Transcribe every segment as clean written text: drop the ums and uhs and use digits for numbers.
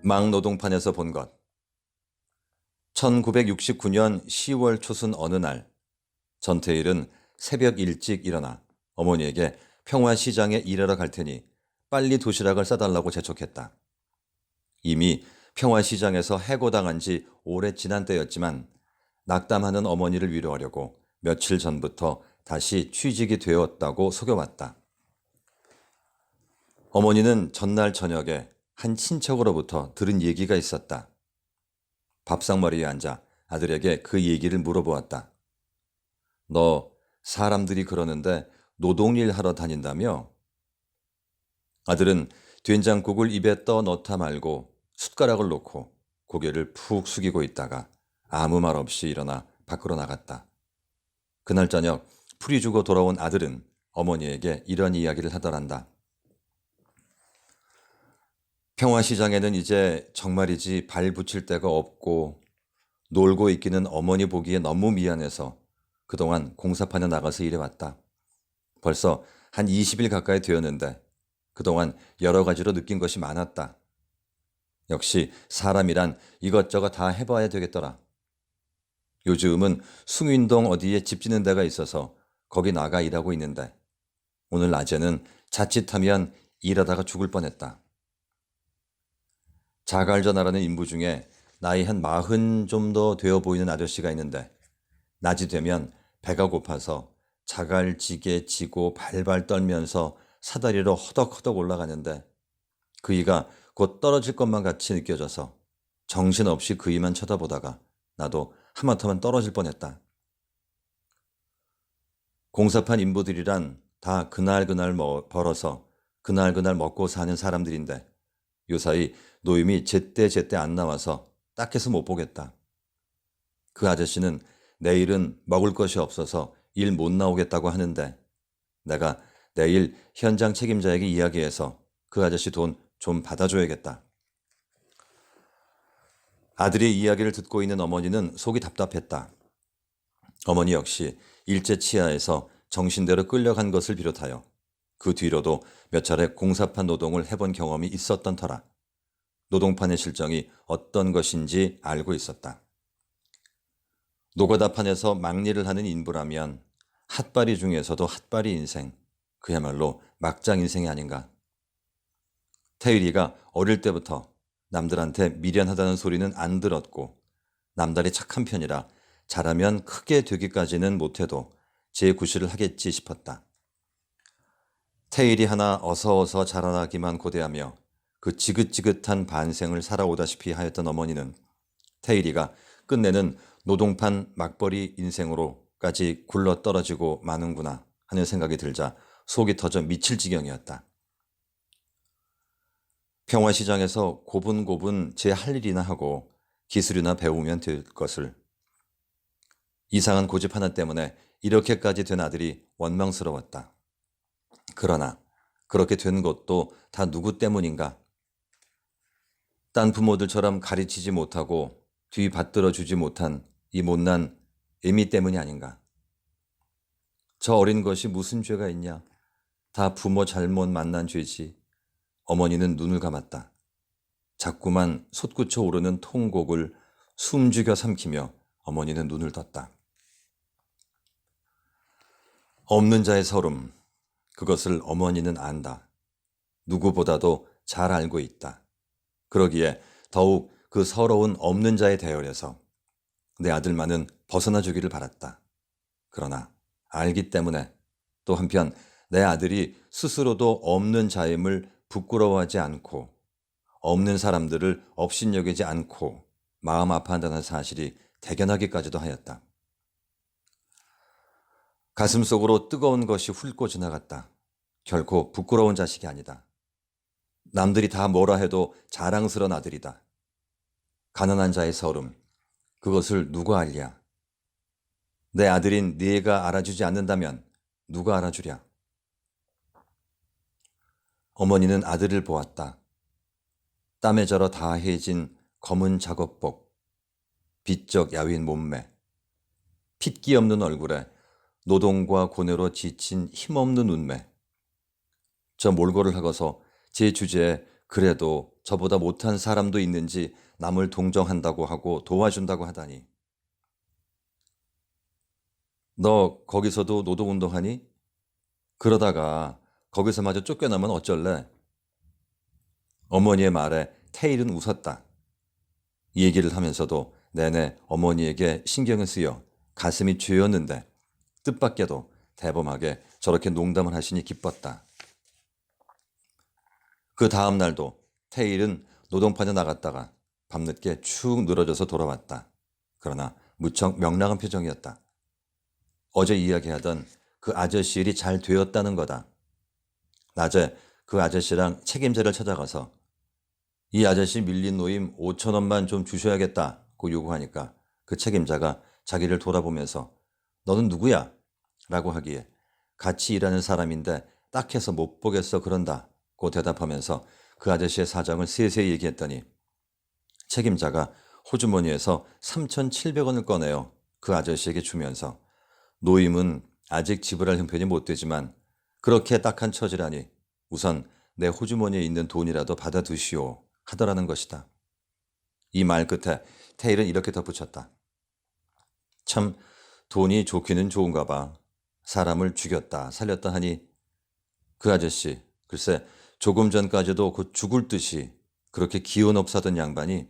막노동판에서 본 것. 1969년 10월 초순 어느 날, 전태일은 새벽 일찍 일어나 어머니에게 평화시장에 일하러 갈 테니 빨리 도시락을 싸달라고 재촉했다. 이미 평화시장에서 해고당한 지 오래 지난 때였지만 낙담하는 어머니를 위로하려고 며칠 전부터 다시 취직이 되었다고 속여왔다. 어머니는 전날 저녁에 한 친척으로부터 들은 얘기가 있었다. 밥상머리에 앉아 아들에게 그 얘기를 물어보았다. 너 사람들이 그러는데 노동일 하러 다닌다며? 아들은 된장국을 입에 떠 넣다 말고 숟가락을 놓고 고개를 푹 숙이고 있다가 아무 말 없이 일어나 밖으로 나갔다. 그날 저녁 풀이 주고 돌아온 아들은 어머니에게 이런 이야기를 하더란다. 평화시장에는 이제 정말이지 발 붙일 데가 없고 놀고 있기는 어머니 보기에 너무 미안해서 그동안 공사판에 나가서 일해왔다. 벌써 한 20일 가까이 되었는데 그동안 여러 가지로 느낀 것이 많았다. 역시 사람이란 이것저것 다 해봐야 되겠더라. 요즘은 숭인동 어디에 집 짓는 데가 있어서 거기 나가 일하고 있는데 오늘 낮에는 자칫하면 일하다가 죽을 뻔했다. 자갈전하라는 인부 중에 나이 한 40 좀 더 되어 보이는 아저씨가 있는데 낮이 되면 배가 고파서 자갈지게 지고 발발 떨면서 사다리로 허덕허덕 올라가는데 그이가 곧 떨어질 것만 같이 느껴져서 정신없이 그이만 쳐다보다가 나도 하마터면 떨어질 뻔했다. 공사판 인부들이란 다 그날그날 벌어서 그날그날 먹고 사는 사람들인데 요사이 노임이 제때제때 안 나와서 딱해서 못 보겠다. 그 아저씨는 내일은 먹을 것이 없어서 일 못 나오겠다고 하는데 내가 내일 현장 책임자에게 이야기해서 그 아저씨 돈 좀 받아줘야겠다. 아들의 이야기를 듣고 있는 어머니는 속이 답답했다. 어머니 역시 일제 치하에서 정신대로 끌려간 것을 비롯하여 그 뒤로도 몇 차례 공사판 노동을 해본 경험이 있었던 터라 노동판의 실정이 어떤 것인지 알고 있었다. 노가다판에서 막일을 하는 인부라면 핫바리 중에서도 핫바리 인생, 그야말로 막장 인생이 아닌가. 태일이가 어릴 때부터 남들한테 미련하다는 소리는 안 들었고 남다리 착한 편이라 잘하면 크게 되기까지는 못해도 제 구실을 하겠지 싶었다. 태일이 하나 어서 자라나기만 고대하며 그 지긋지긋한 반생을 살아오다시피 하였던 어머니는 태일이가 끝내는 노동판 막벌이 인생으로까지 굴러떨어지고 마는구나 하는 생각이 들자 속이 터져 미칠 지경이었다. 평화시장에서 고분고분 제 할 일이나 하고 기술이나 배우면 될 것을. 이상한 고집 하나 때문에 이렇게까지 된 아들이 원망스러웠다. 그러나 그렇게 된 것도 다 누구 때문인가? 딴 부모들처럼 가르치지 못하고 뒤 받들어 주지 못한 이 못난 애미 때문이 아닌가? 저 어린 것이 무슨 죄가 있냐? 다 부모 잘못 만난 죄지. 어머니는 눈을 감았다. 자꾸만 솟구쳐 오르는 통곡을 숨죽여 삼키며 어머니는 눈을 떴다. 없는 자의 서름, 그것을 어머니는 안다. 누구보다도 잘 알고 있다. 그러기에 더욱 그 서러운 없는 자의 대열에서 내 아들만은 벗어나 주기를 바랐다. 그러나 알기 때문에 또 한편 내 아들이 스스로도 없는 자임을 부끄러워하지 않고 없는 사람들을 업신여기지 않고 마음 아파한다는 사실이 대견하기까지도 하였다. 가슴속으로 뜨거운 것이 훑고 지나갔다. 결코 부끄러운 자식이 아니다. 남들이 다 뭐라 해도 자랑스러운 아들이다. 가난한 자의 서름, 그것을 누가 알랴? 내 아들인 네가 알아주지 않는다면 누가 알아주랴? 어머니는 아들을 보았다. 땀에 절어 다해진 검은 작업복, 비쩍 야윈 몸매, 핏기 없는 얼굴에 노동과 고뇌로 지친 힘없는 눈매. 저 몰골을 하고서 제 주제에 그래도 저보다 못한 사람도 있는지 남을 동정한다고 하고 도와준다고 하다니. 너 거기서도 노동운동하니? 그러다가 거기서 마저 쫓겨나면 어쩔래? 어머니의 말에 테일은 웃었다. 이 얘기를 하면서도 내내 어머니에게 신경을 쓰여 가슴이 죄었는데 뜻밖에도 대범하게 저렇게 농담을 하시니 기뻤다. 그 다음 날도 테일은 노동판에 나갔다가 밤늦게 축 늘어져서 돌아왔다. 그러나 무척 명랑한 표정이었다. 어제 이야기하던 그 아저씨 일이 잘 되었다는 거다. 낮에 그 아저씨랑 책임자를 찾아가서 이 아저씨 밀린 노임 5천 원만 좀 주셔야겠다고 요구하니까 그 책임자가 자기를 돌아보면서 너는 누구야? 라고 하기에 같이 일하는 사람인데 딱해서 못 보겠어 그런다고 대답하면서 그 아저씨의 사정을 세세히 얘기했더니 책임자가 호주머니에서 3,700원을 꺼내어 그 아저씨에게 주면서 노임은 아직 지불할 형편이 못 되지만 그렇게 딱한 처지라니 우선 내 호주머니에 있는 돈이라도 받아두시오 하더라는 것이다. 이 말 끝에 테일은 이렇게 덧붙였다. 참 돈이 좋기는 좋은가 봐. 사람을 죽였다 살렸다 하니 그 아저씨 글쎄 조금 전까지도 곧 죽을 듯이 그렇게 기운 없사던 양반이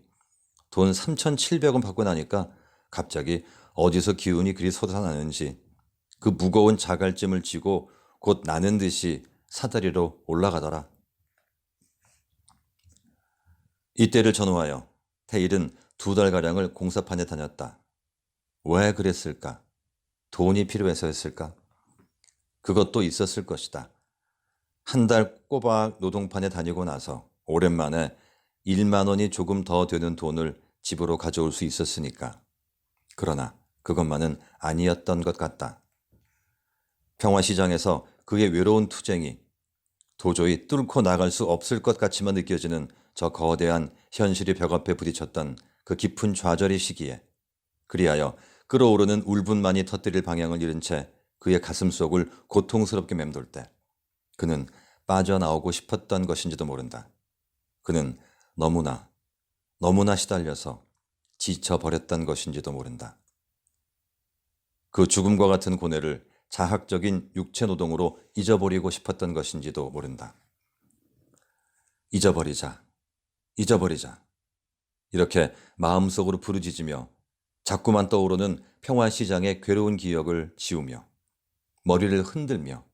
돈 3,700원 받고 나니까 갑자기 어디서 기운이 그리 솟아나는지 그 무거운 자갈짐을 지고 곧 나는 듯이 사다리로 올라가더라. 이때를 전후하여 테일은 2달가량을 공사판에 다녔다. 왜 그랬을까? 돈이 필요해서였을까? 그것도 있었을 것이다. 한 달 꼬박 노동판에 다니고 나서 오랜만에 1만 원이 조금 더 되는 돈을 집으로 가져올 수 있었으니까. 그러나 그것만은 아니었던 것 같다. 평화시장에서 그의 외로운 투쟁이 도저히 뚫고 나갈 수 없을 것 같이만 느껴지는 저 거대한 현실의 벽 앞에 부딪혔던 그 깊은 좌절의 시기에 그리하여 끓어오르는 울분만이 터뜨릴 방향을 잃은 채 그의 가슴 속을 고통스럽게 맴돌 때 그는 빠져나오고 싶었던 것인지도 모른다. 그는 너무나 시달려서 지쳐버렸던 것인지도 모른다. 그 죽음과 같은 고뇌를 자학적인 육체노동으로 잊어버리고 싶었던 것인지도 모른다. 잊어버리자. 이렇게 마음속으로 부르짖으며 자꾸만 떠오르는 평화시장의 괴로운 기억을 지우며 머리를 흔들며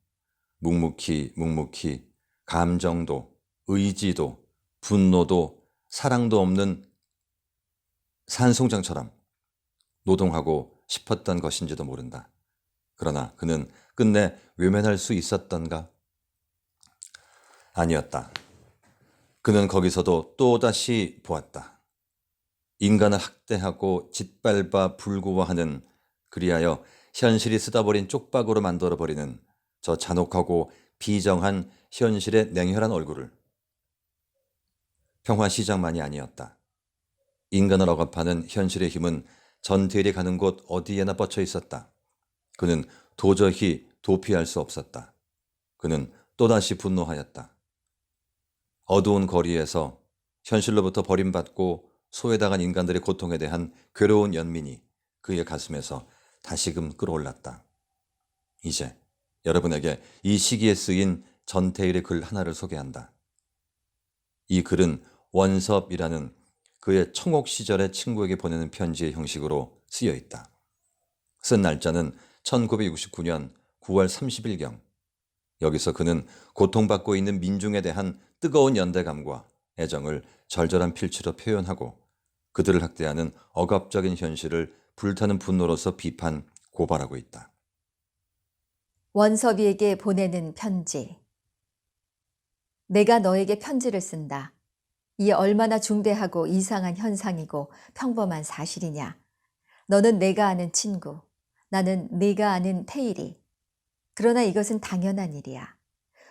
묵묵히 감정도 의지도 분노도 사랑도 없는 산송장처럼 노동하고 싶었던 것인지도 모른다. 그러나 그는 끝내 외면할 수 있었던가? 아니었다. 그는 거기서도 또다시 보았다. 인간을 학대하고 짓밟아 불구화하는 그리하여 현실이 쓰다버린 쪽박으로 만들어버리는 저 잔혹하고 비정한 현실의 냉혈한 얼굴을. 평화시장만이 아니었다. 인간을 억압하는 현실의 힘은 전태일이 가는 곳 어디에나 뻗쳐 있었다. 그는 도저히 도피할 수 없었다. 그는 또다시 분노하였다. 어두운 거리에서 현실로부터 버림받고 소외당한 인간들의 고통에 대한 괴로운 연민이 그의 가슴에서 다시금 끌어올랐다. 이제 여러분에게 이 시기에 쓰인 전태일의 글 하나를 소개한다. 이 글은 원섭이라는 그의 청옥 시절의 친구에게 보내는 편지의 형식으로 쓰여 있다. 쓴 날짜는 1969년 9월 30일경. 여기서 그는 고통받고 있는 민중에 대한 뜨거운 연대감과 애정을 절절한 필치로 표현하고 그들을 학대하는 억압적인 현실을 불타는 분노로서 비판, 고발하고 있다. 원섭이에게 보내는 편지. 내가 너에게 편지를 쓴다. 이 얼마나 중대하고 이상한 현상이고 평범한 사실이냐. 너는 내가 아는 친구, 나는 네가 아는 테일이. 그러나 이것은 당연한 일이야.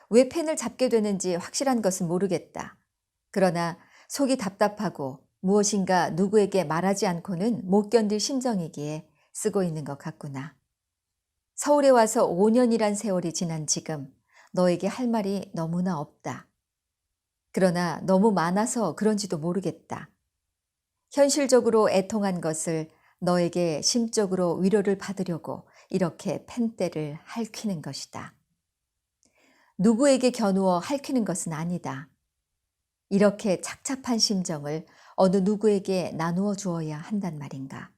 왜 펜을 잡게 되는지 확실한 것은 모르겠다. 그러나 속이 답답하고 무엇인가 누구에게 말하지 않고는 못 견딜 심정이기에 쓰고 있는 것 같구나. 서울에 와서 5년이란 세월이 지난 지금 너에게 할 말이 너무나 없다. 그러나 너무 많아서 그런지도 모르겠다. 현실적으로 애통한 것을 너에게 심적으로 위로를 받으려고 이렇게 펜대를 핥히는 것이다. 누구에게 겨누어 핥히는 것은 아니다. 이렇게 착잡한 심정을 어느 누구에게 나누어 주어야 한단 말인가.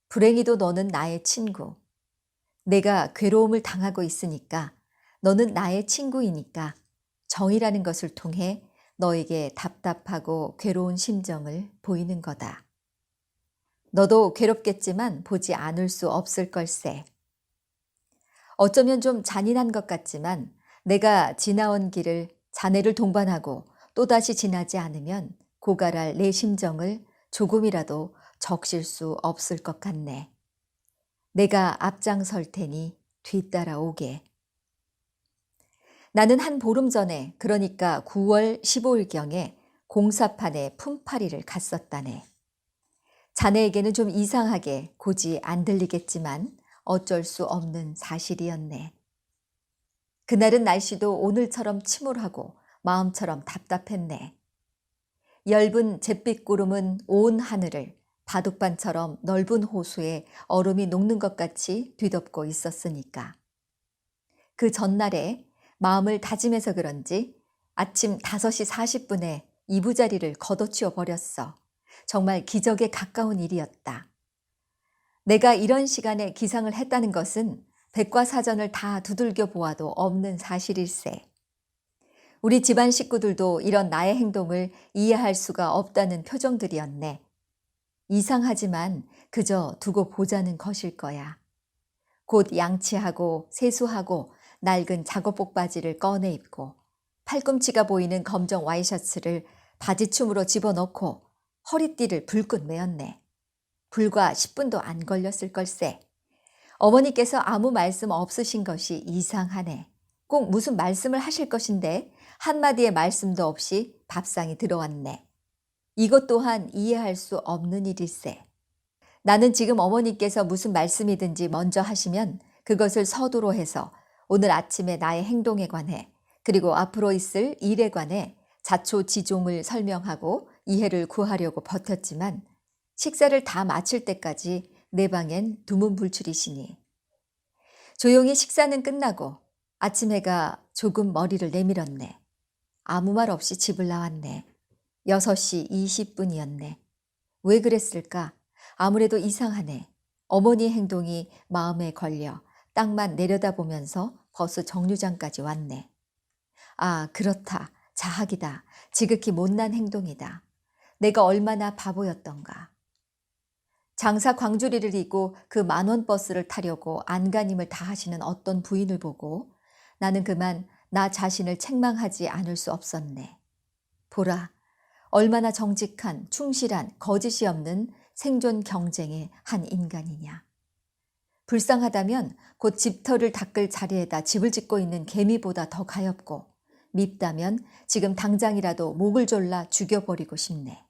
불행히도 너는 나의 친구. 내가 괴로움을 당하고 있으니까 너는 나의 친구이니까 정이라는 것을 통해 너에게 답답하고 괴로운 심정을 보이는 거다. 너도 괴롭겠지만 보지 않을 수 없을 걸세. 어쩌면 좀 잔인한 것 같지만 내가 지나온 길을 자네를 동반하고 또다시 지나지 않으면 고갈할 내 심정을 조금이라도 적실 수 없을 것 같네. 내가 앞장설 테니 뒤따라오게. 나는 한 보름 전에, 그러니까 9월 15일경에 공사판에 품팔이를 갔었다네. 자네에게는 좀 이상하게 고지 안 들리겠지만 어쩔 수 없는 사실이었네. 그날은 날씨도 오늘처럼 침울하고 마음처럼 답답했네. 엷은 잿빛 구름은 온 하늘을 바둑반처럼 넓은 호수에 얼음이 녹는 것 같이 뒤덮고 있었으니까. 그 전날에 마음을 다짐해서 그런지 아침 5시 40분에 이부자리를 걷어치워 버렸어. 정말 기적에 가까운 일이었다. 내가 이런 시간에 기상을 했다는 것은 백과사전을 다 두들겨 보아도 없는 사실일세. 우리 집안 식구들도 이런 나의 행동을 이해할 수가 없다는 표정들이었네. 이상하지만 그저 두고 보자는 것일 거야. 곧 양치하고 세수하고 낡은 작업복 바지를 꺼내 입고 팔꿈치가 보이는 검정 와이셔츠를 바지춤으로 집어넣고 허리띠를 불끈 매었네. 불과 10분도 안 걸렸을 걸세. 어머니께서 아무 말씀 없으신 것이 이상하네. 꼭 무슨 말씀을 하실 것인데 한마디의 말씀도 없이 밥상이 들어왔네. 이것 또한 이해할 수 없는 일일세. 나는 지금 어머니께서 무슨 말씀이든지 먼저 하시면 그것을 서두로 해서 오늘 아침에 나의 행동에 관해 그리고 앞으로 있을 일에 관해 자초지종을 설명하고 이해를 구하려고 버텼지만 식사를 다 마칠 때까지 내 방엔 두문불출이시니. 조용히 식사는 끝나고 아침 해가 조금 머리를 내밀었네. 아무 말 없이 집을 나왔네. 6시 20분이었네. 왜 그랬을까? 아무래도 이상하네. 어머니의 행동이 마음에 걸려 땅만 내려다보면서 버스 정류장까지 왔네. 아, 그렇다. 자학이다. 지극히 못난 행동이다. 내가 얼마나 바보였던가. 장사 광주리를 입고 그 10,000원 버스를 타려고 안간힘을 다하시는 어떤 부인을 보고 나는 그만 나 자신을 책망하지 않을 수 없었네. 보라, 얼마나 정직한, 충실한, 거짓이 없는 생존 경쟁의 한 인간이냐. 불쌍하다면 곧 집터를 닦을 자리에다 집을 짓고 있는 개미보다 더 가엾고 밉다면 지금 당장이라도 목을 졸라 죽여버리고 싶네.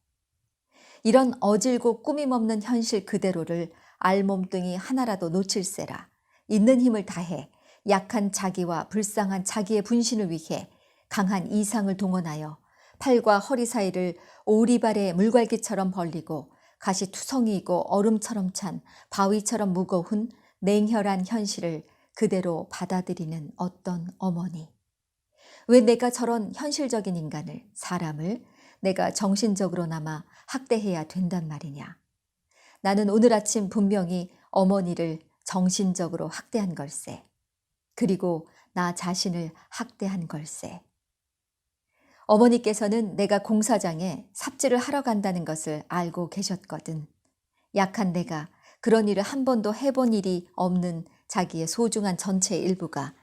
이런 어질고 꾸밈없는 현실 그대로를 알몸뚱이 하나라도 놓칠세라. 있는 힘을 다해 약한 자기와 불쌍한 자기의 분신을 위해 강한 이상을 동원하여 팔과 허리 사이를 오리발의 물갈기처럼 벌리고 가시투성이이고 얼음처럼 찬 바위처럼 무거운 냉혈한 현실을 그대로 받아들이는 어떤 어머니. 왜 내가 저런 현실적인 인간을, 사람을 내가 정신적으로나마 학대해야 된단 말이냐. 나는 오늘 아침 분명히 어머니를 정신적으로 학대한 걸세. 그리고 나 자신을 학대한 걸세. 어머니께서는 내가 공사장에 삽질을 하러 간다는 것을 알고 계셨거든. 약한 내가 그런 일을 한 번도 해본 일이 없는 자기의 소중한 전체의 일부가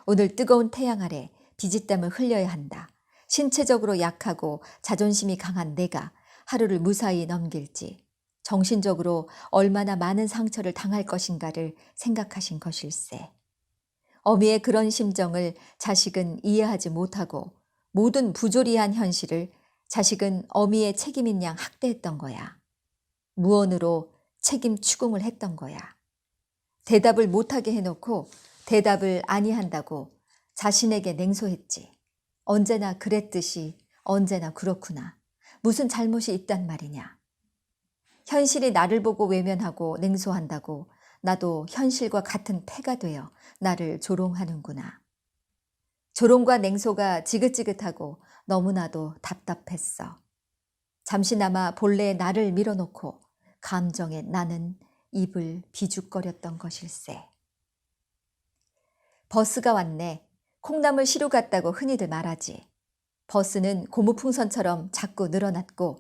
오늘 뜨거운 태양 아래 비지땀을 흘려야 한다. 신체적으로 약하고 자존심이 강한 내가 하루를 무사히 넘길지 정신적으로 얼마나 많은 상처를 당할 것인가를 생각하신 것일세. 어미의 그런 심정을 자식은 이해하지 못하고 모든 부조리한 현실을 자식은 어미의 책임인 양 학대했던 거야. 무언으로 책임 추궁을 했던 거야. 대답을 못하게 해놓고 대답을 아니한다고 자신에게 냉소했지. 언제나 그랬듯이 언제나 그렇구나. 무슨 잘못이 있단 말이냐. 현실이 나를 보고 외면하고 냉소한다고 나도 현실과 같은 패가 되어 나를 조롱하는구나. 조롱과 냉소가 지긋지긋하고 너무나도 답답했어. 잠시나마 본래의 나를 밀어놓고 감정에 나는 입을 비죽거렸던 것일세. 버스가 왔네. 콩나물 시루 같다고 흔히들 말하지. 버스는 고무풍선처럼 자꾸 늘어났고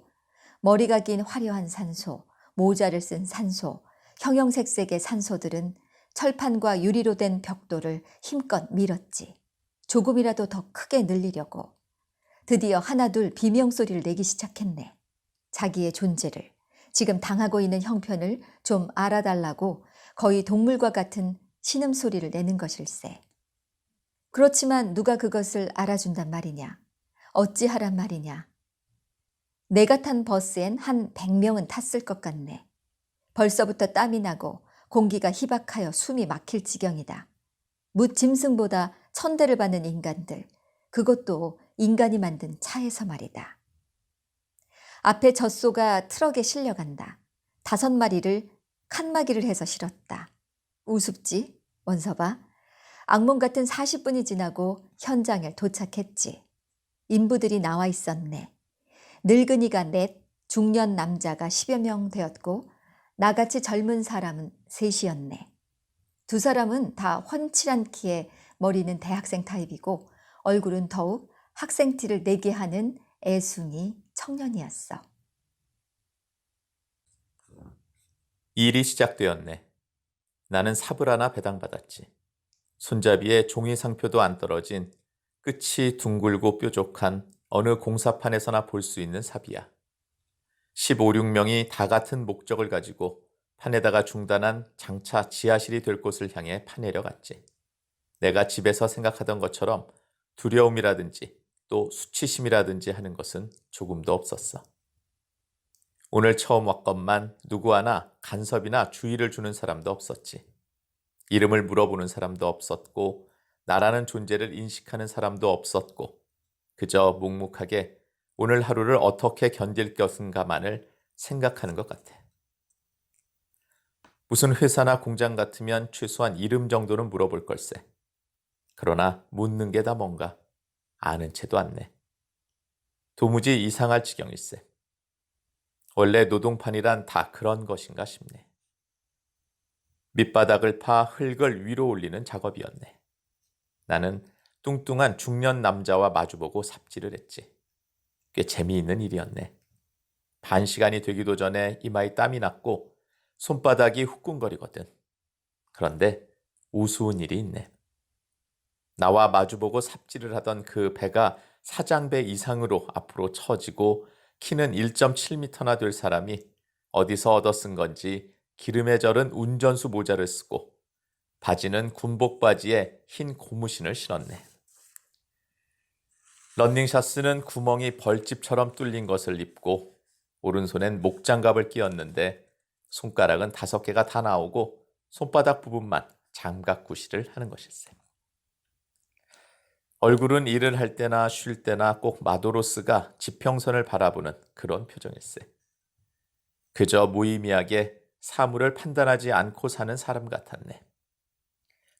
머리가 긴 화려한 산소, 모자를 쓴 산소, 형형색색의 산소들은 철판과 유리로 된 벽돌을 힘껏 밀었지. 조금이라도 더 크게 늘리려고. 드디어 하나둘 비명소리를 내기 시작했네. 자기의 존재를, 지금 당하고 있는 형편을 좀 알아달라고 거의 동물과 같은 신음소리를 내는 것일세. 그렇지만 누가 그것을 알아준단 말이냐. 어찌하란 말이냐. 내가 탄 버스엔 한 100명은 탔을 것 같네. 벌써부터 땀이 나고 공기가 희박하여 숨이 막힐 지경이다. 무짐승보다 천대를 받는 인간들, 그것도 인간이 만든 차에서 말이다. 앞에 젖소가 트럭에 실려간다. 5마리를 칸막이를 해서 실었다. 우습지? 원서봐. 악몽 같은 40분이 지나고 현장에 도착했지. 인부들이 나와 있었네. 늙은이가 넷, 중년 남자가 10여 명 되었고 나같이 젊은 사람은 셋이었네. 2사람은 다 훤칠한 키에 머리는 대학생 타입이고 얼굴은 더욱 학생 티를 내게 하는 애순이 청년이었어. 일이 시작되었네. 나는 삽을 하나 배당받았지. 손잡이에 종이 상표도 안 떨어진 끝이 둥글고 뾰족한 어느 공사판에서나 볼 수 있는 삽이야. 15, 16명이 다 같은 목적을 가지고 판에다가 중단한 장차 지하실이 될 곳을 향해 파내려 갔지. 내가 집에서 생각하던 것처럼 두려움이라든지 또 수치심이라든지 하는 것은 조금도 없었어. 오늘 처음 왔건만 누구 하나 간섭이나 주의를 주는 사람도 없었지. 이름을 물어보는 사람도 없었고 나라는 존재를 인식하는 사람도 없었고 그저 묵묵하게 오늘 하루를 어떻게 견딜 것인가만을 생각하는 것 같아. 무슨 회사나 공장 같으면 최소한 이름 정도는 물어볼 걸세. 그러나 묻는 게 다 뭔가 아는 채도 않네. 도무지 이상할 지경일세. 원래 노동판이란 다 그런 것인가 싶네. 밑바닥을 파 흙을 위로 올리는 작업이었네. 나는 뚱뚱한 중년 남자와 마주보고 삽질을 했지. 꽤 재미있는 일이었네. 반 시간이 되기도 전에 이마에 땀이 났고 손바닥이 후끈거리거든. 그런데 우스운 일이 있네. 나와 마주보고 삽질을 하던 그 배가 사장배 이상으로 앞으로 처지고 키는 1.7m나 될 사람이 어디서 얻어 쓴 건지 기름에 절은 운전수 모자를 쓰고 바지는 군복 바지에 흰 고무신을 신었네. 런닝샷스는 구멍이 벌집처럼 뚫린 것을 입고 오른손엔 목장갑을 끼웠는데 손가락은 5개가 다 나오고 손바닥 부분만 장갑구실을 하는 것일세. 얼굴은 일을 할 때나 쉴 때나 꼭 마도로스가 지평선을 바라보는 그런 표정일세. 그저 무의미하게 사물을 판단하지 않고 사는 사람 같았네.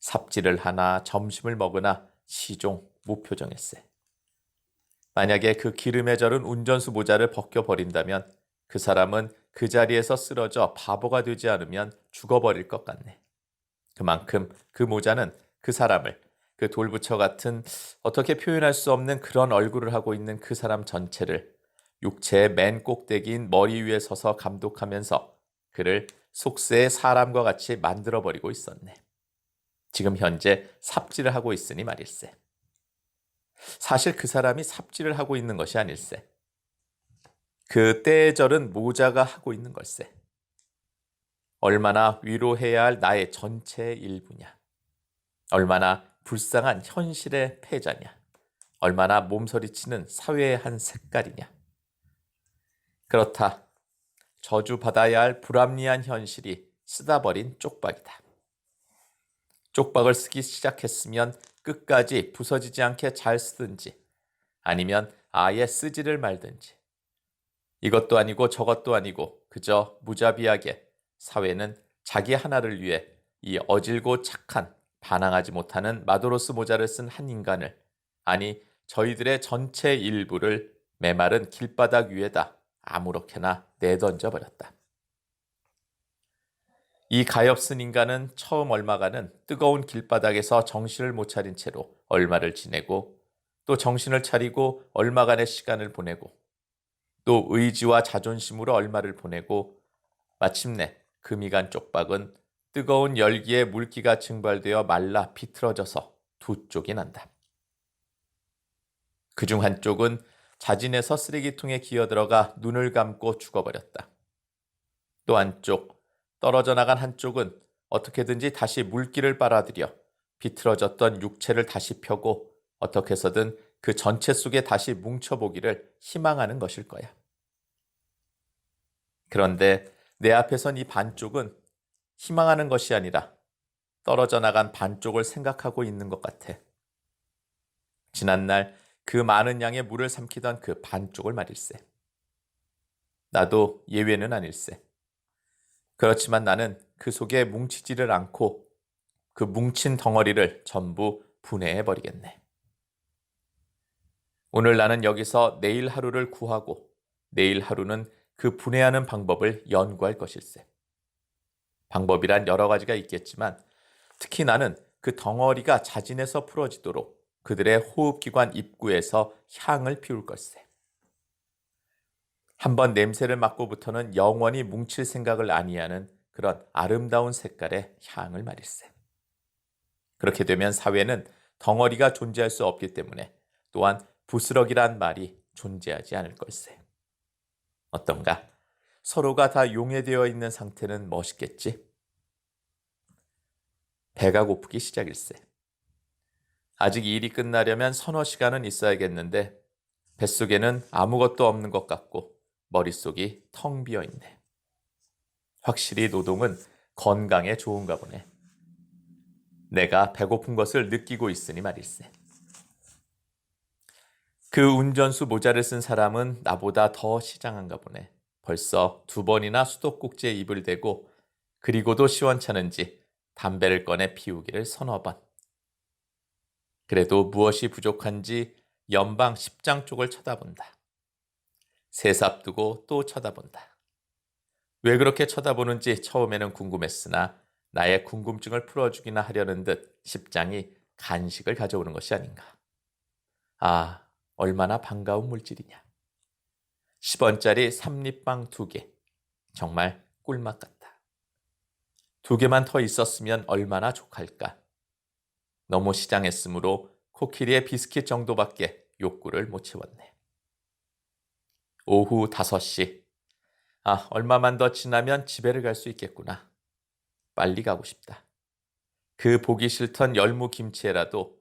삽질을 하나 점심을 먹으나 시종 무표정일세. 만약에 그 기름에 절은 운전수 모자를 벗겨버린다면 그 사람은 그 자리에서 쓰러져 바보가 되지 않으면 죽어버릴 것 같네. 그만큼 그 모자는 그 사람을 그 돌부처 같은 어떻게 표현할 수 없는 그런 얼굴을 하고 있는 그 사람 전체를 육체의 맨 꼭대기인 머리 위에 서서 감독하면서 그를 속세의 사람과 같이 만들어버리고 있었네. 지금 현재 삽질을 하고 있으니 말일세. 사실 그 사람이 삽질을 하고 있는 것이 아닐세. 그 때에 절은 모자가 하고 있는 걸세. 얼마나 위로해야 할 나의 전체의 일부냐. 얼마나 불쌍한 현실의 패자냐. 얼마나 몸서리치는 사회의 한 색깔이냐. 그렇다. 저주받아야 할 불합리한 현실이 쓰다 버린 쪽박이다. 쪽박을 쓰기 시작했으면 끝까지 부서지지 않게 잘 쓰든지 아니면 아예 쓰지를 말든지. 이것도 아니고 저것도 아니고 그저 무자비하게 사회는 자기 하나를 위해 이 어질고 착한 반항하지 못하는 마도로스 모자를 쓴 한 인간을, 아니 저희들의 전체 일부를 메마른 길바닥 위에다 아무렇게나 내던져 버렸다. 이 가엾은 인간은 처음 얼마간은 뜨거운 길바닥에서 정신을 못 차린 채로 얼마를 지내고, 또 정신을 차리고 얼마간의 시간을 보내고, 또 의지와 자존심으로 얼마를 보내고, 마침내 금이간 쪽박은 뜨거운 열기에 물기가 증발되어 말라 비틀어져서 두 쪽이 난다. 그중 한쪽은 자진해서 쓰레기통에 기어들어가 눈을 감고 죽어버렸다. 또 한쪽, 떨어져 나간 한쪽은 어떻게든지 다시 물기를 빨아들여 비틀어졌던 육체를 다시 펴고 어떻게 해서든 그 전체 속에 다시 뭉쳐보기를 희망하는 것일 거야. 그런데 내 앞에선 이 반쪽은 희망하는 것이 아니라 떨어져 나간 반쪽을 생각하고 있는 것 같아. 지난날 그 많은 양의 물을 삼키던 그 반쪽을 말일세. 나도 예외는 아닐세. 그렇지만 나는 그 속에 뭉치지를 않고 그 뭉친 덩어리를 전부 분해해버리겠네. 오늘 나는 여기서 내일 하루를 구하고 내일 하루는 그 분해하는 방법을 연구할 것일세. 방법이란 여러 가지가 있겠지만 특히 나는 그 덩어리가 자진해서 풀어지도록 그들의 호흡기관 입구에서 향을 피울 것세. 한번 냄새를 맡고부터는 영원히 뭉칠 생각을 아니하는 그런 아름다운 색깔의 향을 말일세. 그렇게 되면 사회는 덩어리가 존재할 수 없기 때문에 또한 부스러기란 말이 존재하지 않을 걸세. 어떤가? 서로가 다 용해되어 있는 상태는 멋있겠지? 배가 고프기 시작일세. 아직 일이 끝나려면 서너 시간은 있어야겠는데 뱃속에는 아무것도 없는 것 같고 머릿속이 텅 비어 있네. 확실히 노동은 건강에 좋은가 보네. 내가 배고픈 것을 느끼고 있으니 말일세. 그 운전수 모자를 쓴 사람은 나보다 더 시장한가 보네. 벌써 2번이나 수도꼭지에 입을 대고 그리고도 시원찮은지 담배를 꺼내 피우기를 서너 번. 그래도 무엇이 부족한지 연방 10장 쪽을 쳐다본다. 세서 앞두고 또 쳐다본다. 왜 그렇게 쳐다보는지 처음에는 궁금했으나 나의 궁금증을 풀어주기나 하려는 듯 10장이 간식을 가져오는 것이 아닌가. 아, 얼마나 반가운 물질이냐. 10원짜리 삼립빵 2개. 정말 꿀맛 같다. 2개만 더 있었으면 얼마나 족할까. 너무 시장했으므로 코끼리의 비스킷 정도밖에 욕구를 못 채웠네. 오후 5시. 아, 얼마만 더 지나면 집에를 갈 수 있겠구나. 빨리 가고 싶다. 그 보기 싫던 열무김치에라도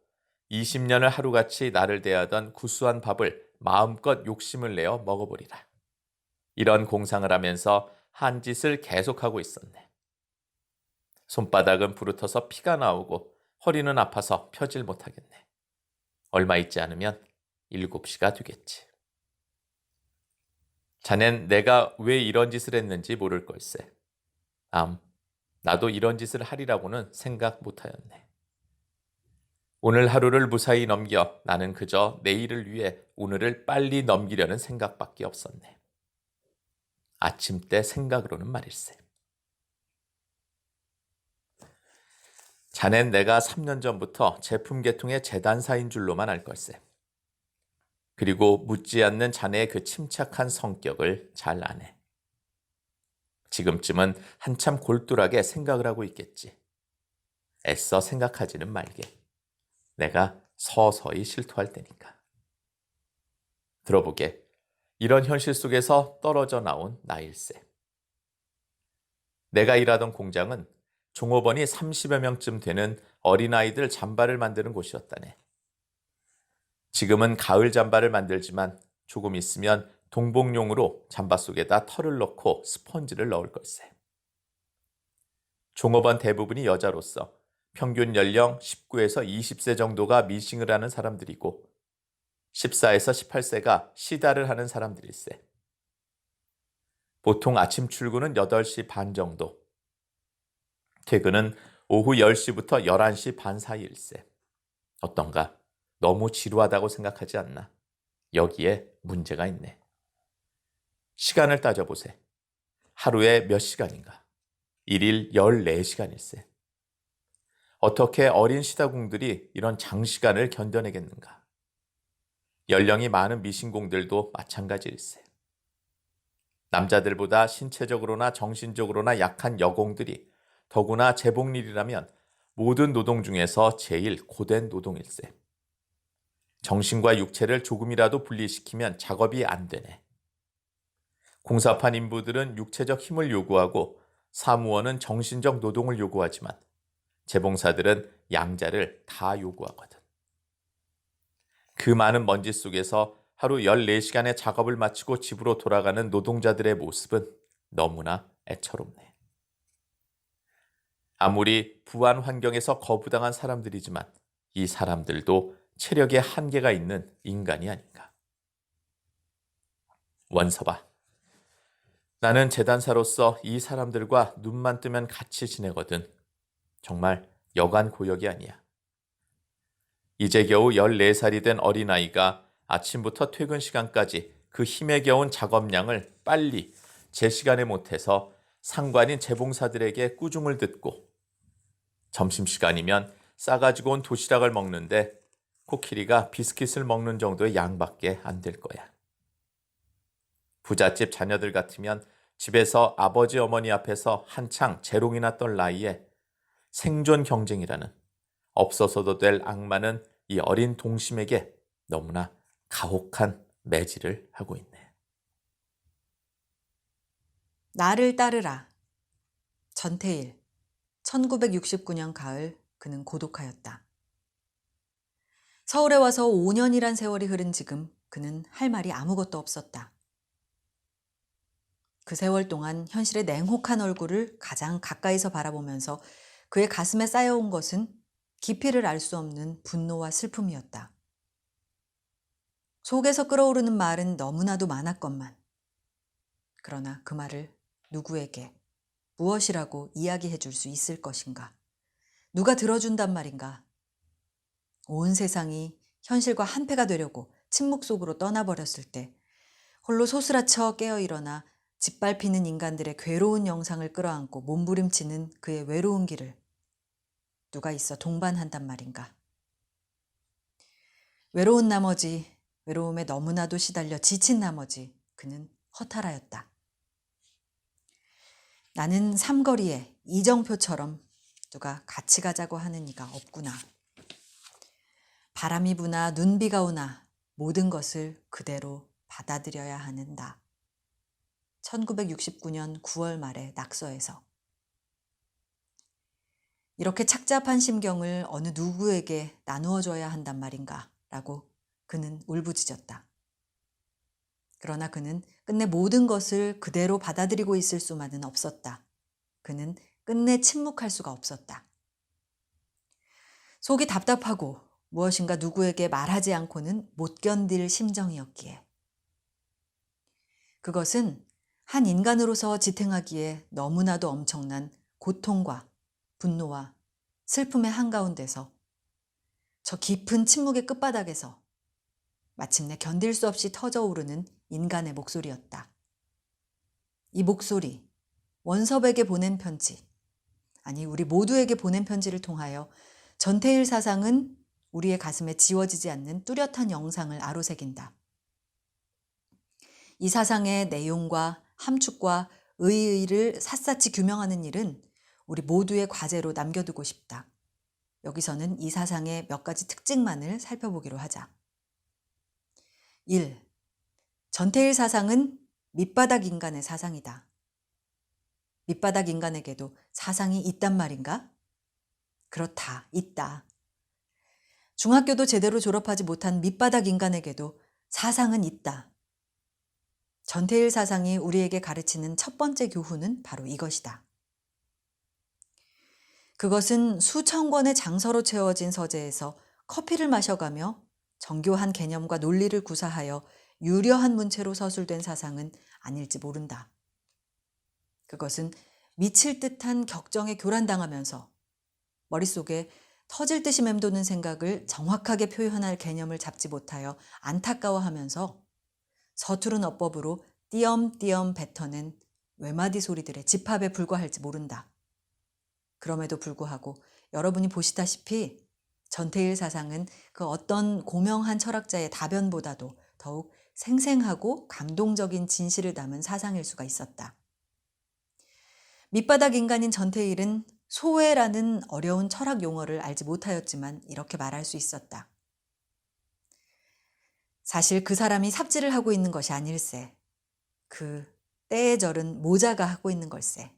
20년을 하루같이 나를 대하던 구수한 밥을 마음껏 욕심을 내어 먹어보리라. 이런 공상을 하면서 한 짓을 계속하고 있었네. 손바닥은 부르터서 피가 나오고 허리는 아파서 펴질 못하겠네. 얼마 있지 않으면 7시가 되겠지. 자넨 내가 왜 이런 짓을 했는지 모를 걸세. 나도 이런 짓을 하리라고는 생각 못하였네. 오늘 하루를 무사히 넘겨 나는 그저 내일을 위해 오늘을 빨리 넘기려는 생각밖에 없었네. 아침 때 생각으로는 말일세. 자넨 내가 3년 전부터 제품 개통의 재단사인 줄로만 알 걸세. 그리고 묻지 않는 자네의 그 침착한 성격을 잘 아네. 지금쯤은 한참 골똘하게 생각을 하고 있겠지. 애써 생각하지는 말게. 내가 서서히 실토할 테니까. 들어보게. 이런 현실 속에서 떨어져 나온 나일세. 내가 일하던 공장은 종업원이 30여 명쯤 되는 어린아이들 잠바를 만드는 곳이었다네. 지금은 가을 잠바를 만들지만 조금 있으면 동복용으로 잠바 속에다 털을 넣고 스펀지를 넣을 걸세. 종업원 대부분이 여자로서 평균 연령 19에서 20세 정도가 미싱을 하는 사람들이고 14에서 18세가 시다를 하는 사람들일세. 보통 아침 출근은 8시 반 정도, 퇴근은 오후 10시부터 11시 반 사이일세. 어떤가? 너무 지루하다고 생각하지 않나? 여기에 문제가 있네. 시간을 따져보세. 하루에 몇 시간인가? 일일 14시간일세. 어떻게 어린 시다공들이 이런 장시간을 견뎌내겠는가? 연령이 많은 미신공들도 마찬가지일세. 남자들보다 신체적으로나 정신적으로나 약한 여공들이 더구나 재봉일이라면 모든 노동 중에서 제일 고된 노동일세. 정신과 육체를 조금이라도 분리시키면 작업이 안 되네. 공사판 인부들은 육체적 힘을 요구하고 사무원은 정신적 노동을 요구하지만 재봉사들은 양자를 다 요구하거든. 그 많은 먼지 속에서 하루 14시간의 작업을 마치고 집으로 돌아가는 노동자들의 모습은 너무나 애처롭네. 아무리 부한 환경에서 거부당한 사람들이지만 이 사람들도 체력에 한계가 있는 인간이 아닌가. 원서봐. 나는 재단사로서 이 사람들과 눈만 뜨면 같이 지내거든. 정말 여간 고역이 아니야. 이제 겨우 14살이 된 어린아이가 아침부터 퇴근 시간까지 그 힘에 겨운 작업량을 빨리 제 시간에 못해서 상관인 재봉사들에게 꾸중을 듣고 점심시간이면 싸가지고 온 도시락을 먹는데 코끼리가 비스킷을 먹는 정도의 양밖에 안 될 거야. 부잣집 자녀들 같으면 집에서 아버지 어머니 앞에서 한창 재롱이나 떨 나이에 생존 경쟁이라는 없어서도 될 악마는 이 어린 동심에게 너무나 가혹한 매질을 하고 있네. 나를 따르라. 전태일. 1969년 가을 그는 고독하였다. 서울에 와서 5년이란 세월이 흐른 지금 그는 할 말이 아무것도 없었다. 그 세월 동안 현실의 냉혹한 얼굴을 가장 가까이서 바라보면서 그의 가슴에 쌓여온 것은 깊이를 알 수 없는 분노와 슬픔이었다. 속에서 끓어오르는 말은 너무나도 많았건만. 그러나 그 말을 누구에게 무엇이라고 이야기해 줄 수 있을 것인가? 누가 들어준단 말인가? 온 세상이 현실과 한패가 되려고 침묵 속으로 떠나버렸을 때 홀로 소스라쳐 깨어일어나 짓밟히는 인간들의 괴로운 영상을 끌어안고 몸부림치는 그의 외로운 길을 누가 있어 동반한단 말인가? 외로운 나머지, 외로움에 너무나도 시달려 지친 나머지 그는 허탈하였다. 나는 삼거리에 이정표처럼 누가 같이 가자고 하는 이가 없구나. 바람이 부나 눈비가 오나 모든 것을 그대로 받아들여야 하는 나. 1969년 9월 말의 낙서에서. 이렇게 착잡한 심경을 어느 누구에게 나누어줘야 한단 말인가 라고 그는 울부짖었다. 그러나 그는 끝내 모든 것을 그대로 받아들이고 있을 수만은 없었다. 그는 끝내 침묵할 수가 없었다. 속이 답답하고 무엇인가 누구에게 말하지 않고는 못 견딜 심정이었기에. 그것은 한 인간으로서 지탱하기에 너무나도 엄청난 고통과 분노와 슬픔의 한가운데서 저 깊은 침묵의 끝바닥에서 마침내 견딜 수 없이 터져오르는 인간의 목소리였다. 이 목소리, 원섭에게 보낸 편지, 아니 우리 모두에게 보낸 편지를 통하여 전태일 사상은 우리의 가슴에 지워지지 않는 뚜렷한 영상을 아로새긴다. 이 사상의 내용과 함축과 의의를 샅샅이 규명하는 일은 우리 모두의 과제로 남겨두고 싶다. 여기서는 이 사상의 몇 가지 특징만을 살펴보기로 하자. 1. 전태일 사상은 밑바닥 인간의 사상이다. 밑바닥 인간에게도 사상이 있단 말인가? 그렇다, 있다. 중학교도 제대로 졸업하지 못한 밑바닥 인간에게도 사상은 있다. 전태일 사상이 우리에게 가르치는 첫 번째 교훈은 바로 이것이다. 그것은 수천 권의 장서로 채워진 서재에서 커피를 마셔가며 정교한 개념과 논리를 구사하여 유려한 문체로 서술된 사상은 아닐지 모른다. 그것은 미칠 듯한 격정에 교란당하면서 머릿속에 터질 듯이 맴도는 생각을 정확하게 표현할 개념을 잡지 못하여 안타까워하면서 서투른 어법으로 띄엄띄엄 뱉어낸 외마디 소리들의 집합에 불과할지 모른다. 그럼에도 불구하고 여러분이 보시다시피 전태일 사상은 그 어떤 고명한 철학자의 답변보다도 더욱 생생하고 감동적인 진실을 담은 사상일 수가 있었다. 밑바닥 인간인 전태일은 소외라는 어려운 철학 용어를 알지 못하였지만 이렇게 말할 수 있었다. 사실 그 사람이 삽질을 하고 있는 것이 아닐세. 그 때에 절은 모자가 하고 있는 걸세.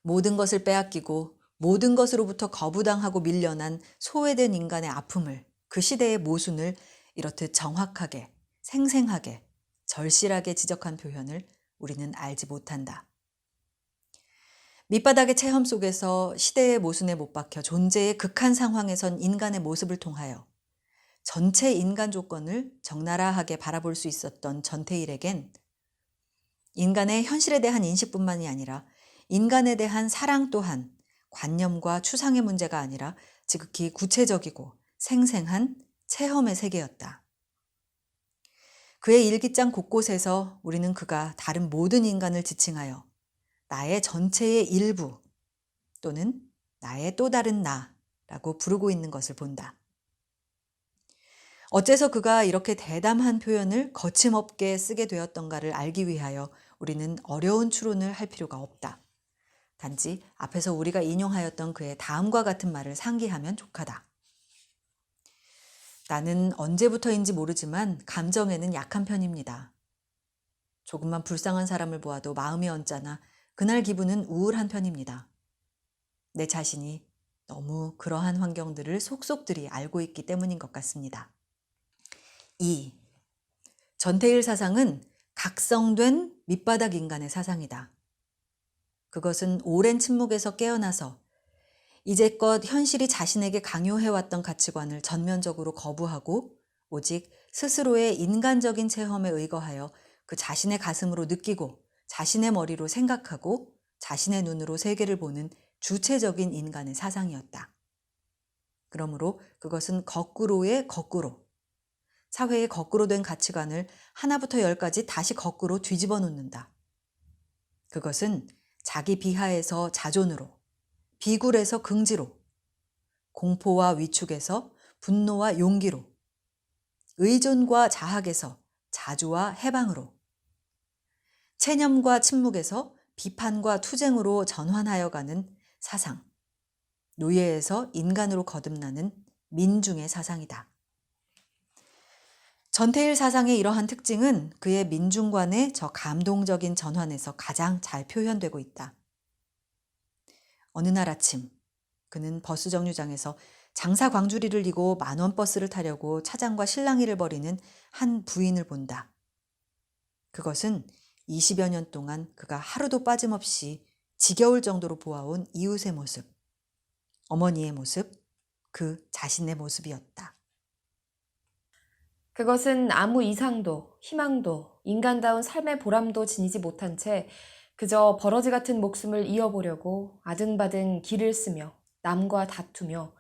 모든 것을 빼앗기고 모든 것으로부터 거부당하고 밀려난 소외된 인간의 아픔을, 그 시대의 모순을 이렇듯 정확하게, 생생하게, 절실하게 지적한 표현을 우리는 알지 못한다. 밑바닥의 체험 속에서 시대의 모순에 못 박혀 존재의 극한 상황에 선 인간의 모습을 통하여 전체 인간 조건을 적나라하게 바라볼 수 있었던 전태일에겐 인간의 현실에 대한 인식뿐만이 아니라 인간에 대한 사랑 또한 관념과 추상의 문제가 아니라 지극히 구체적이고 생생한 체험의 세계였다. 그의 일기장 곳곳에서 우리는 그가 다른 모든 인간을 지칭하여 나의 전체의 일부 또는 나의 또 다른 나라고 부르고 있는 것을 본다. 어째서 그가 이렇게 대담한 표현을 거침없게 쓰게 되었던가를 알기 위하여 우리는 어려운 추론을 할 필요가 없다. 단지 앞에서 우리가 인용하였던 그의 다음과 같은 말을 상기하면 족하다. 나는 언제부터인지 모르지만 감정에는 약한 편입니다. 조금만 불쌍한 사람을 보아도 마음이 언짢아 그날 기분은 우울한 편입니다. 내 자신이 너무 그러한 환경들을 속속들이 알고 있기 때문인 것 같습니다. 2. 전태일 사상은 각성된 밑바닥 인간의 사상이다. 그것은 오랜 침묵에서 깨어나서 이제껏 현실이 자신에게 강요해왔던 가치관을 전면적으로 거부하고 오직 스스로의 인간적인 체험에 의거하여 그 자신의 가슴으로 느끼고 자신의 머리로 생각하고 자신의 눈으로 세계를 보는 주체적인 인간의 사상이었다. 그러므로 그것은 거꾸로의 거꾸로, 사회의 거꾸로 된 가치관을 하나부터 열까지 다시 거꾸로 뒤집어 놓는다. 그것은 자기 비하에서 자존으로, 비굴에서 긍지로, 공포와 위축에서 분노와 용기로, 의존과 자학에서 자주와 해방으로, 체념과 침묵에서 비판과 투쟁으로 전환하여 가는 사상, 노예에서 인간으로 거듭나는 민중의 사상이다. 전태일 사상의 이러한 특징은 그의 민중관의 저 감동적인 전환에서 가장 잘 표현되고 있다. 어느 날 아침 그는 버스 정류장에서 장사 광주리를 이고 만원 버스를 타려고 차장과 실랑이를 벌이는 한 부인을 본다. 그것은 20여 년 동안 그가 하루도 빠짐없이 지겨울 정도로 보아온 이웃의 모습, 어머니의 모습, 그 자신의 모습이었다. 그것은 아무 이상도, 희망도, 인간다운 삶의 보람도 지니지 못한 채 그저 버러지 같은 목숨을 이어보려고 아등바등 길을 쓰며 남과 다투며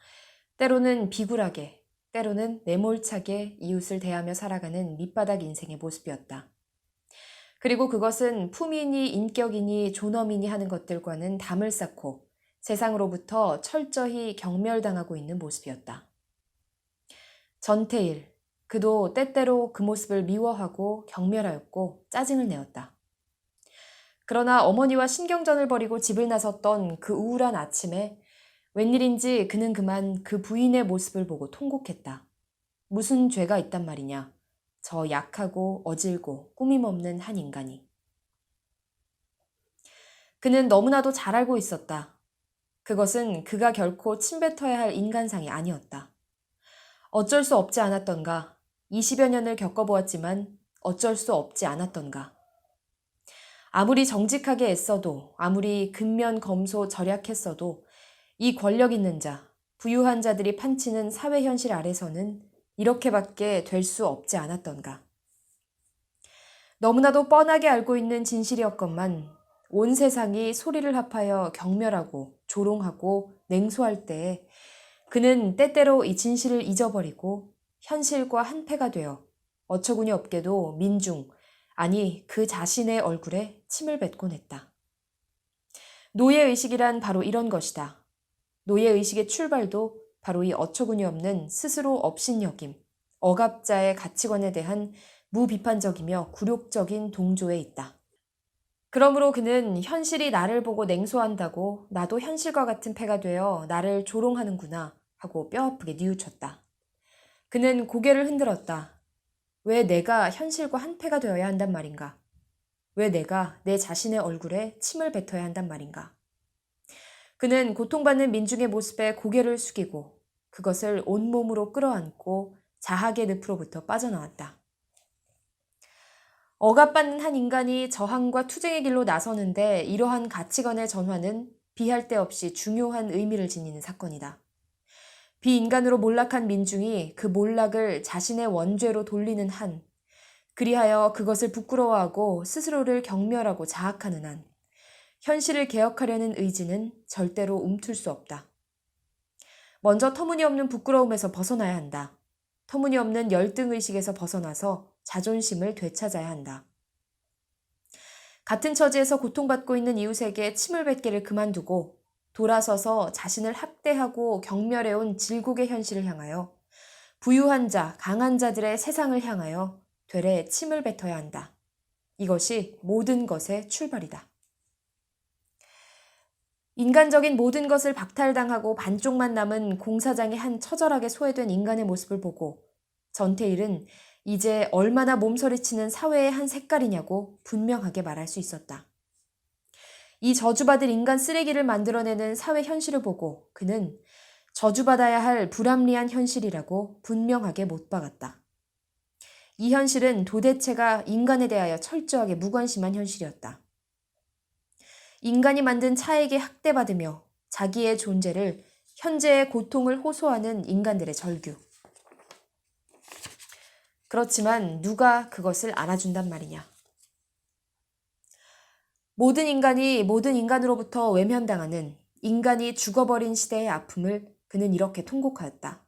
때로는 비굴하게, 때로는 매몰차게 이웃을 대하며 살아가는 밑바닥 인생의 모습이었다. 그리고 그것은 품이니 인격이니 존엄이니 하는 것들과는 담을 쌓고 세상으로부터 철저히 경멸당하고 있는 모습이었다. 전태일, 그도 때때로 그 모습을 미워하고 경멸하였고 짜증을 내었다. 그러나 어머니와 신경전을 벌이고 집을 나섰던 그 우울한 아침에 웬일인지 그는 그만 그 부인의 모습을 보고 통곡했다. 무슨 죄가 있단 말이냐. 저 약하고 어질고 꾸밈없는 한 인간이. 그는 너무나도 잘 알고 있었다. 그것은 그가 결코 침뱉어야 할 인간상이 아니었다. 어쩔 수 없지 않았던가. 20여 년을 겪어보았지만 어쩔 수 없지 않았던가. 아무리 정직하게 애써도 아무리 근면검소 절약했어도 이 권력 있는 자, 부유한 자들이 판치는 사회 현실 아래서는 이렇게밖에 될 수 없지 않았던가. 너무나도 뻔하게 알고 있는 진실이었건만 온 세상이 소리를 합하여 경멸하고 조롱하고 냉소할 때에 그는 때때로 이 진실을 잊어버리고 현실과 한패가 되어 어처구니 없게도 민중, 아니 그 자신의 얼굴에 침을 뱉곤 했다. 노예의식이란 바로 이런 것이다. 노예의식의 출발도 바로 이 어처구니 없는 스스로 업신여김, 억압자의 가치관에 대한 무비판적이며 굴욕적인 동조에 있다. 그러므로 그는 현실이 나를 보고 냉소한다고 나도 현실과 같은 패가 되어 나를 조롱하는구나 하고 뼈아프게 뉘우쳤다. 그는 고개를 흔들었다. 왜 내가 현실과 한패가 되어야 한단 말인가? 왜 내가 내 자신의 얼굴에 침을 뱉어야 한단 말인가? 그는 고통받는 민중의 모습에 고개를 숙이고 그것을 온몸으로 끌어안고 자학의 늪으로부터 빠져나왔다. 억압받는 한 인간이 저항과 투쟁의 길로 나서는데 이러한 가치관의 전환은 비할 데 없이 중요한 의미를 지니는 사건이다. 비인간으로 몰락한 민중이 그 몰락을 자신의 원죄로 돌리는 한, 그리하여 그것을 부끄러워하고 스스로를 경멸하고 자학하는 한, 현실을 개혁하려는 의지는 절대로 움틀 수 없다. 먼저 터무니없는 부끄러움에서 벗어나야 한다. 터무니없는 열등의식에서 벗어나서 자존심을 되찾아야 한다. 같은 처지에서 고통받고 있는 이웃에게 침을 뱉기를 그만두고 돌아서서 자신을 학대하고 경멸해온 질국의 현실을 향하여 부유한 자, 강한 자들의 세상을 향하여 되레 침을 뱉어야 한다. 이것이 모든 것의 출발이다. 인간적인 모든 것을 박탈당하고 반쪽만 남은 공사장의 한 처절하게 소외된 인간의 모습을 보고 전태일은 이제 얼마나 몸서리치는 사회의 한 색깔이냐고 분명하게 말할 수 있었다. 이 저주받을 인간 쓰레기를 만들어내는 사회 현실을 보고 그는 저주받아야 할 불합리한 현실이라고 분명하게 못 박았다. 이 현실은 도대체가 인간에 대하여 철저하게 무관심한 현실이었다. 인간이 만든 차에게 학대받으며 자기의 존재를 현재의 고통을 호소하는 인간들의 절규. 그렇지만 누가 그것을 알아준단 말이냐. 모든 인간이 모든 인간으로부터 외면당하는 인간이 죽어버린 시대의 아픔을 그는 이렇게 통곡하였다.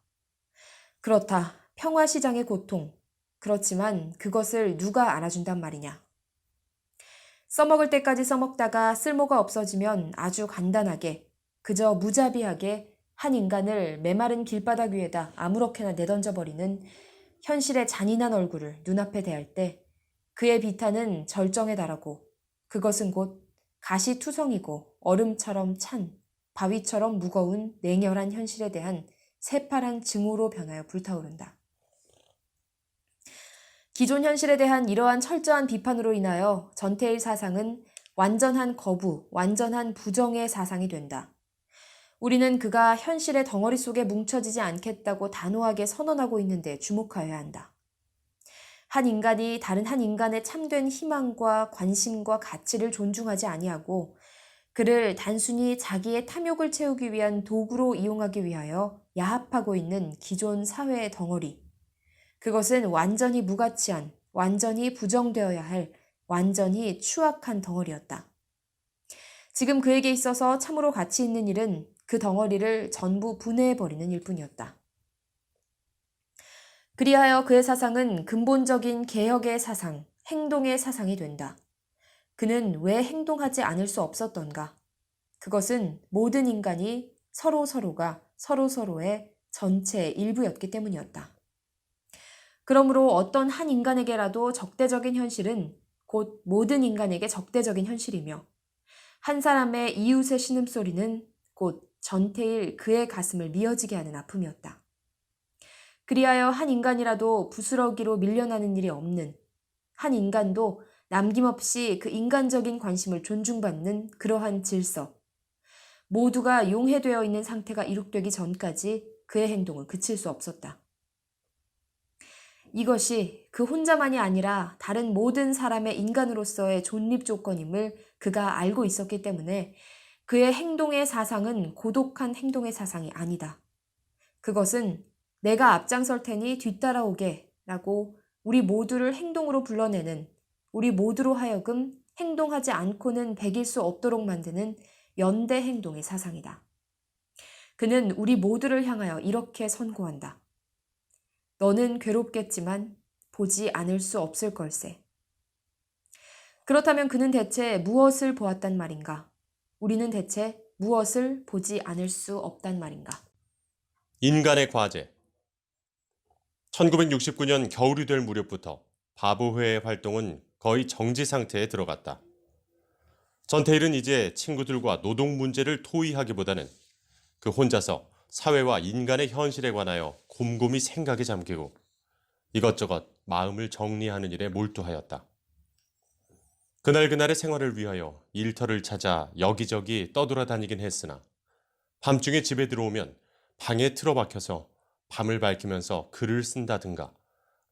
그렇다. 평화시장의 고통. 그렇지만 그것을 누가 알아준단 말이냐. 써먹을 때까지 써먹다가 쓸모가 없어지면 아주 간단하게 그저 무자비하게 한 인간을 메마른 길바닥 위에다 아무렇게나 내던져버리는 현실의 잔인한 얼굴을 눈앞에 대할 때 그의 비탄은 절정에 달하고 그것은 곧 가시투성이고 얼음처럼 찬 바위처럼 무거운 냉혈한 현실에 대한 새파란 증오로 변하여 불타오른다. 기존 현실에 대한 이러한 철저한 비판으로 인하여 전태일 사상은 완전한 거부, 완전한 부정의 사상이 된다. 우리는 그가 현실의 덩어리 속에 뭉쳐지지 않겠다고 단호하게 선언하고 있는데 주목하여야 한다. 한 인간이 다른 한 인간의 참된 희망과 관심과 가치를 존중하지 아니하고 그를 단순히 자기의 탐욕을 채우기 위한 도구로 이용하기 위하여 야합하고 있는 기존 사회의 덩어리. 그것은 완전히 무가치한, 완전히 부정되어야 할, 완전히 추악한 덩어리였다. 지금 그에게 있어서 참으로 가치 있는 일은 그 덩어리를 전부 분해해버리는 일뿐이었다. 그리하여 그의 사상은 근본적인 개혁의 사상, 행동의 사상이 된다. 그는 왜 행동하지 않을 수 없었던가? 그것은 모든 인간이 서로서로가 서로서로의 전체의 일부였기 때문이었다. 그러므로 어떤 한 인간에게라도 적대적인 현실은 곧 모든 인간에게 적대적인 현실이며 한 사람의 이웃의 신음소리는 곧 전태일 그의 가슴을 미어지게 하는 아픔이었다. 그리하여 한 인간이라도 부스러기로 밀려나는 일이 없는, 한 인간도 남김없이 그 인간적인 관심을 존중받는 그러한 질서, 모두가 용해되어 있는 상태가 이룩되기 전까지 그의 행동은 그칠 수 없었다. 이것이 그 혼자만이 아니라 다른 모든 사람의 인간으로서의 존립 조건임을 그가 알고 있었기 때문에 그의 행동의 사상은 고독한 행동의 사상이 아니다. 그것은 내가 앞장설 테니 뒤따라오게 라고 우리 모두를 행동으로 불러내는, 우리 모두로 하여금 행동하지 않고는 배길 수 없도록 만드는 연대 행동의 사상이다. 그는 우리 모두를 향하여 이렇게 선고한다. 너는 괴롭겠지만 보지 않을 수 없을 걸세. 그렇다면 그는 대체 무엇을 보았단 말인가? 우리는 대체 무엇을 보지 않을 수 없단 말인가? 인간의 과제. 1969년 겨울이 될 무렵부터 바보회의 활동은 거의 정지 상태에 들어갔다. 전태일은 이제 친구들과 노동 문제를 토의하기보다는 그 혼자서 사회와 인간의 현실에 관하여 곰곰이 생각에 잠기고 이것저것 마음을 정리하는 일에 몰두하였다. 그날그날의 생활을 위하여 일터를 찾아 여기저기 떠돌아다니긴 했으나 밤중에 집에 들어오면 방에 틀어박혀서 밤을 밝히면서 글을 쓴다든가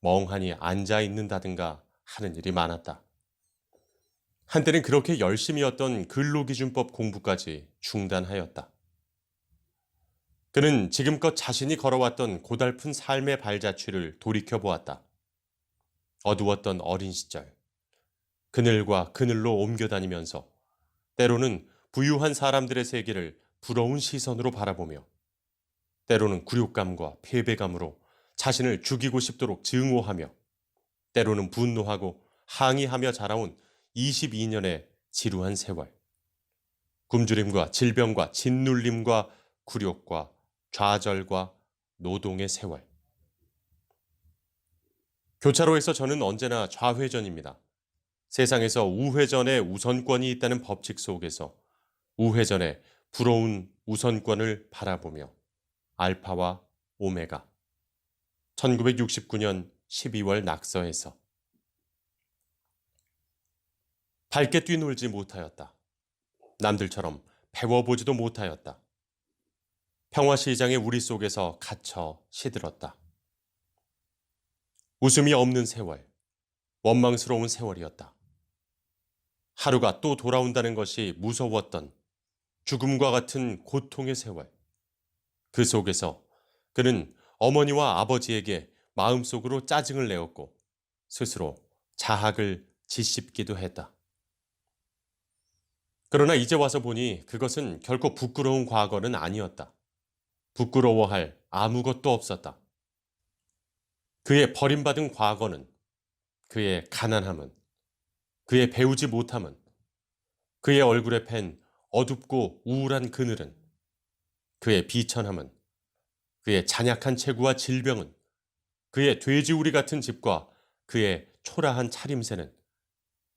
멍하니 앉아 있는다든가 하는 일이 많았다. 한때는 그렇게 열심히 했던 근로기준법 공부까지 중단하였다. 그는 지금껏 자신이 걸어왔던 고달픈 삶의 발자취를 돌이켜보았다. 어두웠던 어린 시절, 그늘과 그늘로 옮겨다니면서 때로는 부유한 사람들의 세계를 부러운 시선으로 바라보며 때로는 굴욕감과 패배감으로 자신을 죽이고 싶도록 증오하며 때로는 분노하고 항의하며 자라온 22년의 지루한 세월. 굶주림과 질병과 짓눌림과 굴욕과 좌절과 노동의 세월. 교차로에서 저는 언제나 좌회전입니다. 세상에서 우회전에 우선권이 있다는 법칙 속에서 우회전에 부러운 우선권을 바라보며 알파와 오메가. 1969년 12월 낙서에서. 밝게 뛰놀지 못하였다. 남들처럼 배워보지도 못하였다. 평화시장의 우리 속에서 갇혀 시들었다. 웃음이 없는 세월, 원망스러운 세월이었다. 하루가 또 돌아온다는 것이 무서웠던 죽음과 같은 고통의 세월. 그 속에서 그는 어머니와 아버지에게 마음속으로 짜증을 내었고 스스로 자학을 짓씹기도 했다. 그러나 이제 와서 보니 그것은 결코 부끄러운 과거는 아니었다. 부끄러워할 아무것도 없었다. 그의 버림받은 과거는, 그의 가난함은, 그의 배우지 못함은, 그의 얼굴에 팬 어둡고 우울한 그늘은, 그의 비천함은, 그의 잔약한 체구와 질병은, 그의 돼지우리 같은 집과 그의 초라한 차림새는,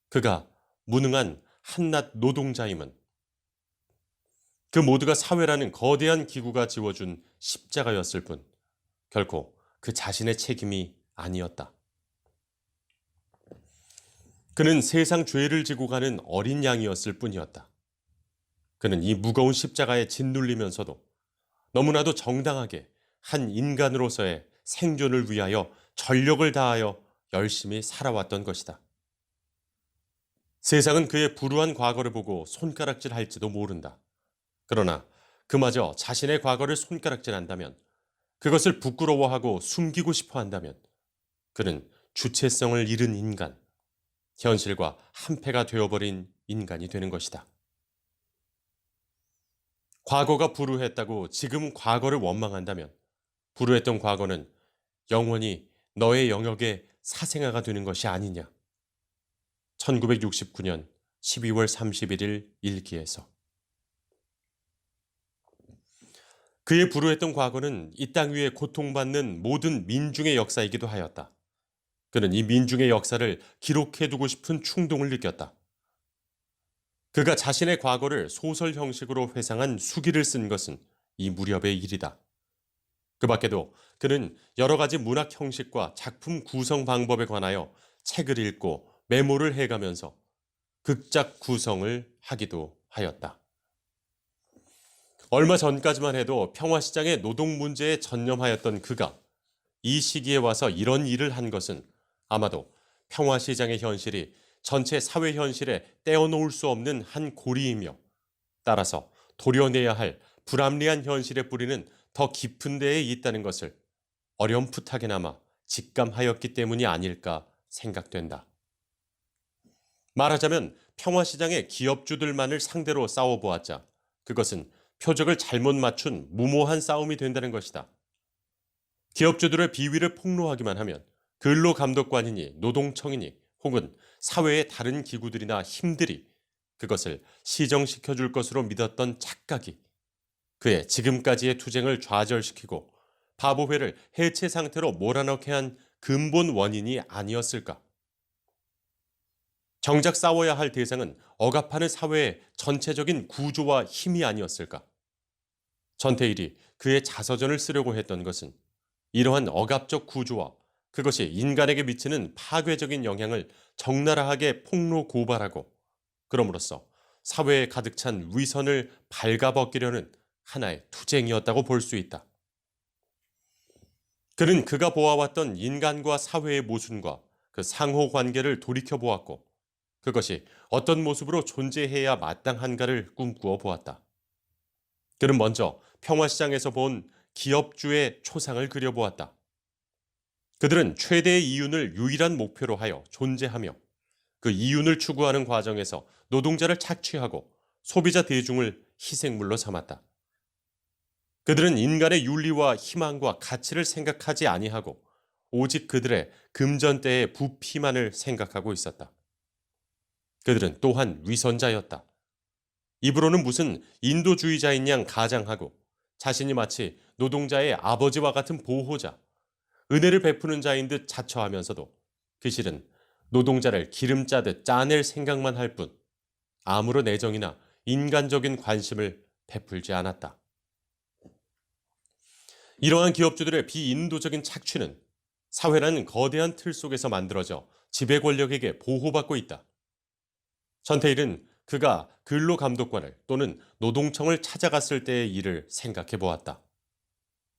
그가 무능한 한낱 노동자임은, 그 모두가 사회라는 거대한 기구가 지워준 십자가였을 뿐 결코 그 자신의 책임이 아니었다. 그는 세상 죄를 지고 가는 어린 양이었을 뿐이었다. 그는 이 무거운 십자가에 짓눌리면서도 너무나도 정당하게 한 인간으로서의 생존을 위하여 전력을 다하여 열심히 살아왔던 것이다. 세상은 그의 불우한 과거를 보고 손가락질할지도 모른다. 그러나 그마저 자신의 과거를 손가락질한다면, 그것을 부끄러워하고 숨기고 싶어 한다면 그는 주체성을 잃은 인간, 현실과 한패가 되어버린 인간이 되는 것이다. 과거가 불우했다고 지금 과거를 원망한다면 불우했던 과거는 영원히 너의 영역의 사생아가 되는 것이 아니냐. 1969년 12월 31일 일기에서. 그의 불우했던 과거는 이 땅 위에 고통받는 모든 민중의 역사이기도 하였다. 그는 이 민중의 역사를 기록해두고 싶은 충동을 느꼈다. 그가 자신의 과거를 소설 형식으로 회상한 수기를 쓴 것은 이 무렵의 일이다. 그 밖에도 그는 여러 가지 문학 형식과 작품 구성 방법에 관하여 책을 읽고 메모를 해가면서 극작 구성을 하기도 하였다. 얼마 전까지만 해도 평화시장의 노동 문제에 전념하였던 그가 이 시기에 와서 이런 일을 한 것은 아마도 평화시장의 현실이 전체 사회 현실에 떼어놓을 수 없는 한 고리이며, 따라서 도려내야 할 불합리한 현실에 뿌리는 더 깊은 데에 있다는 것을 어렴풋하게나마 직감하였기 때문이 아닐까 생각된다. 말하자면 평화시장의 기업주들만을 상대로 싸워보았자 그것은 표적을 잘못 맞춘 무모한 싸움이 된다는 것이다. 기업주들의 비위를 폭로하기만 하면 근로감독관이니 노동청이니 혹은 사회의 다른 기구들이나 힘들이 그것을 시정시켜 줄 것으로 믿었던 착각이 그의 지금까지의 투쟁을 좌절시키고 바보회를 해체 상태로 몰아넣게 한 근본 원인이 아니었을까? 정작 싸워야 할 대상은 억압하는 사회의 전체적인 구조와 힘이 아니었을까? 전태일이 그의 자서전을 쓰려고 했던 것은 이러한 억압적 구조와 그것이 인간에게 미치는 파괴적인 영향을 적나라하게 폭로 고발하고 그럼으로써 사회에 가득 찬 위선을 발가벗기려는 하나의 투쟁이었다고 볼 수 있다. 그는 그가 보아왔던 인간과 사회의 모순과 그 상호 관계를 돌이켜보았고 그것이 어떤 모습으로 존재해야 마땅한가를 꿈꾸어 보았다. 그는 먼저 평화시장에서 본 기업주의 초상을 그려보았다. 그들은 최대의 이윤을 유일한 목표로 하여 존재하며 그 이윤을 추구하는 과정에서 노동자를 착취하고 소비자 대중을 희생물로 삼았다. 그들은 인간의 윤리와 희망과 가치를 생각하지 아니하고 오직 그들의 금전대의 부피만을 생각하고 있었다. 그들은 또한 위선자였다. 입으로는 무슨 인도주의자인 양 가장하고 자신이 마치 노동자의 아버지와 같은 보호자, 은혜를 베푸는 자인 듯 자처하면서도 그 실은 노동자를 기름 짜듯 짜낼 생각만 할 뿐 아무런 애정이나 인간적인 관심을 베풀지 않았다. 이러한 기업주들의 비인도적인 착취는 사회라는 거대한 틀 속에서 만들어져 지배 권력에게 보호받고 있다. 전태일은 그가 근로감독관을 또는 노동청을 찾아갔을 때의 일을 생각해 보았다.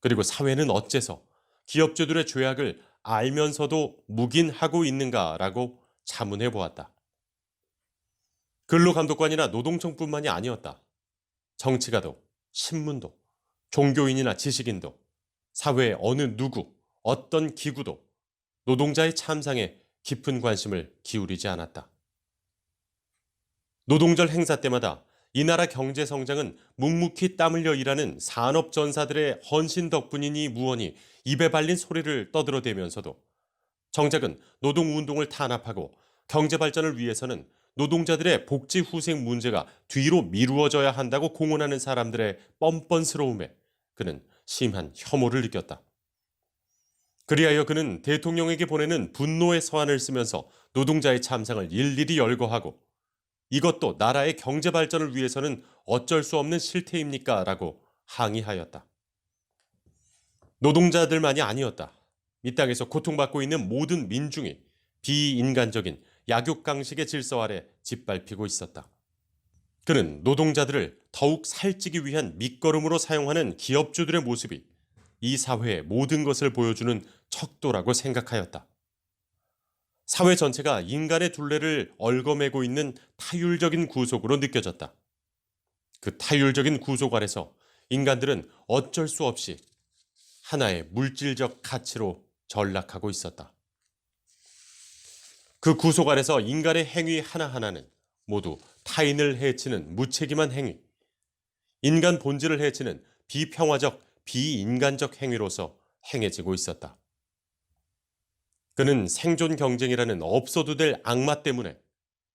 그리고 사회는 어째서 기업주들의 죄악을 알면서도 묵인하고 있는가라고 자문해 보았다. 근로감독관이나 노동청뿐만이 아니었다. 정치가도, 신문도, 종교인이나 지식인도, 사회의 어느 누구, 어떤 기구도 노동자의 참상에 깊은 관심을 기울이지 않았다. 노동절 행사 때마다 이 나라 경제 성장은 묵묵히 땀 흘려 일하는 산업전사들의 헌신 덕분이니 무언이 입에 발린 소리를 떠들어대면서도 정작은 노동운동을 탄압하고 경제 발전을 위해서는 노동자들의 복지 후생 문제가 뒤로 미루어져야 한다고 공언하는 사람들의 뻔뻔스러움에 그는 심한 혐오를 느꼈다. 그리하여 그는 대통령에게 보내는 분노의 서한을 쓰면서 노동자의 참상을 일일이 열거하고 이것도 나라의 경제 발전을 위해서는 어쩔 수 없는 실태입니까? 라고 항의하였다. 노동자들만이 아니었다. 이 땅에서 고통받고 있는 모든 민중이 비인간적인 약육강식의 질서 아래 짓밟히고 있었다. 그는 노동자들을 더욱 살찌기 위한 밑거름으로 사용하는 기업주들의 모습이 이 사회의 모든 것을 보여주는 척도라고 생각하였다. 사회 전체가 인간의 둘레를 얽어매고 있는 타율적인 구속으로 느껴졌다. 그 타율적인 구속 아래서 인간들은 어쩔 수 없이 하나의 물질적 가치로 전락하고 있었다. 그 구속 아래서 인간의 행위 하나하나는 모두 타인을 해치는 무책임한 행위, 인간 본질을 해치는 비평화적, 비인간적 행위로서 행해지고 있었다. 그는 생존 경쟁이라는 없어도 될 악마 때문에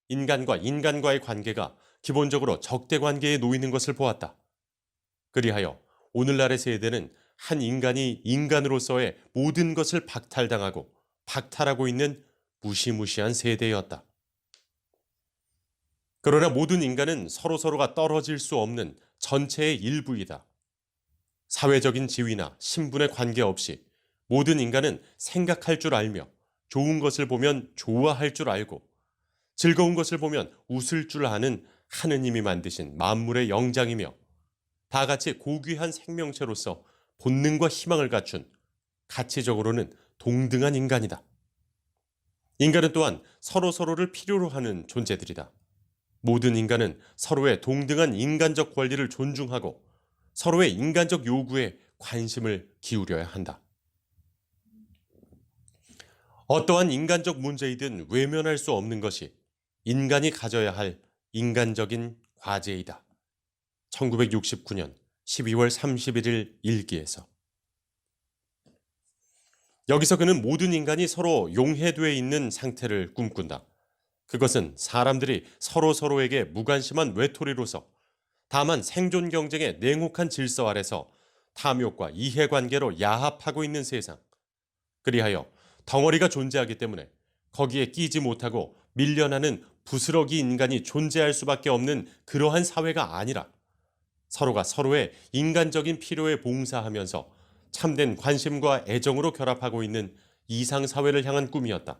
인간과 인간과의 관계가 기본적으로 적대 관계에 놓이는 것을 보았다. 그리하여 오늘날의 세대는 한 인간이 인간으로서의 모든 것을 박탈당하고 박탈하고 있는 무시무시한 세대였다. 그러나 모든 인간은 서로서로가 떨어질 수 없는 전체의 일부이다. 사회적인 지위나 신분에 관계없이 모든 인간은 생각할 줄 알며 좋은 것을 보면 좋아할 줄 알고 즐거운 것을 보면 웃을 줄 아는 하느님이 만드신 만물의 영장이며 다 같이 고귀한 생명체로서 본능과 희망을 갖춘 가치적으로는 동등한 인간이다. 인간은 또한 서로서로를 필요로 하는 존재들이다. 모든 인간은 서로의 동등한 인간적 권리를 존중하고 서로의 인간적 요구에 관심을 기울여야 한다. 어떠한 인간적 문제이든 외면할 수 없는 것이 인간이 가져야 할 인간적인 과제이다. 1969년 12월 31일 일기에서. 여기서 그는 모든 인간이 서로 용해되어 있는 상태를 꿈꾼다. 그것은 사람들이 서로에게 무관심한 외톨이로서 다만 생존 경쟁의 냉혹한 질서 아래서 탐욕과 이해관계로 야합하고 있는 세상. 그리하여 덩어리가 존재하기 때문에 거기에 끼지 못하고 밀려나는 부스러기 인간이 존재할 수밖에 없는 그러한 사회가 아니라 서로가 서로의 인간적인 필요에 봉사하면서 참된 관심과 애정으로 결합하고 있는 이상사회를 향한 꿈이었다.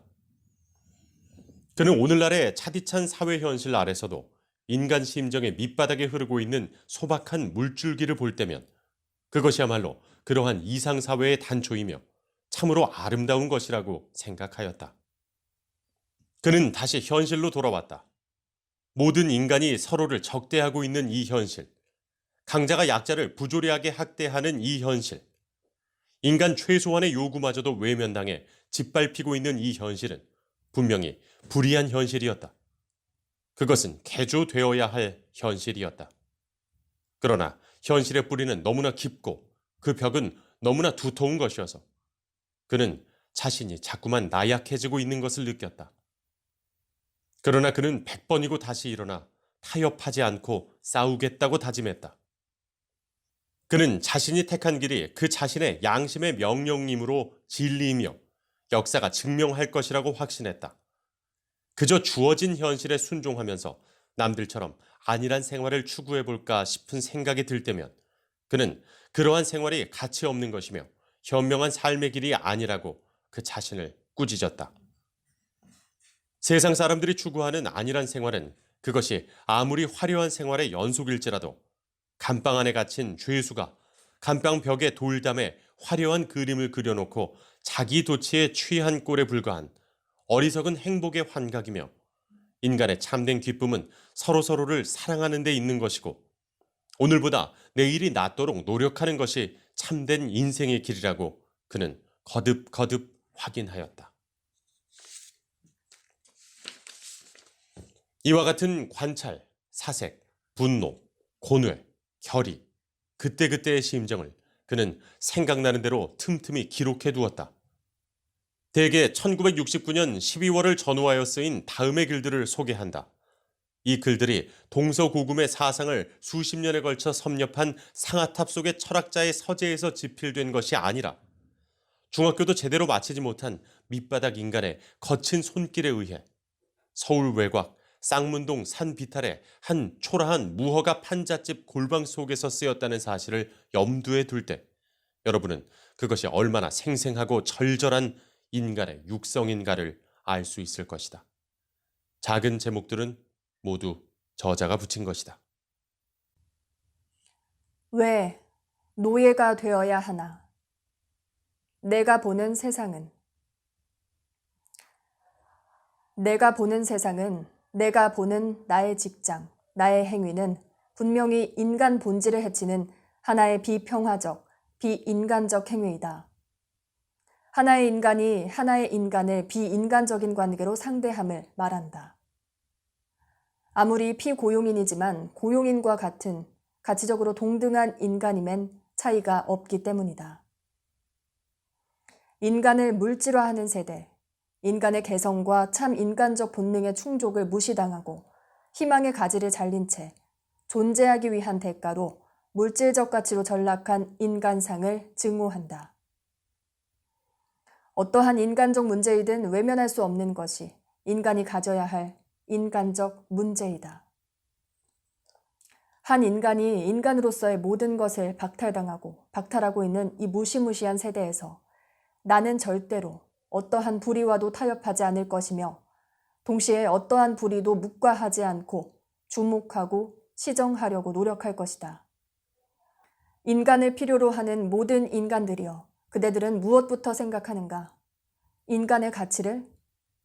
그는 오늘날의 차디찬 사회 현실 아래서도 인간 심정의 밑바닥에 흐르고 있는 소박한 물줄기를 볼 때면 그것이야말로 그러한 이상사회의 단초이며 참으로 아름다운 것이라고 생각하였다. 그는 다시 현실로 돌아왔다. 모든 인간이 서로를 적대하고 있는 이 현실, 강자가 약자를 부조리하게 학대하는 이 현실, 인간 최소한의 요구마저도 외면당해 짓밟히고 있는 이 현실은 분명히 불의한 현실이었다. 그것은 개조되어야 할 현실이었다. 그러나 현실의 뿌리는 너무나 깊고 그 벽은 너무나 두터운 것이어서 그는 자신이 자꾸만 나약해지고 있는 것을 느꼈다. 그러나 그는 100번이고 다시 일어나 타협하지 않고 싸우겠다고 다짐했다. 그는 자신이 택한 길이 그 자신의 양심의 명령이므로 진리이며 역사가 증명할 것이라고 확신했다. 그저 주어진 현실에 순종하면서 남들처럼 안일한 생활을 추구해볼까 싶은 생각이 들 때면 그는 그러한 생활이 가치 없는 것이며 현명한 삶의 길이 아니라고 그 자신을 꾸짖었다. 세상 사람들이 추구하는 안일한 생활은 그것이 아무리 화려한 생활의 연속일지라도 감방 안에 갇힌 죄수가 감방 벽에 돌담에 화려한 그림을 그려놓고 자기 도취에 취한 꼴에 불과한 어리석은 행복의 환각이며 인간의 참된 기쁨은 서로를 사랑하는 데 있는 것이고 오늘보다 내일이 낫도록 노력하는 것이 참된 인생의 길이라고 그는 거듭 확인하였다. 이와 같은 관찰, 사색, 분노, 고뇌, 결의, 그때그때의 심정을 그는 생각나는 대로 틈틈이 기록해 두었다. 대개 1969년 12월을 전후하여 쓰인 다음의 글들을 소개한다. 이 글들이 동서고금의 사상을 수십 년에 걸쳐 섭렵한 상아탑 속의 철학자의 서재에서 집필된 것이 아니라 중학교도 제대로 마치지 못한 밑바닥 인간의 거친 손길에 의해 서울 외곽 쌍문동 산 비탈의 한 초라한 무허가 판잣집 골방 속에서 쓰였다는 사실을 염두에 둘 때 여러분은 그것이 얼마나 생생하고 절절한 인간의 육성인가를 알 수 있을 것이다. 작은 제목들은 모두 저자가 붙인 것이다. 왜 노예가 되어야 하나? 내가 보는 세상은 내가 보는 나의 직장, 나의 행위는 분명히 인간 본질을 해치는 하나의 비평화적, 비인간적 행위이다. 하나의 인간이 하나의 인간을 비인간적인 관계로 상대함을 말한다. 아무리 피고용인이지만 고용인과 같은 가치적으로 동등한 인간임엔 차이가 없기 때문이다. 인간을 물질화하는 세대, 인간의 개성과 참 인간적 본능의 충족을 무시당하고 희망의 가지를 잘린 채 존재하기 위한 대가로 물질적 가치로 전락한 인간상을 증오한다. 어떠한 인간적 문제이든 외면할 수 없는 것이 인간이 가져야 할 인간적 문제이다. 한 인간이 인간으로서의 모든 것을 박탈하고 있는 이 무시무시한 세대에서 나는 절대로 어떠한 불의와도 타협하지 않을 것이며 동시에 어떠한 불의도 묵과하지 않고 주목하고 시정하려고 노력할 것이다. 인간을 필요로 하는 모든 인간들이여, 그대들은 무엇부터 생각하는가? 인간의 가치를?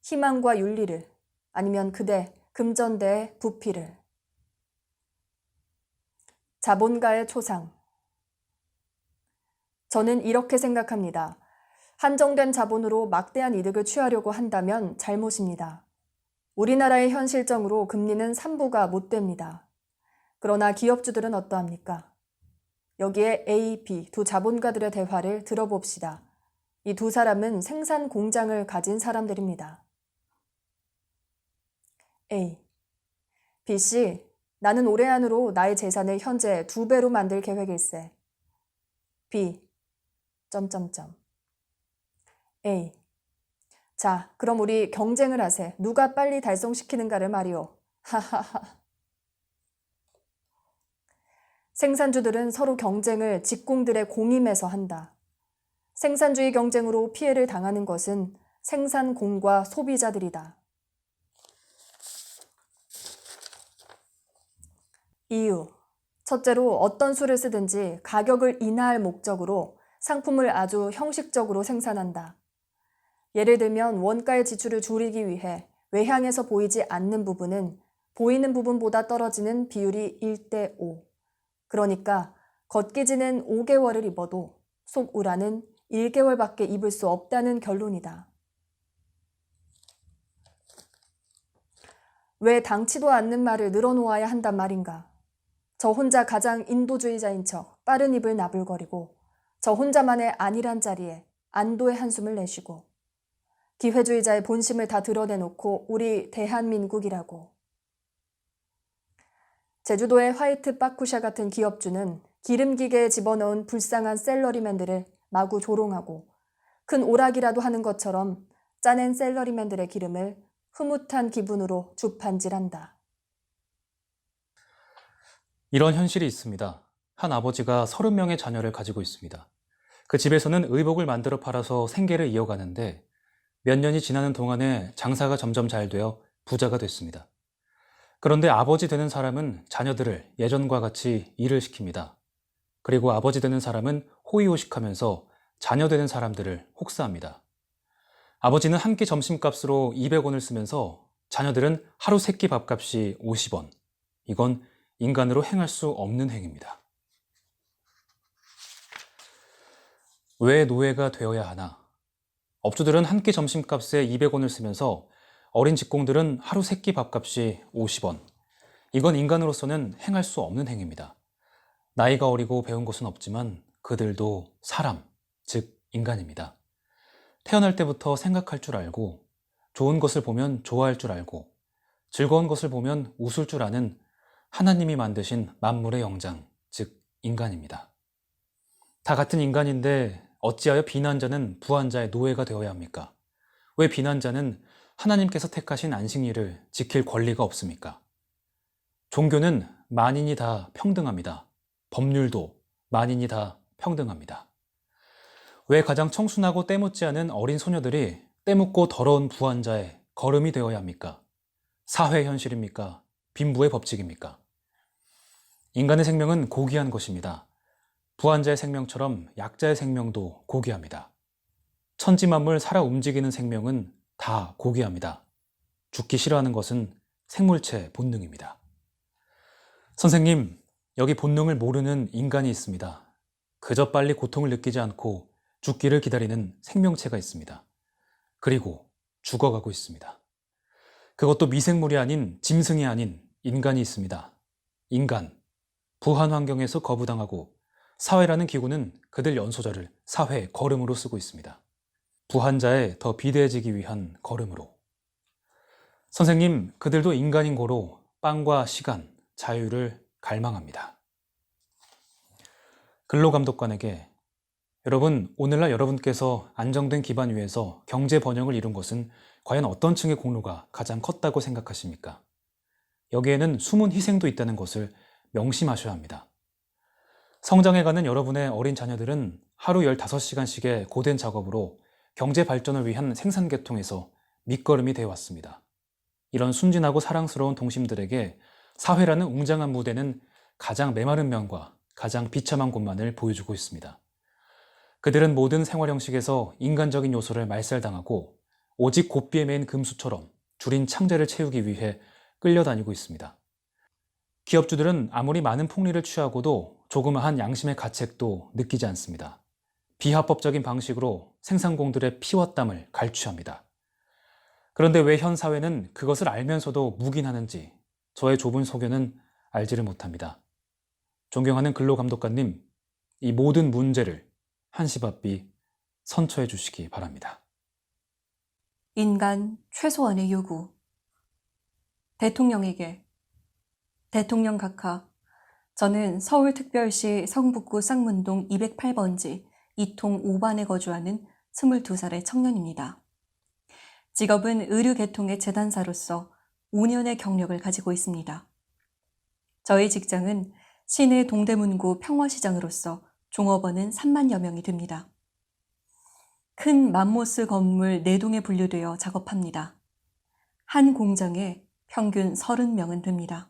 희망과 윤리를? 아니면 그대 금전대의 부피를? 자본가의 초상. 저는 이렇게 생각합니다. 한정된 자본으로 막대한 이득을 취하려고 한다면 잘못입니다. 우리나라의 현 실정으로 금리는 3부가 못 됩니다. 그러나 기업주들은 어떠합니까? 여기에 A, B 두 자본가들의 대화를 들어봅시다. 이 두 사람은 생산 공장을 가진 사람들입니다. A. B씨, 나는 올해 안으로 나의 재산을 현재 2배로 만들 계획일세. B. A. 자, 그럼 우리 경쟁을 하세. 누가 빨리 달성시키는가를 말이오. 하하하. 생산주들은 서로 경쟁을 직공들의 공임에서 한다. 생산주의 경쟁으로 피해를 당하는 것은 생산공과 소비자들이다. 이유. 첫째로 어떤 수를 쓰든지 가격을 인하할 목적으로 상품을 아주 형식적으로 생산한다. 예를 들면 원가의 지출을 줄이기 위해 외향에서 보이지 않는 부분은 보이는 부분보다 떨어지는 비율이 1대5. 그러니까 걷기지는 5개월을 입어도 속우라는 1개월밖에 입을 수 없다는 결론이다. 왜 당치도 않는 말을 늘어놓아야 한단 말인가? 저 혼자 가장 인도주의자인 척 빠른 입을 나불거리고 저 혼자만의 안일한 자리에 안도의 한숨을 내쉬고 기회주의자의 본심을 다 드러내놓고 우리 대한민국이라고. 제주도의 화이트 빠쿠샤 같은 기업주는 기름기계에 집어넣은 불쌍한 셀러리맨들을 마구 조롱하고 큰 오락이라도 하는 것처럼 짜낸 셀러리맨들의 기름을 흐뭇한 기분으로 주판질한다. 이런 현실이 있습니다. 한 아버지가 30명의 자녀를 가지고 있습니다. 그 집에서는 의복을 만들어 팔아서 생계를 이어가는데 몇 년이 지나는 동안에 장사가 점점 잘 되어 부자가 됐습니다. 그런데 아버지 되는 사람은 자녀들을 예전과 같이 일을 시킵니다. 그리고 아버지 되는 사람은 호의호식하면서 자녀 되는 사람들을 혹사합니다. 아버지는 한 끼 점심값으로 200원을 쓰면서 자녀들은 하루 3끼 밥값이 50원. 이건 인간으로 행할 수 없는 행위입니다. 왜 노예가 되어야 하나? 업주들은 한 끼 점심값에 200원을 쓰면서 어린 직공들은 하루 3끼 밥값이 50원. 이건 인간으로서는 행할 수 없는 행위입니다. 나이가 어리고 배운 것은 없지만 그들도 사람, 즉 인간입니다. 태어날 때부터 생각할 줄 알고 좋은 것을 보면 좋아할 줄 알고 즐거운 것을 보면 웃을 줄 아는 하나님이 만드신 만물의 영장, 즉 인간입니다. 다 같은 인간인데 어찌하여 비난자는 부한자의 노예가 되어야 합니까? 왜 비난자는 하나님께서 택하신 안식일을 지킬 권리가 없습니까? 종교는 만인이 다 평등합니다. 법률도 만인이 다 평등합니다. 왜 가장 청순하고 때묻지 않은 어린 소녀들이 때묻고 더러운 부한자의 거름이 되어야 합니까? 사회 현실입니까? 빈부의 법칙입니까? 인간의 생명은 고귀한 것입니다. 부한자의 생명처럼 약자의 생명도 고귀합니다. 천지만물 살아 움직이는 생명은 다 고귀합니다. 죽기 싫어하는 것은 생물체 본능입니다. 선생님, 여기 본능을 모르는 인간이 있습니다. 그저 빨리 고통을 느끼지 않고 죽기를 기다리는 생명체가 있습니다. 그리고 죽어가고 있습니다. 그것도 미생물이 아닌 짐승이 아닌 인간이 있습니다. 인간, 부한 환경에서 거부당하고 사회라는 기구는 그들 연소자를 사회 걸음으로 쓰고 있습니다. 부한자에 더 비대해지기 위한 걸음으로. 선생님, 그들도 인간인 고로 빵과 시간, 자유를 갈망합니다. 근로감독관에게 여러분, 오늘날 여러분께서 안정된 기반 위에서 경제 번영을 이룬 것은 과연 어떤 층의 공로가 가장 컸다고 생각하십니까? 여기에는 숨은 희생도 있다는 것을 명심하셔야 합니다. 성장해가는 여러분의 어린 자녀들은 하루 15시간씩의 고된 작업으로 경제 발전을 위한 생산계통에서 밑거름이 되어 왔습니다. 이런 순진하고 사랑스러운 동심들에게 사회라는 웅장한 무대는 가장 메마른 면과 가장 비참한 곳만을 보여주고 있습니다. 그들은 모든 생활 형식에서 인간적인 요소를 말살당하고 오직 곱비에 맨 금수처럼 줄인 창자를 채우기 위해 끌려다니고 있습니다. 기업주들은 아무리 많은 폭리를 취하고도 조그마한 양심의 가책도 느끼지 않습니다. 비합법적인 방식으로 생산공들의 피와 땀을 갈취합니다. 그런데 왜 현 사회는 그것을 알면서도 묵인하는지 저의 좁은 소견은 알지를 못합니다. 존경하는 근로감독관님, 이 모든 문제를 한시바삐 선처해 주시기 바랍니다. 인간 최소한의 요구. 대통령에게. 대통령 각하, 저는 서울특별시 성북구 쌍문동 208번지 2통 5반에 거주하는 22살의 청년입니다. 직업은 의류계통의 재단사로서 5년의 경력을 가지고 있습니다. 저희 직장은 시내 동대문구 평화시장으로서 종업원은 3만여 명이 됩니다. 큰 맘모스 건물 4동에 분류되어 작업합니다. 한 공장에 평균 30명은 됩니다.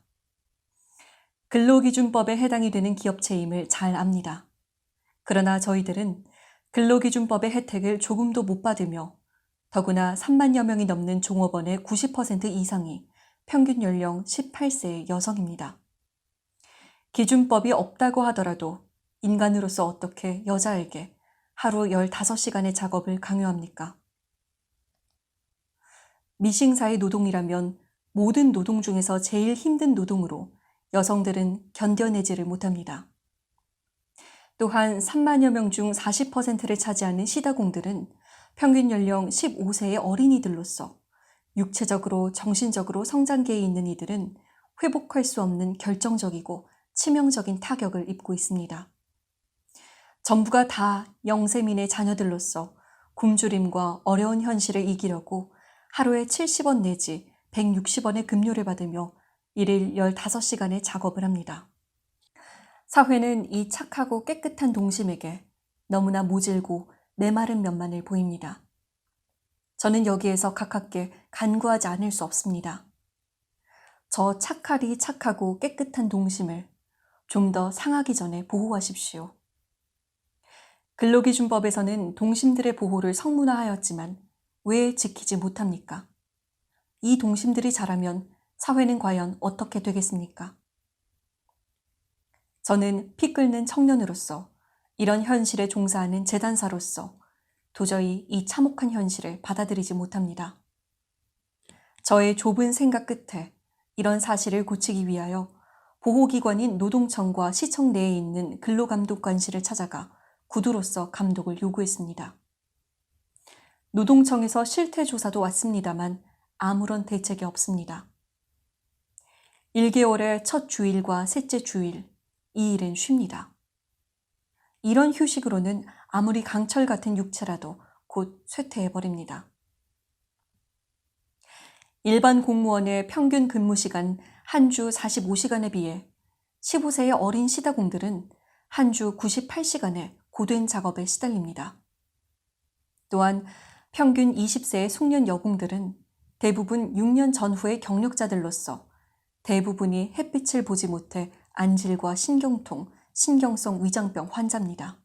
근로기준법에 해당이 되는 기업체임을 잘 압니다. 그러나 저희들은 근로기준법의 혜택을 조금도 못 받으며 더구나 3만여 명이 넘는 종업원의 90% 이상이 평균 연령 18세의 여성입니다. 기준법이 없다고 하더라도 인간으로서 어떻게 여자에게 하루 15시간의 작업을 강요합니까? 미싱사의 노동이라면 모든 노동 중에서 제일 힘든 노동으로 여성들은 견뎌내지를 못합니다. 또한 3만여 명 중 40%를 차지하는 시다공들은 평균 연령 15세의 어린이들로서 육체적으로 정신적으로 성장기에 있는 이들은 회복할 수 없는 결정적이고 치명적인 타격을 입고 있습니다. 전부가 다 영세민의 자녀들로서 굶주림과 어려운 현실을 이기려고 하루에 70원 내지 160원의 급료를 받으며 일일 15시간의 작업을 합니다. 사회는 이 착하고 깨끗한 동심에게 너무나 모질고 메마른 면만을 보입니다. 저는 여기에서 가깝게 간구하지 않을 수 없습니다. 저 착하리 착하고 깨끗한 동심을 좀 더 상하기 전에 보호하십시오. 근로기준법에서는 동심들의 보호를 성문화하였지만 왜 지키지 못합니까? 이 동심들이 자라면 사회는 과연 어떻게 되겠습니까? 저는 피 끓는 청년으로서 이런 현실에 종사하는 재단사로서 도저히 이 참혹한 현실을 받아들이지 못합니다. 저의 좁은 생각 끝에 이런 사실을 고치기 위하여 보호기관인 노동청과 시청 내에 있는 근로감독관실을 찾아가 구두로서 감독을 요구했습니다. 노동청에서 실태조사도 왔습니다만 아무런 대책이 없습니다. 1개월의 첫 주일과 셋째 주일, 이 일은 쉽니다. 이런 휴식으로는 아무리 강철 같은 육체라도 곧 쇠퇴해버립니다. 일반 공무원의 평균 근무시간 한 주 45시간에 비해 15세의 어린 시다공들은 한 주 98시간의 고된 작업에 시달립니다. 또한 평균 20세의 숙련 여공들은 대부분 6년 전후의 경력자들로서 대부분이 햇빛을 보지 못해 안질과 신경통, 신경성 위장병 환자입니다.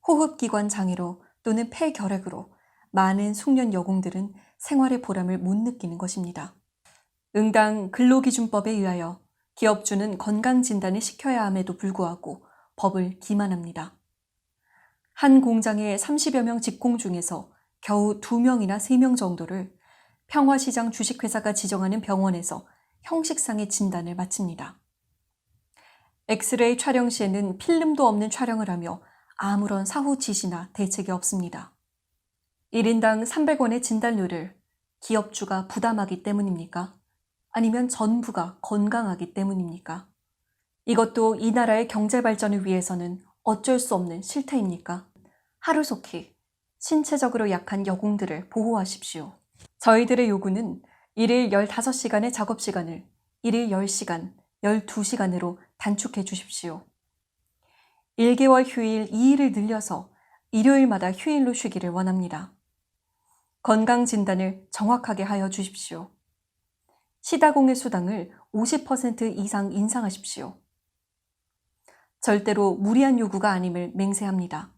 호흡기관 장애로 또는 폐결핵으로 많은 숙련 여공들은 생활의 보람을 못 느끼는 것입니다. 응당 근로기준법에 의하여 기업주는 건강진단을 시켜야 함에도 불구하고 법을 기만합니다. 한 공장의 30여 명 직공 중에서 겨우 2명이나 3명 정도를 평화시장 주식회사가 지정하는 병원에서 형식상의 진단을 마칩니다. 엑스레이 촬영 시에는 필름도 없는 촬영을 하며 아무런 사후 지시나 대책이 없습니다. 1인당 300원의 진단료를 기업주가 부담하기 때문입니까? 아니면 전부가 건강하기 때문입니까? 이것도 이 나라의 경제 발전을 위해서는 어쩔 수 없는 실태입니까? 하루속히 신체적으로 약한 여공들을 보호하십시오. 저희들의 요구는 일일 15시간의 작업시간을 일일 10시간, 12시간으로 단축해 주십시오. 1개월 휴일 2일을 늘려서 일요일마다 휴일로 쉬기를 원합니다. 건강진단을 정확하게 하여 주십시오. 시다공의 수당을 50% 이상 인상하십시오. 절대로 무리한 요구가 아님을 맹세합니다.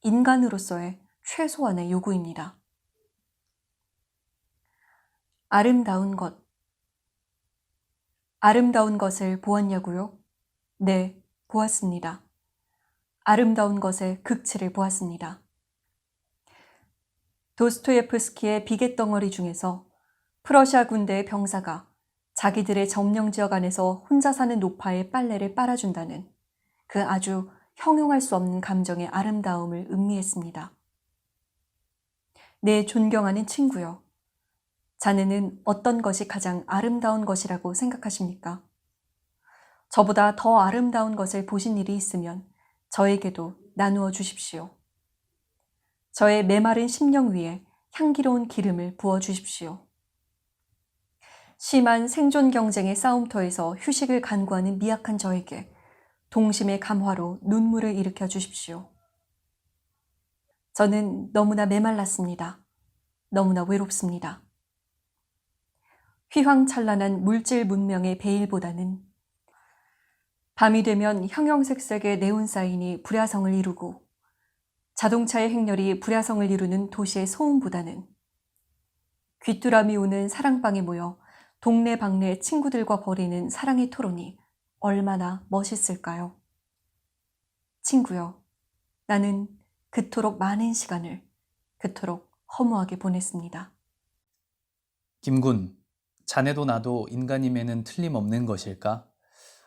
인간으로서의 최소한의 요구입니다. 아름다운 것. 아름다운 것을 보았냐고요? 네, 보았습니다. 아름다운 것의 극치를 보았습니다. 도스토예프스키의 비계덩어리 중에서 프러시아 군대의 병사가 자기들의 점령 지역 안에서 혼자 사는 노파의 빨래를 빨아준다는 그 아주 형용할 수 없는 감정의 아름다움을 음미했습니다. 내 존경하는 친구요. 자네는 어떤 것이 가장 아름다운 것이라고 생각하십니까? 저보다 더 아름다운 것을 보신 일이 있으면 저에게도 나누어 주십시오. 저의 메마른 심령 위에 향기로운 기름을 부어 주십시오. 심한 생존 경쟁의 싸움터에서 휴식을 간구하는 미약한 저에게 동심의 감화로 눈물을 일으켜 주십시오. 저는 너무나 메말랐습니다. 너무나 외롭습니다. 휘황찬란한 물질 문명의 베일보다는 밤이 되면 형형색색의 네온사인이 불야성을 이루고 자동차의 행렬이 불야성을 이루는 도시의 소음보다는 귀뚜라미 우는 사랑방에 모여 동네방네 친구들과 벌이는 사랑의 토론이 얼마나 멋있을까요? 친구요, 나는 그토록 많은 시간을 그토록 허무하게 보냈습니다. 김군, 자네도 나도 인간임에는 틀림없는 것일까?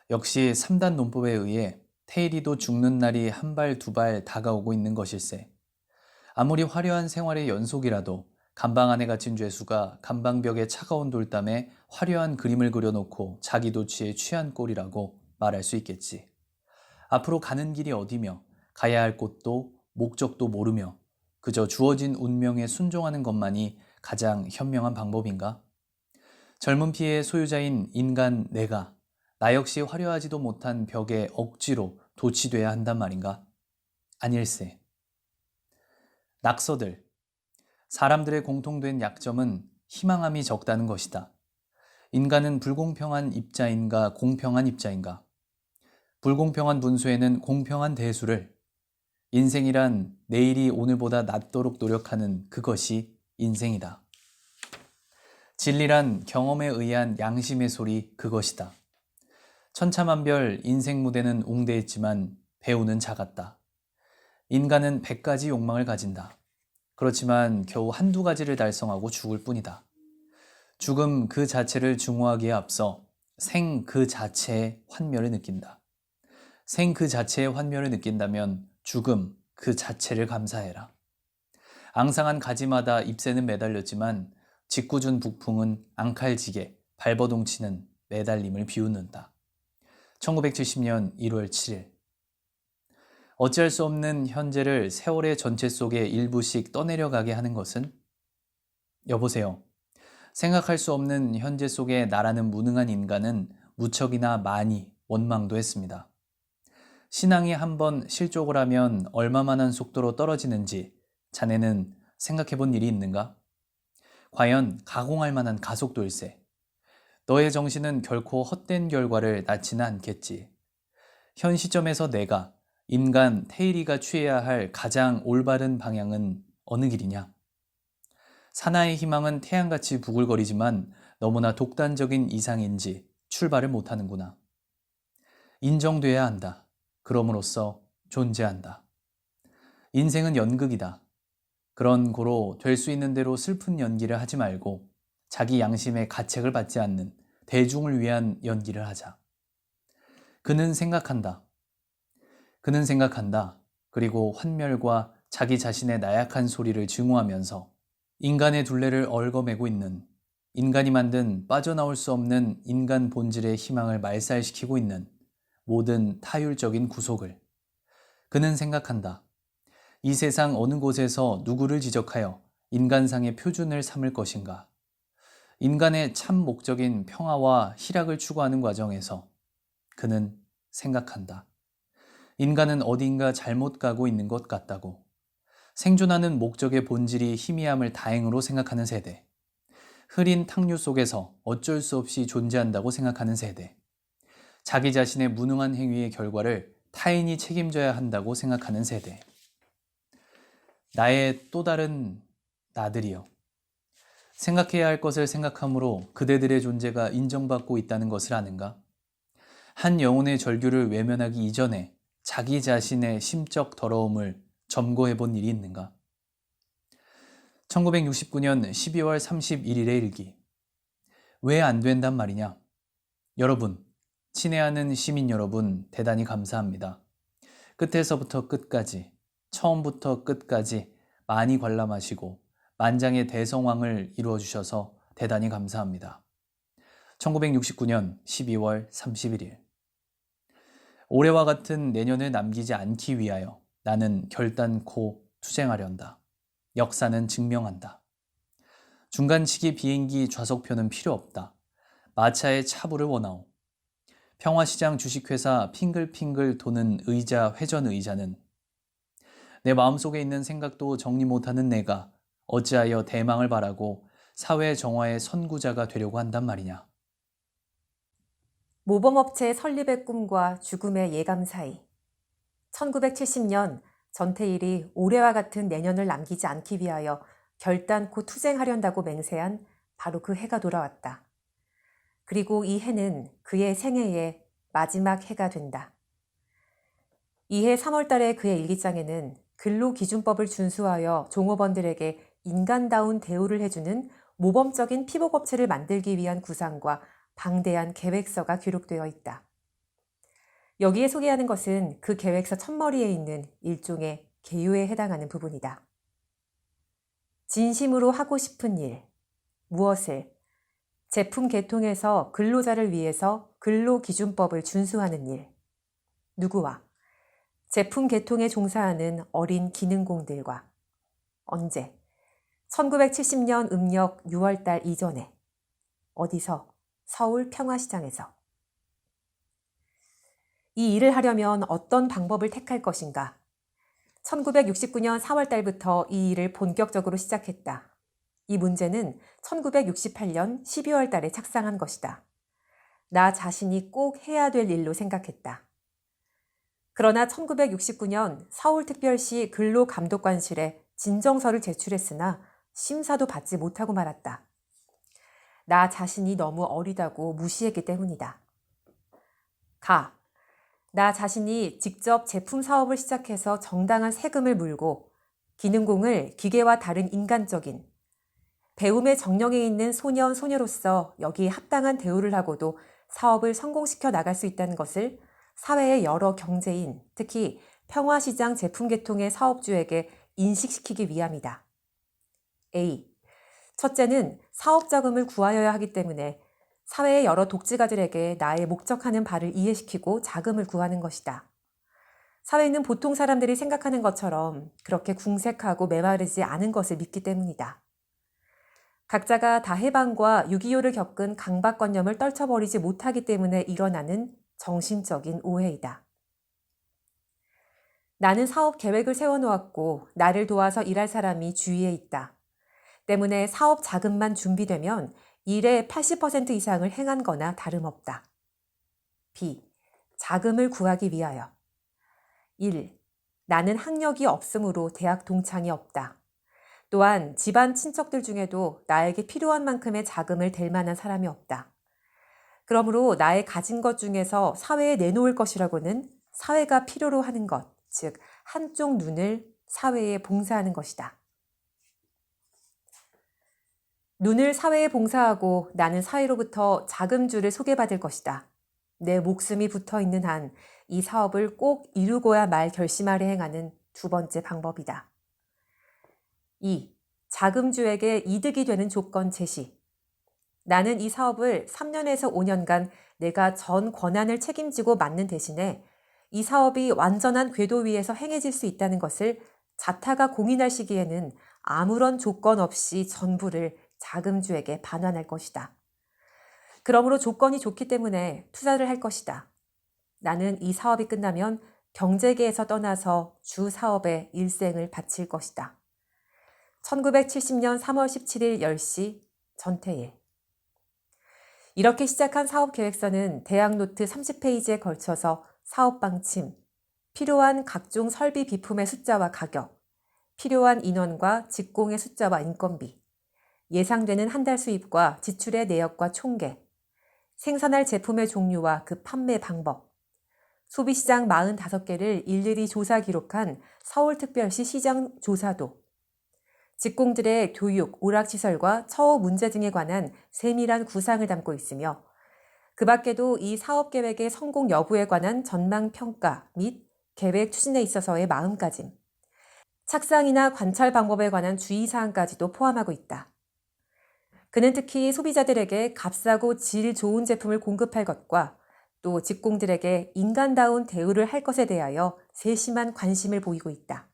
역시 3단 논법에 의해 테일이도 죽는 날이 한 발 두 발 다가오고 있는 것일세. 아무리 화려한 생활의 연속이라도 감방 안에 갇힌 죄수가 감방벽에 차가운 돌담에 화려한 그림을 그려놓고 자기도 취한 꼴이라고 말할 수 있겠지. 앞으로 가는 길이 어디며 가야 할 곳도 목적도 모르며 그저 주어진 운명에 순종하는 것만이 가장 현명한 방법인가? 젊은 피의 소유자인 인간 내가 나 역시 화려하지도 못한 벽에 억지로 도취돼야 한단 말인가? 아닐세. 낙서들. 사람들의 공통된 약점은 희망함이 적다는 것이다. 인간은 불공평한 입자인가 공평한 입자인가? 불공평한 분수에는 공평한 대수를, 인생이란 내일이 오늘보다 낫도록 노력하는 그것이 인생이다. 진리란 경험에 의한 양심의 소리 그것이다. 천차만별 인생 무대는 웅대했지만 배우는 작았다. 인간은 100가지 욕망을 가진다. 그렇지만 겨우 한두 가지를 달성하고 죽을 뿐이다. 죽음 그 자체를 증오하기에 앞서 생 그 자체의 환멸을 느낀다. 생 그 자체의 환멸을 느낀다면 죽음 그 자체를 감사해라. 앙상한 가지마다 잎새는 매달렸지만 짓궂은 북풍은 앙칼지게 발버둥치는 매달림을 비웃는다. 1970년 1월 7일. 어찌할 수 없는 현재를 세월의 전체 속에 일부씩 떠내려가게 하는 것은? 여보세요. 생각할 수 없는 현재 속에 나라는 무능한 인간은 무척이나 많이 원망도 했습니다. 신앙이 한번 실족을 하면 얼마만한 속도로 떨어지는지 자네는 생각해 본 일이 있는가? 과연 가공할 만한 가속도일세. 너의 정신은 결코 헛된 결과를 낳지는 않겠지. 현 시점에서 내가, 인간 테일이가 취해야 할 가장 올바른 방향은 어느 길이냐? 사나의 희망은 태양같이 부글거리지만 너무나 독단적인 이상인지 출발을 못하는구나. 인정돼야 한다. 그럼으로써 존재한다. 인생은 연극이다. 그런 고로 될 수 있는 대로 슬픈 연기를 하지 말고 자기 양심의 가책을 받지 않는 대중을 위한 연기를 하자. 그는 생각한다. 그는 생각한다. 그리고 환멸과 자기 자신의 나약한 소리를 증오하면서 인간의 둘레를 얽어매고 있는, 인간이 만든 빠져나올 수 없는 인간 본질의 희망을 말살시키고 있는 모든 타율적인 구속을. 그는 생각한다. 이 세상 어느 곳에서 누구를 지적하여 인간상의 표준을 삼을 것인가? 인간의 참 목적인 평화와 희락을 추구하는 과정에서 그는 생각한다. 인간은 어딘가 잘못 가고 있는 것 같다고. 생존하는 목적의 본질이 희미함을 다행으로 생각하는 세대. 흐린 탕류 속에서 어쩔 수 없이 존재한다고 생각하는 세대. 자기 자신의 무능한 행위의 결과를 타인이 책임져야 한다고 생각하는 세대. 나의 또 다른 나들이여. 생각해야 할 것을 생각함으로 그대들의 존재가 인정받고 있다는 것을 아는가? 한 영혼의 절규를 외면하기 이전에 자기 자신의 심적 더러움을 점거해 본 일이 있는가? 1969년 12월 31일의 일기. 왜 안 된단 말이냐? 여러분, 친애하는 시민 여러분, 대단히 감사합니다. 끝에서부터 끝까지, 처음부터 끝까지 많이 관람하시고 만장의 대성황을 이루어주셔서 대단히 감사합니다. 1969년 12월 31일. 올해와 같은 내년을 남기지 않기 위하여 나는 결단코 투쟁하련다. 역사는 증명한다. 중간치기 비행기 좌석표는 필요 없다. 마차의 차부를 원하오. 평화시장 주식회사 핑글핑글 도는 의자 회전 의자는 내 마음속에 있는 생각도 정리 못하는 내가 어찌하여 대망을 바라고 사회 정화의 선구자가 되려고 한단 말이냐. 모범업체 설립의 꿈과 죽음의 예감 사이. 1970년 전태일이 올해와 같은 내년을 남기지 않기 위하여 결단코 투쟁하련다고 맹세한 바로 그 해가 돌아왔다. 그리고 이 해는 그의 생애의 마지막 해가 된다. 이해 3월 달에 그의 일기장에는 근로기준법을 준수하여 종업원들에게 인간다운 대우를 해주는 모범적인 피복업체를 만들기 위한 구상과 방대한 계획서가 기록되어 있다. 여기에 소개하는 것은 그 계획서 첫머리에 있는 일종의 개요에 해당하는 부분이다. 진심으로 하고 싶은 일, 무엇을? 제품 개통에서 근로자를 위해서 근로기준법을 준수하는 일. 누구와? 제품 개통에 종사하는 어린 기능공들과. 언제? 1970년 음력 6월달 이전에. 어디서? 서울 평화시장에서. 이 일을 하려면 어떤 방법을 택할 것인가? 1969년 4월달부터 이 일을 본격적으로 시작했다. 이 문제는 1968년 12월 달에 착상한 것이다. 나 자신이 꼭 해야 될 일로 생각했다. 그러나 1969년 서울특별시 근로감독관실에 진정서를 제출했으나 심사도 받지 못하고 말았다. 나 자신이 너무 어리다고 무시했기 때문이다. 나 자신이 직접 제품 사업을 시작해서 정당한 세금을 물고 기능공을 기계와 다른 인간적인 배움의 정령에 있는 소년, 소녀로서 여기에 합당한 대우를 하고도 사업을 성공시켜 나갈 수 있다는 것을 사회의 여러 경제인, 특히 평화시장 제품 개통의 사업주에게 인식시키기 위함이다. A. 첫째는 사업 자금을 구하여야 하기 때문에 사회의 여러 독지가들에게 나의 목적하는 바를 이해시키고 자금을 구하는 것이다. 사회는 보통 사람들이 생각하는 것처럼 그렇게 궁색하고 메마르지 않은 것을 믿기 때문이다. 각자가 다 해방과 6.25를 겪은 강박관념을 떨쳐버리지 못하기 때문에 일어나는 정신적인 오해이다. 나는 사업 계획을 세워놓았고 나를 도와서 일할 사람이 주위에 있다. 때문에 사업 자금만 준비되면 일의 80% 이상을 행한 거나 다름없다. B. 자금을 구하기 위하여. 1. 나는 학력이 없으므로 대학 동창이 없다. 또한 집안 친척들 중에도 나에게 필요한 만큼의 자금을 댈 만한 사람이 없다. 그러므로 나의 가진 것 중에서 사회에 내놓을 것이라고는 사회가 필요로 하는 것, 즉 한쪽 눈을 사회에 봉사하는 것이다. 눈을 사회에 봉사하고 나는 사회로부터 자금주를 소개받을 것이다. 내 목숨이 붙어있는 한 이 사업을 꼭 이루고야 말 결심하려 행하는 두 번째 방법이다. 2. 자금주에게 이득이 되는 조건 제시. 나는 이 사업을 3년에서 5년간 내가 전 권한을 책임지고 맡는 대신에 이 사업이 완전한 궤도 위에서 행해질 수 있다는 것을 자타가 공인할 시기에는 아무런 조건 없이 전부를 자금주에게 반환할 것이다. 그러므로 조건이 좋기 때문에 투자를 할 것이다. 나는 이 사업이 끝나면 경제계에서 떠나서 주 사업에 일생을 바칠 것이다. 1970년 3월 17일 10시 전태일. 이렇게 시작한 사업계획서는 대학노트 30페이지에 걸쳐서 사업 방침, 필요한 각종 설비 비품의 숫자와 가격, 필요한 인원과 직공의 숫자와 인건비, 예상되는 한 달 수입과 지출의 내역과 총계, 생산할 제품의 종류와 그 판매 방법, 소비시장 45개를 일일이 조사 기록한 서울특별시 시장조사도, 직공들의 교육, 오락시설과 처우 문제 등에 관한 세밀한 구상을 담고 있으며 그 밖에도 이 사업계획의 성공 여부에 관한 전망평가 및 계획 추진에 있어서의 마음가짐, 착상이나 관찰 방법에 관한 주의사항까지도 포함하고 있다. 그는 특히 소비자들에게 값싸고 질 좋은 제품을 공급할 것과 또 직공들에게 인간다운 대우를 할 것에 대하여 세심한 관심을 보이고 있다.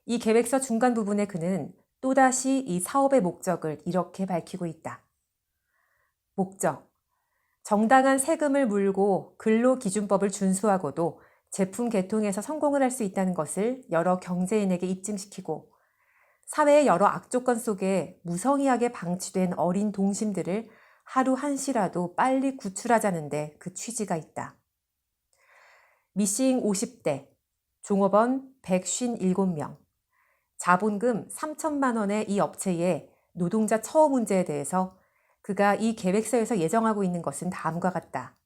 이 계획서 중간 부분에 그는 또다시 이 사업의 목적을 이렇게 밝히고 있다. 목적. 정당한 세금을 물고 근로기준법을 준수하고도 제품 개통에서 성공을 할 수 있다는 것을 여러 경제인에게 입증시키고 사회의 여러 악조건 속에 무성의하게 방치된 어린 동심들을 하루 한시라도 빨리 구출하자는데 그 취지가 있다. 미싱 50대, 종업원 157명, 자본금 3천만 원의 이 업체의 노동자 처우 문제에 대해서 그가 이 계획서에서 예정하고 있는 것은 다음과 같다.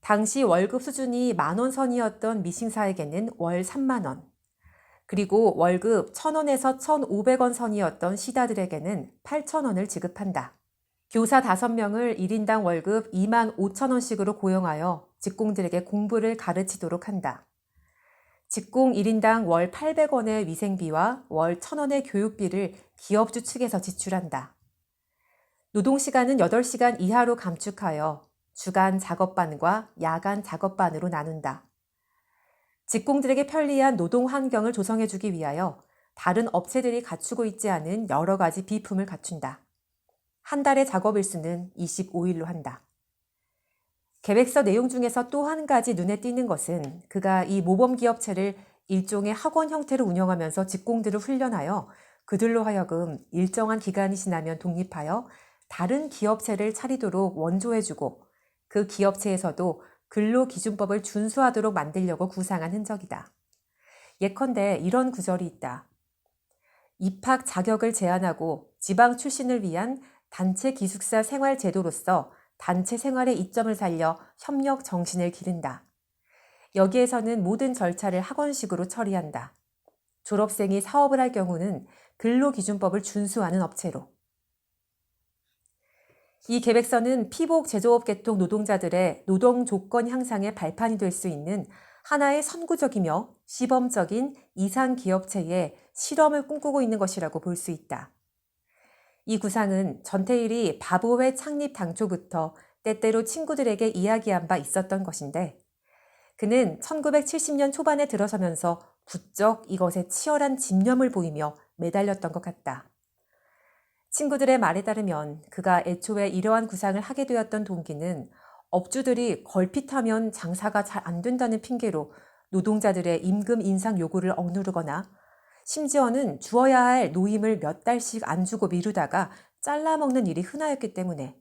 당시 월급 수준이 10,000원 선이었던 미싱사에게는 월 3만 원, 그리고 월급 1,000원에서 1,500원 선이었던 시다들에게는 8,000원을 지급한다. 교사 5명을 1인당 월급 25,000원씩으로 고용하여 직공들에게 공부를 가르치도록 한다. 직공 1인당 월 800원의 위생비와 월 1,000원의 교육비를 기업주 측에서 지출한다. 노동시간은 8시간 이하로 감축하여 주간 작업반과 야간 작업반으로 나눈다. 직공들에게 편리한 노동 환경을 조성해주기 위하여 다른 업체들이 갖추고 있지 않은 여러 가지 비품을 갖춘다. 한 달의 작업 일수는 25일로 한다. 계획서 내용 중에서 또 한 가지 눈에 띄는 것은 그가 이 모범기업체를 일종의 학원 형태로 운영하면서 직공들을 훈련하여 그들로 하여금 일정한 기간이 지나면 독립하여 다른 기업체를 차리도록 원조해주고 그 기업체에서도 근로기준법을 준수하도록 만들려고 구상한 흔적이다. 예컨대 이런 구절이 있다. 입학 자격을 제한하고 지방 출신을 위한 단체 기숙사 생활 제도로서 단체 생활의 이점을 살려 협력 정신을 기른다. 여기에서는 모든 절차를 학원식으로 처리한다. 졸업생이 사업을 할 경우는 근로기준법을 준수하는 업체로. 이 계획서는 피복 제조업 계통 노동자들의 노동 조건 향상의 발판이 될 수 있는 하나의 선구적이며 시범적인 이상 기업체의 실험을 꿈꾸고 있는 것이라고 볼 수 있다. 이 구상은 전태일이 바보회 창립 당초부터 때때로 친구들에게 이야기한 바 있었던 것인데 그는 1970년 초반에 들어서면서 부쩍 이것에 치열한 집념을 보이며 매달렸던 것 같다. 친구들의 말에 따르면 그가 애초에 이러한 구상을 하게 되었던 동기는 업주들이 걸핏하면 장사가 잘 안 된다는 핑계로 노동자들의 임금 인상 요구를 억누르거나 심지어는 주어야 할 노임을 몇 달씩 안 주고 미루다가 잘라먹는 일이 흔하였기 때문에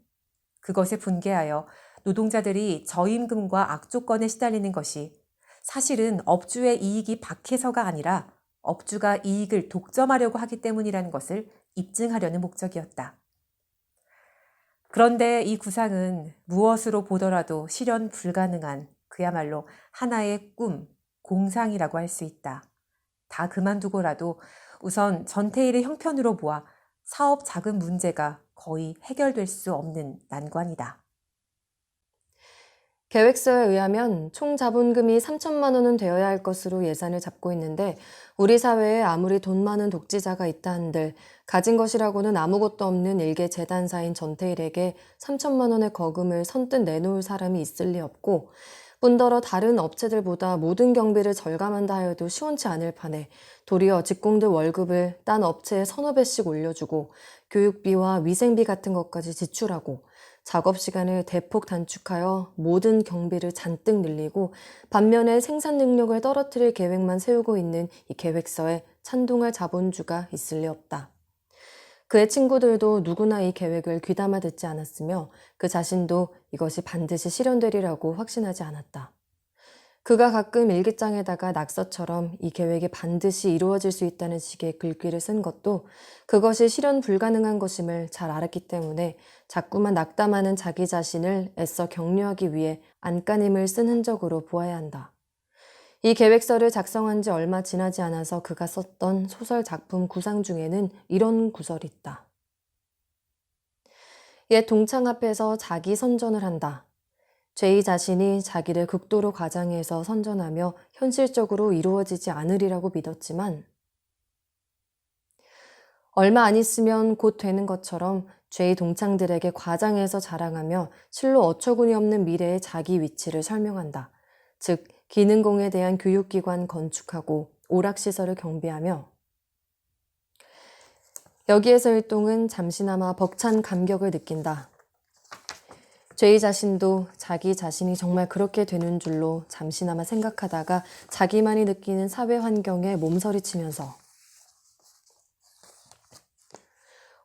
그것에 분개하여 노동자들이 저임금과 악조건에 시달리는 것이 사실은 업주의 이익이 박해서가 아니라 업주가 이익을 독점하려고 하기 때문이라는 것을 입증하려는 목적이었다. 그런데 이 구상은 무엇으로 보더라도 실현 불가능한 그야말로 하나의 꿈, 공상이라고 할 수 있다. 다 그만두고라도 우선 전태일의 형편으로 보아 사업 자금 문제가 거의 해결될 수 없는 난관이다. 계획서에 의하면 총 자본금이 3천만 원은 되어야 할 것으로 예산을 잡고 있는데 우리 사회에 아무리 돈 많은 독재자가 있다 한들 가진 것이라고는 아무것도 없는 일개 재단사인 전태일에게 3천만 원의 거금을 선뜻 내놓을 사람이 있을 리 없고 뿐더러 다른 업체들보다 모든 경비를 절감한다 하여도 시원치 않을 판에 도리어 직공들 월급을 딴 업체에 서너 배씩 올려주고 교육비와 위생비 같은 것까지 지출하고 작업 시간을 대폭 단축하여 모든 경비를 잔뜩 늘리고 반면에 생산 능력을 떨어뜨릴 계획만 세우고 있는 이 계획서에 찬동할 자본주가 있을 리 없다. 그의 친구들도 누구나 이 계획을 귀담아 듣지 않았으며 그 자신도 이것이 반드시 실현되리라고 확신하지 않았다. 그가 가끔 일기장에다가 낙서처럼 이 계획이 반드시 이루어질 수 있다는 식의 글귀를 쓴 것도 그것이 실현 불가능한 것임을 잘 알았기 때문에 자꾸만 낙담하는 자기 자신을 애써 격려하기 위해 안간힘을 쓴 흔적으로 보아야 한다. 이 계획서를 작성한 지 얼마 지나지 않아서 그가 썼던 소설 작품 구상 중에는 이런 구설이 있다. 옛 동창 앞에서 자기 선전을 한다. 제 자신이 자기를 극도로 과장해서 선전하며 현실적으로 이루어지지 않으리라고 믿었지만 얼마 안 있으면 곧 되는 것처럼 제 동창들에게 과장해서 자랑하며 실로 어처구니 없는 미래의 자기 위치를 설명한다. 즉 기능공에 대한 교육기관 건축하고 오락시설을 경비하며 여기에서 일동은 잠시나마 벅찬 감격을 느낀다. 제 자신도 자기 자신이 정말 그렇게 되는 줄로 잠시나마 생각하다가 자기만이 느끼는 사회 환경에 몸서리치면서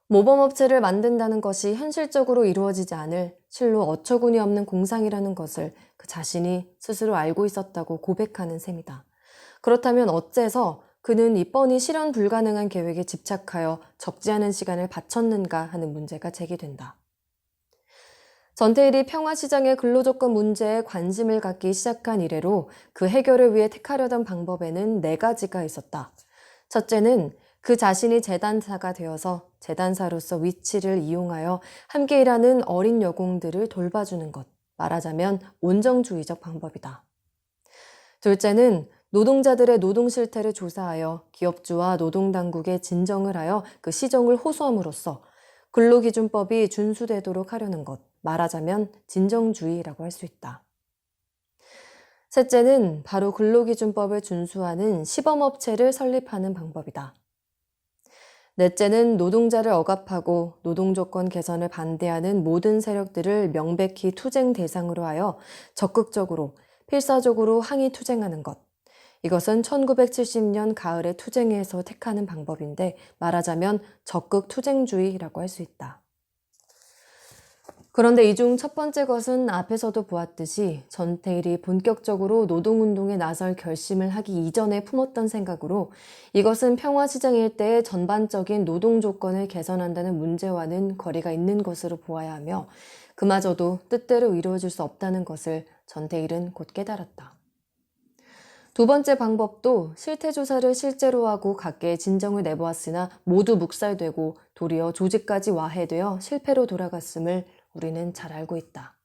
모범업체를 만든다는 것이 현실적으로 이루어지지 않을 실로 어처구니 없는 공상이라는 것을 그 자신이 스스로 알고 있었다고 고백하는 셈이다. 그렇다면 어째서 그는 이 뻔히 실현 불가능한 계획에 집착하여 적지 않은 시간을 바쳤는가 하는 문제가 제기된다. 전태일이 평화시장의 근로조건 문제에 관심을 갖기 시작한 이래로 그 해결을 위해 택하려던 방법에는 4가지가 있었다. 첫째는 그 자신이 재단사가 되어서 재단사로서 위치를 이용하여 함께 일하는 어린 여공들을 돌봐주는 것, 말하자면 온정주의적 방법이다. 둘째는 노동자들의 노동 실태를 조사하여 기업주와 노동당국에 진정을 하여 그 시정을 호소함으로써 근로기준법이 준수되도록 하려는 것, 말하자면 진정주의라고 할 수 있다. 셋째는 바로 근로기준법을 준수하는 시범업체를 설립하는 방법이다. 넷째는 노동자를 억압하고 노동조건 개선을 반대하는 모든 세력들을 명백히 투쟁 대상으로 하여 적극적으로, 필사적으로 항의 투쟁하는 것. 이것은 1970년 가을의 투쟁에서 택하는 방법인데 말하자면 적극 투쟁주의라고 할 수 있다. 그런데 이 중 첫 번째 것은 앞에서도 보았듯이 전태일이 본격적으로 노동운동에 나설 결심을 하기 이전에 품었던 생각으로 이것은 평화시장 일대의 전반적인 노동조건을 개선한다는 문제와는 거리가 있는 것으로 보아야 하며 그마저도 뜻대로 이루어질 수 없다는 것을 전태일은 곧 깨달았다. 두 번째 방법도 실태조사를 실제로 하고 각계의 진정을 내보았으나 모두 묵살되고 도리어 조직까지 와해되어 실패로 돌아갔음을 우리는 잘 알고 있다.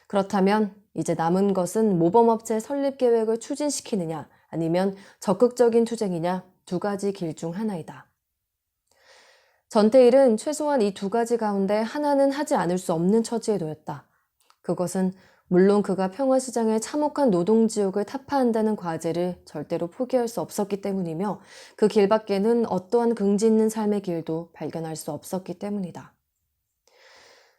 그렇다면 이제 남은 것은 모범업체 설립 계획을 추진시키느냐 아니면 적극적인 투쟁이냐 2가지 길 중 하나이다. 전태일은 최소한 이 2가지 가운데 하나는 하지 않을 수 없는 처지에 놓였다. 그것은 물론 그가 평화시장의 참혹한 노동지옥을 타파한다는 과제를 절대로 포기할 수 없었기 때문이며 그 길밖에는 어떠한 긍지 있는 삶의 길도 발견할 수 없었기 때문이다.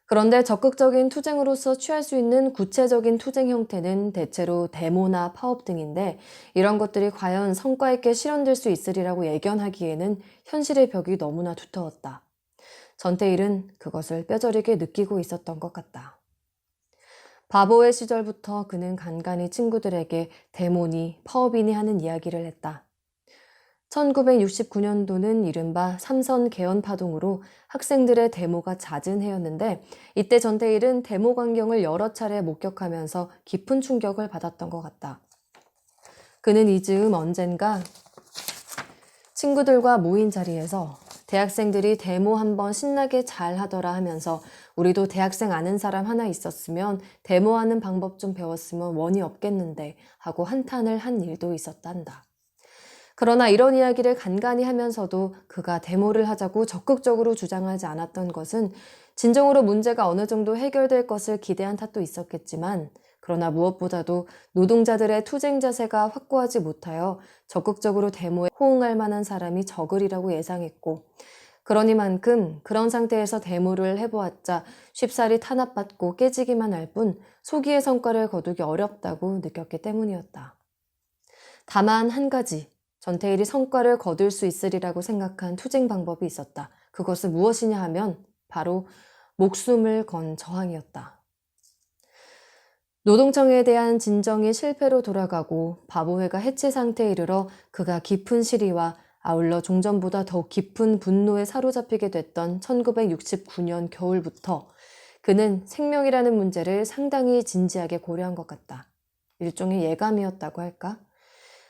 그런데 적극적인 투쟁으로서 취할 수 있는 구체적인 투쟁 형태는 대체로 데모나 파업 등인데 이런 것들이 과연 성과 있게 실현될 수 있으리라고 예견하기에는 현실의 벽이 너무나 두터웠다. 전태일은 그것을 뼈저리게 느끼고 있었던 것 같다. 바보의 시절부터 그는 간간히 친구들에게 데모니 파업이니 하는 이야기를 했다. 1969년도는 이른바 삼선 개헌 파동으로 학생들의 데모가 잦은 해였는데 이때 전태일은 데모 광경을 여러 차례 목격하면서 깊은 충격을 받았던 것 같다. 그는 이 즈음 언젠가 친구들과 모인 자리에서 대학생들이 데모 한번 신나게 잘 하더라 하면서 우리도 대학생 아는 사람 하나 있었으면 데모하는 방법 좀 배웠으면 원이 없겠는데 하고 한탄을 한 일도 있었단다. 그러나 이런 이야기를 간간히 하면서도 그가 데모를 하자고 적극적으로 주장하지 않았던 것은 진정으로 문제가 어느 정도 해결될 것을 기대한 탓도 있었겠지만 그러나 무엇보다도 노동자들의 투쟁 자세가 확고하지 못하여 적극적으로 데모에 호응할 만한 사람이 적으리라고 예상했고 그러니만큼 그런 상태에서 데모를 해보았자 쉽사리 탄압받고 깨지기만 할 뿐 소기의 성과를 거두기 어렵다고 느꼈기 때문이었다. 다만 한 가지 전태일이 성과를 거둘 수 있으리라고 생각한 투쟁 방법이 있었다. 그것은 무엇이냐 하면 바로 목숨을 건 저항이었다. 노동청에 대한 진정이 실패로 돌아가고 바보회가 해체 상태에 이르러 그가 깊은 시리와 아울러 종전보다 더욱 깊은 분노에 사로잡히게 됐던 1969년 겨울부터 그는 생명이라는 문제를 상당히 진지하게 고려한 것 같다. 일종의 예감이었다고 할까?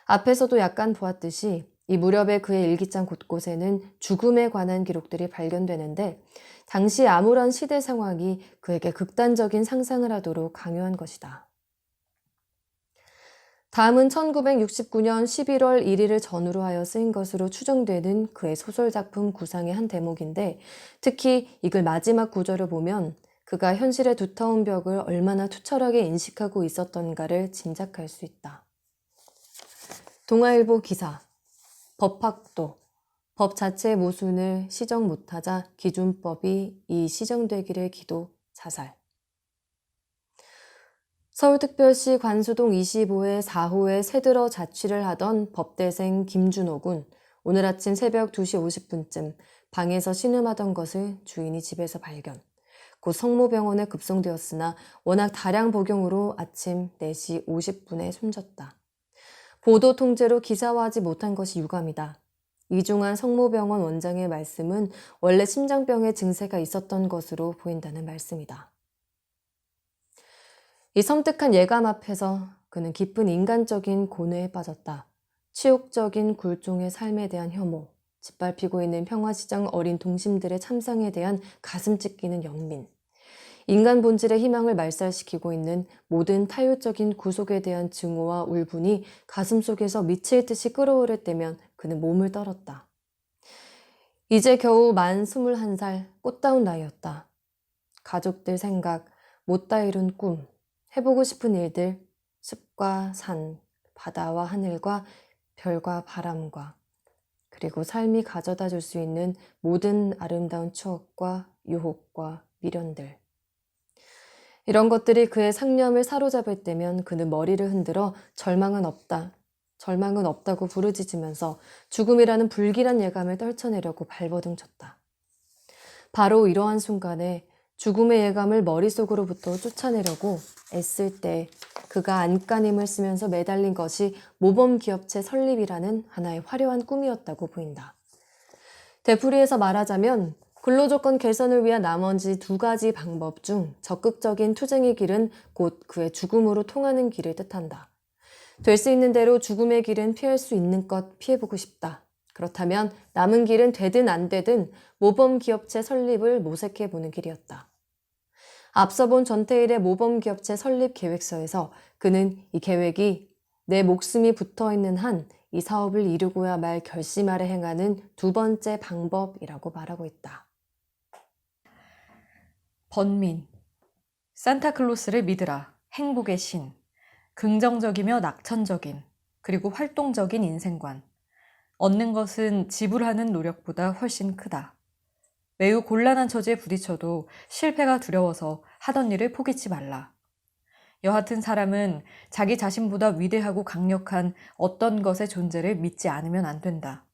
앞에서도 약간 보았듯이 이 무렵에 그의 일기장 곳곳에는 죽음에 관한 기록들이 발견되는데 당시 암울한 시대 상황이 그에게 극단적인 상상을 하도록 강요한 것이다. 다음은 1969년 11월 1일을 전후로 하여 쓰인 것으로 추정되는 그의 소설작품 구상의 한 대목인데 특히 이글 마지막 구절을 보면 그가 현실의 두터운 벽을 얼마나 투철하게 인식하고 있었던가를 짐작할 수 있다. 동아일보 기사, 법학도, 법 자체의 모순을 시정 못하자 기준법이 이 시정되기를 기도 자살. 서울특별시 관수동 25회 4호에 새들어 자취를 하던 법대생 김준호 군, 오늘 아침 새벽 2시 50분쯤 방에서 신음하던 것을 주인이 집에서 발견. 곧 성모병원에 급송되었으나 워낙 다량 복용으로 아침 4시 50분에 숨졌다. 보도 통제로 기사화하지 못한 것이 유감이다. 이중한 성모병원 원장의 말씀은 원래 심장병의 증세가 있었던 것으로 보인다는 말씀이다. 이 섬뜩한 예감 앞에서 그는 깊은 인간적인 고뇌에 빠졌다. 치욕적인 굴종의 삶에 대한 혐오, 짓밟히고 있는 평화시장 어린 동심들의 참상에 대한 가슴 찢기는 연민, 인간 본질의 희망을 말살시키고 있는 모든 타율적인 구속에 대한 증오와 울분이 가슴속에서 미칠 듯이 끓어오를 때면 그는 몸을 떨었다. 이제 겨우 만 21살 꽃다운 나이였다. 가족들 생각, 못다 이룬 꿈, 해보고 싶은 일들, 숲과 산, 바다와 하늘과 별과 바람과 그리고 삶이 가져다 줄 수 있는 모든 아름다운 추억과 유혹과 미련들. 이런 것들이 그의 상념을 사로잡을 때면 그는 머리를 흔들어 절망은 없다. 절망은 없다고 부르짖으면서 죽음이라는 불길한 예감을 떨쳐내려고 발버둥 쳤다. 바로 이러한 순간에 죽음의 예감을 머릿속으로부터 쫓아내려고 애쓸 때 그가 안간힘을 쓰면서 매달린 것이 모범기업체 설립이라는 하나의 화려한 꿈이었다고 보인다. 되풀이해서 말하자면 근로조건 개선을 위한 나머지 2가지 방법 중 적극적인 투쟁의 길은 곧 그의 죽음으로 통하는 길을 뜻한다. 될 수 있는 대로 죽음의 길은 피할 수 있는 것 피해보고 싶다. 그렇다면 남은 길은 되든 안 되든 모범기업체 설립을 모색해보는 길이었다. 앞서 본 전태일의 모범기업체 설립 계획서에서 그는 이 계획이 내 목숨이 붙어있는 한 이 사업을 이루고야 말 결심 아래 행하는 2번째 방법이라고 말하고 있다. 번민, 산타클로스를 믿으라, 행복의 신, 긍정적이며 낙천적인, 그리고 활동적인 인생관. 얻는 것은 지불하는 노력보다 훨씬 크다. 매우 곤란한 처지에 부딪혀도 실패가 두려워서 하던 일을 포기치 말라. 여하튼 사람은 자기 자신보다 위대하고 강력한 어떤 것의 존재를 믿지 않으면 안 된다.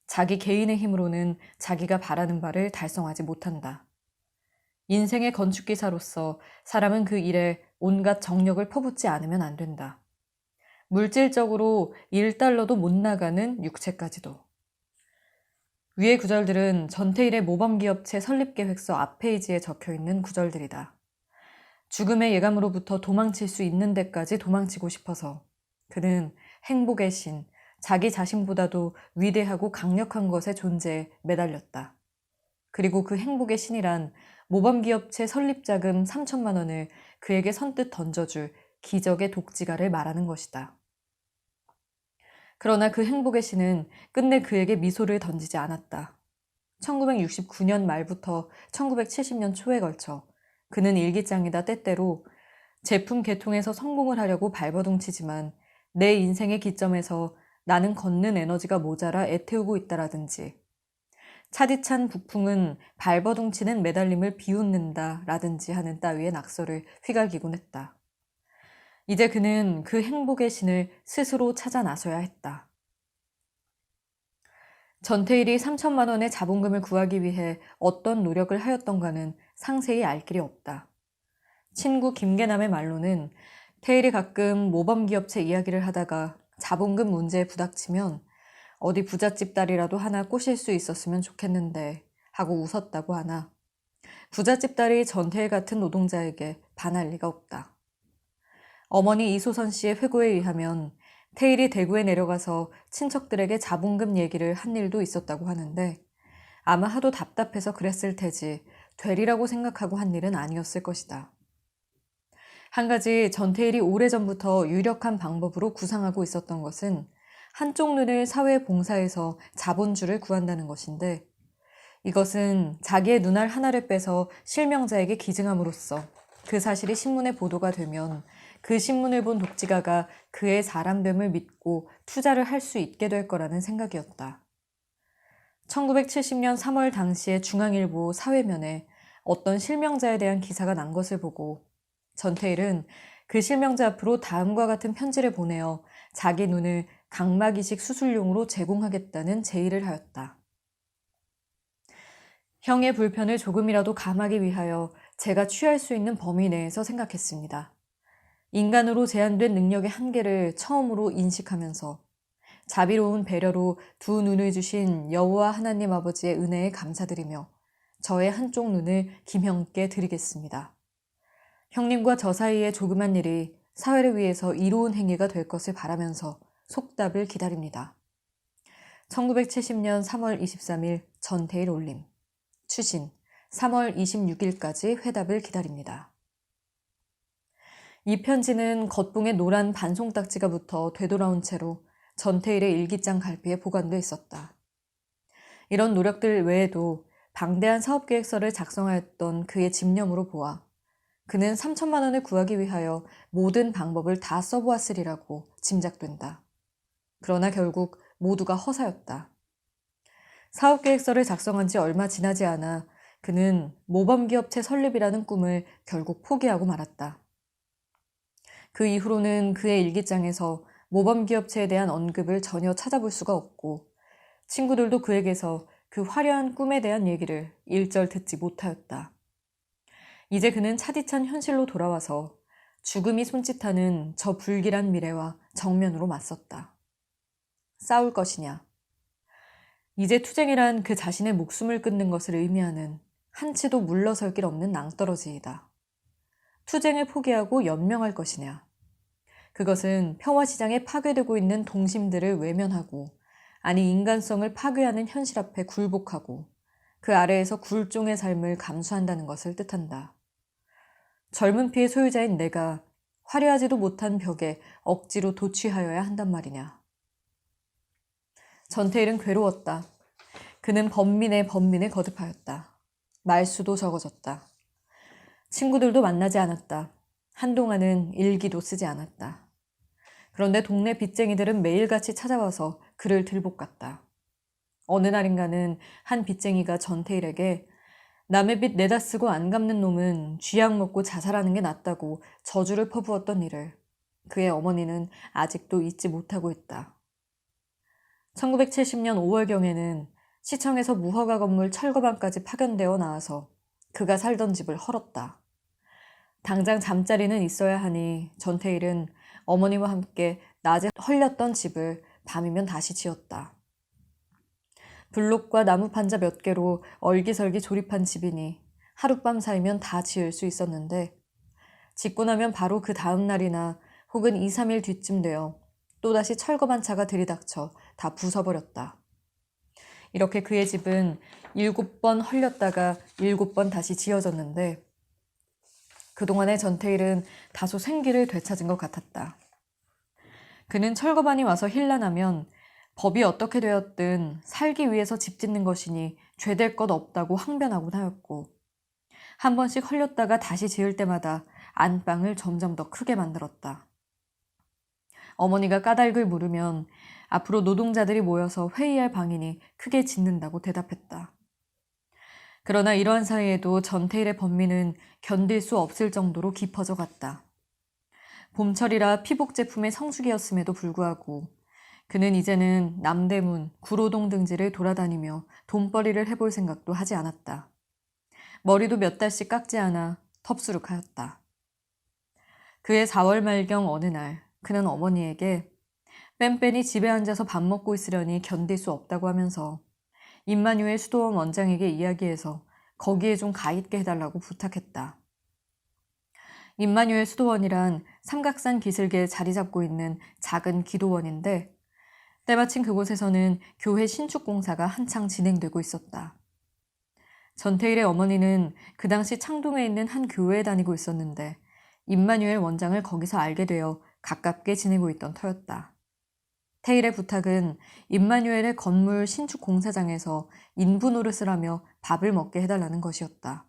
자기 개인의 힘으로는 자기가 바라는 바를 달성하지 못한다. 인생의 건축기사로서 사람은 그 일에 온갖 정력을 퍼붓지 않으면 안 된다. 물질적으로 1달러도 못 나가는 육체까지도. 위의 구절들은 전태일의 모범기업체 설립계획서 앞페이지에 적혀있는 구절들이다. 죽음의 예감으로부터 도망칠 수 있는 데까지 도망치고 싶어서 그는 행복의 신, 자기 자신보다도 위대하고 강력한 것의 존재에 매달렸다. 그리고 그 행복의 신이란 모범기업체 설립자금 3천만 원을 그에게 선뜻 던져줄 기적의 독지가를 말하는 것이다. 그러나 그 행복의 신은 끝내 그에게 미소를 던지지 않았다. 1969년 말부터 1970년 초에 걸쳐 그는 일기장에다 때때로 제품 개통에서 성공을 하려고 발버둥 치지만 내 인생의 기점에서 나는 걷는 에너지가 모자라 애태우고 있다라든지 차디찬 북풍은 발버둥 치는 매달림을 비웃는다 라든지 하는 따위의 낙서를 휘갈기곤 했다. 이제 그는 그 행복의 신을 스스로 찾아 나서야 했다. 전태일이 3천만 원의 자본금을 구하기 위해 어떤 노력을 하였던가는 상세히 알 길이 없다. 친구 김계남의 말로는 태일이 가끔 모범기업체 이야기를 하다가 자본금 문제에 부닥치면 어디 부잣집 딸이라도 하나 꼬실 수 있었으면 좋겠는데 하고 웃었다고 하나 부잣집 딸이 전태일 같은 노동자에게 반할 리가 없다. 어머니 이소선 씨의 회고에 의하면 태일이 대구에 내려가서 친척들에게 자본금 얘기를 한 일도 있었다고 하는데 아마 하도 답답해서 그랬을 테지 되리라고 생각하고 한 일은 아니었을 것이다. 한 가지 전태일이 오래전부터 유력한 방법으로 구상하고 있었던 것은 한쪽 눈을 사회 봉사에서 자본주를 구한다는 것인데 이것은 자기의 눈알 하나를 빼서 실명자에게 기증함으로써 그 사실이 신문에 보도가 되면 그 신문을 본 독지가가 그의 사람됨을 믿고 투자를 할 수 있게 될 거라는 생각이었다. 1970년 3월 당시에 중앙일보 사회면에 어떤 실명자에 대한 기사가 난 것을 보고 전태일은 그 실명자 앞으로 다음과 같은 편지를 보내어 자기 눈을 각막 이식 수술용으로 제공하겠다는 제의를 하였다. 형의 불편을 조금이라도 감하기 위하여 제가 취할 수 있는 범위 내에서 생각했습니다. 인간으로 제한된 능력의 한계를 처음으로 인식하면서 자비로운 배려로 두 눈을 주신 여호와 하나님 아버지의 은혜에 감사드리며 저의 한쪽 눈을 김형께 드리겠습니다. 형님과 저 사이의 조그만 일이 사회를 위해서 이로운 행위가 될 것을 바라면서 속답을 기다립니다. 1970년 3월 23일 전태일 올림. 추신 3월 26일까지 회답을 기다립니다. 이 편지는 겉봉에 노란 반송딱지가 붙어 되돌아온 채로 전태일의 일기장 갈피에 보관돼 있었다. 이런 노력들 외에도 방대한 사업계획서를 작성하였던 그의 집념으로 보아 그는 3천만 원을 구하기 위하여 모든 방법을 다 써보았으리라고 짐작된다. 그러나 결국 모두가 허사였다. 사업계획서를 작성한 지 얼마 지나지 않아 그는 모범기업체 설립이라는 꿈을 결국 포기하고 말았다. 그 이후로는 그의 일기장에서 모범기업체에 대한 언급을 전혀 찾아볼 수가 없고 친구들도 그에게서 그 화려한 꿈에 대한 얘기를 일절 듣지 못하였다. 이제 그는 차디찬 현실로 돌아와서 죽음이 손짓하는 저 불길한 미래와 정면으로 맞섰다. 싸울 것이냐? 이제 투쟁이란 그 자신의 목숨을 끊는 것을 의미하는 한치도 물러설 길 없는 낭떠러지이다. 투쟁을 포기하고 연명할 것이냐? 그것은 평화시장에 파괴되고 있는 동심들을 외면하고 아니 인간성을 파괴하는 현실 앞에 굴복하고 그 아래에서 굴종의 삶을 감수한다는 것을 뜻한다. 젊은 피의 소유자인 내가 화려하지도 못한 벽에 억지로 도취하여야 한단 말이냐. 전태일은 괴로웠다. 그는 번민에 번민을 거듭하였다. 말수도 적어졌다. 친구들도 만나지 않았다. 한동안은 일기도 쓰지 않았다. 그런데 동네 빚쟁이들은 매일같이 찾아와서 그를 들볶았다. 어느 날인가는 한 빚쟁이가 전태일에게 남의 빚 내다 쓰고 안 갚는 놈은 쥐약 먹고 자살하는 게 낫다고 저주를 퍼부었던 일을 그의 어머니는 아직도 잊지 못하고 있다. 1970년 5월경에는 시청에서 무허가 건물 철거반까지 파견되어 나와서 그가 살던 집을 헐었다. 당장 잠자리는 있어야 하니 전태일은 어머니와 함께 낮에 헐렸던 집을 밤이면 다시 지었다. 블록과 나무 판자 몇 개로 얼기설기 조립한 집이니 하룻밤 사이면 다 지을 수 있었는데 짓고 나면 바로 그 다음 날이나 혹은 2, 3일 뒤쯤 되어 또다시 철거반차가 들이닥쳐 다 부숴버렸다. 이렇게 그의 집은 7번 헐렸다가 7번 다시 지어졌는데 그동안의 전태일은 다소 생기를 되찾은 것 같았다. 그는 철거반이 와서 힐난하면 법이 어떻게 되었든 살기 위해서 집 짓는 것이니 죄될 것 없다고 항변하곤 하였고 한 번씩 헐렸다가 다시 지을 때마다 안방을 점점 더 크게 만들었다. 어머니가 까닭을 물으면 앞으로 노동자들이 모여서 회의할 방이니 크게 짓는다고 대답했다. 그러나 이러한 사이에도 전태일의 번민은 견딜 수 없을 정도로 깊어져 갔다. 봄철이라 피복 제품의 성수기였음에도 불구하고 그는 이제는 남대문, 구로동 등지를 돌아다니며 돈벌이를 해볼 생각도 하지 않았다. 머리도 몇 달씩 깎지 않아 텁수룩하였다. 그해 4월 말경 어느 날 그는 어머니에게 뺑뺑이 집에 앉아서 밥 먹고 있으려니 견딜 수 없다고 하면서 임마뉴엘 수도원 원장에게 이야기해서 거기에 좀 가 있게 해달라고 부탁했다. 임마뉴엘 수도원이란 삼각산 기슭에 자리 잡고 있는 작은 기도원인데 때마침 그곳에서는 교회 신축 공사가 한창 진행되고 있었다. 전태일의 어머니는 그 당시 창동에 있는 한 교회에 다니고 있었는데 임마뉴엘 원장을 거기서 알게 되어 가깝게 지내고 있던 터였다. 태일의 부탁은 임마뉴엘의 건물 신축 공사장에서 인부 노릇을 하며 밥을 먹게 해달라는 것이었다.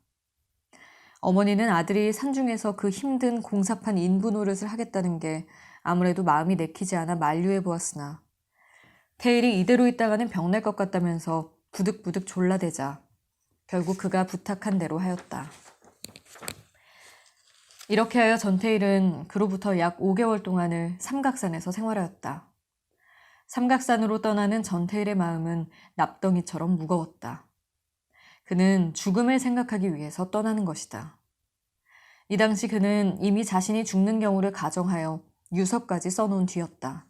어머니는 아들이 산중에서 그 힘든 공사판 인부 노릇을 하겠다는 게 아무래도 마음이 내키지 않아 만류해 보았으나 태일이 이대로 있다가는 병날 것 같다면서 부득부득 졸라대자 결국 그가 부탁한 대로 하였다. 이렇게 하여 전태일은 그로부터 약 5개월 동안을 삼각산에서 생활하였다. 삼각산으로 떠나는 전태일의 마음은 납덩이처럼 무거웠다. 그는 죽음을 생각하기 위해서 떠나는 것이다. 이 당시 그는 이미 자신이 죽는 경우를 가정하여 유서까지 써놓은 뒤였다.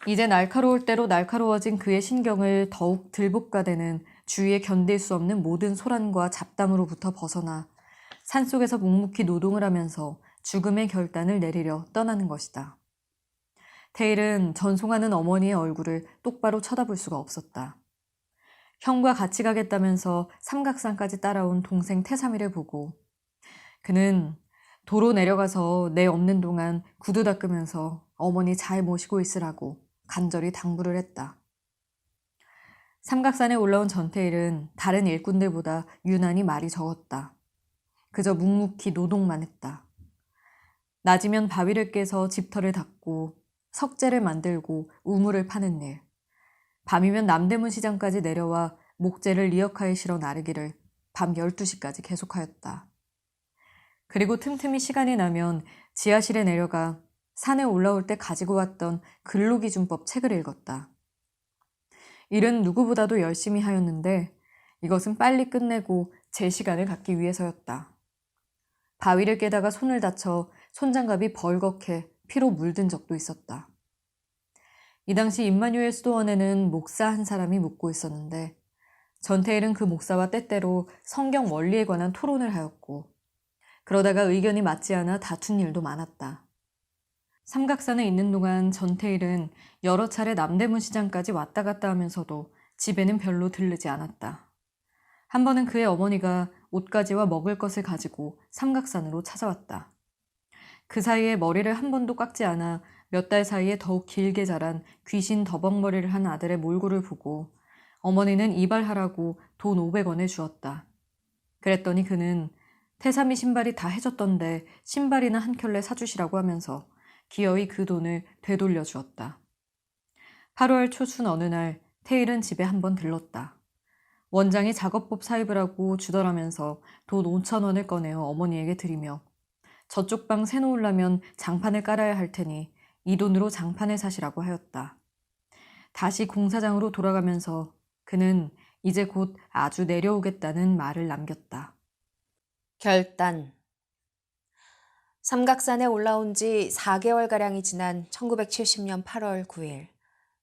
이제 날카로울 대로 날카로워진 그의 신경을 더욱 들볶아대는 주위에 견딜 수 없는 모든 소란과 잡담으로부터 벗어나 산속에서 묵묵히 노동을 하면서 죽음의 결단을 내리려 떠나는 것이다. 태일은 전송하는 어머니의 얼굴을 똑바로 쳐다볼 수가 없었다. 형과 같이 가겠다면서 삼각산까지 따라온 동생 태삼이를 보고 그는 도로 내려가서 내 없는 동안 구두 닦으면서 어머니 잘 모시고 있으라고 간절히 당부를 했다. 삼각산에 올라온 전태일은 다른 일꾼들보다 유난히 말이 적었다. 그저 묵묵히 노동만 했다. 낮이면 바위를 깨서 집터를 닦고 석재를 만들고 우물을 파는 일, 밤이면 남대문 시장까지 내려와 목재를 리어카에 실어 나르기를 밤 12시까지 계속하였다. 그리고 틈틈이 시간이 나면 지하실에 내려가 산에 올라올 때 가지고 왔던 근로기준법 책을 읽었다. 일은 누구보다도 열심히 하였는데 이것은 빨리 끝내고 제 시간을 갖기 위해서였다. 바위를 깨다가 손을 다쳐 손장갑이 벌겋게 피로 물든 적도 있었다. 이 당시 임마뉴엘 수도원에는 목사 한 사람이 묵고 있었는데 전태일은 그 목사와 때때로 성경 원리에 관한 토론을 하였고 그러다가 의견이 맞지 않아 다툰 일도 많았다. 삼각산에 있는 동안 전태일은 여러 차례 남대문 시장까지 왔다 갔다 하면서도 집에는 별로 들르지 않았다. 한 번은 그의 어머니가 옷가지와 먹을 것을 가지고 삼각산으로 찾아왔다. 그 사이에 머리를 한 번도 깎지 않아 몇 달 사이에 더욱 길게 자란 귀신 더벅머리를 한 아들의 몰골을 보고 어머니는 이발하라고 돈 500원을 주었다. 그랬더니 그는 태삼이 신발이 다 해졌던데 신발이나 한 켤레 사주시라고 하면서 기어이 그 돈을 되돌려 주었다. 8월 초순 어느 날 태일은 집에 한번 들렀다. 원장이 작업법 사입을 하고 주더라면서 돈 5,000원을 꺼내어 어머니에게 드리며 저쪽 방 새놓으려면 장판을 깔아야 할 테니 이 돈으로 장판을 사시라고 하였다. 다시 공사장으로 돌아가면서 그는 이제 곧 아주 내려오겠다는 말을 남겼다. 결단. 삼각산에 올라온 지 4개월가량이 지난 1970년 8월 9일,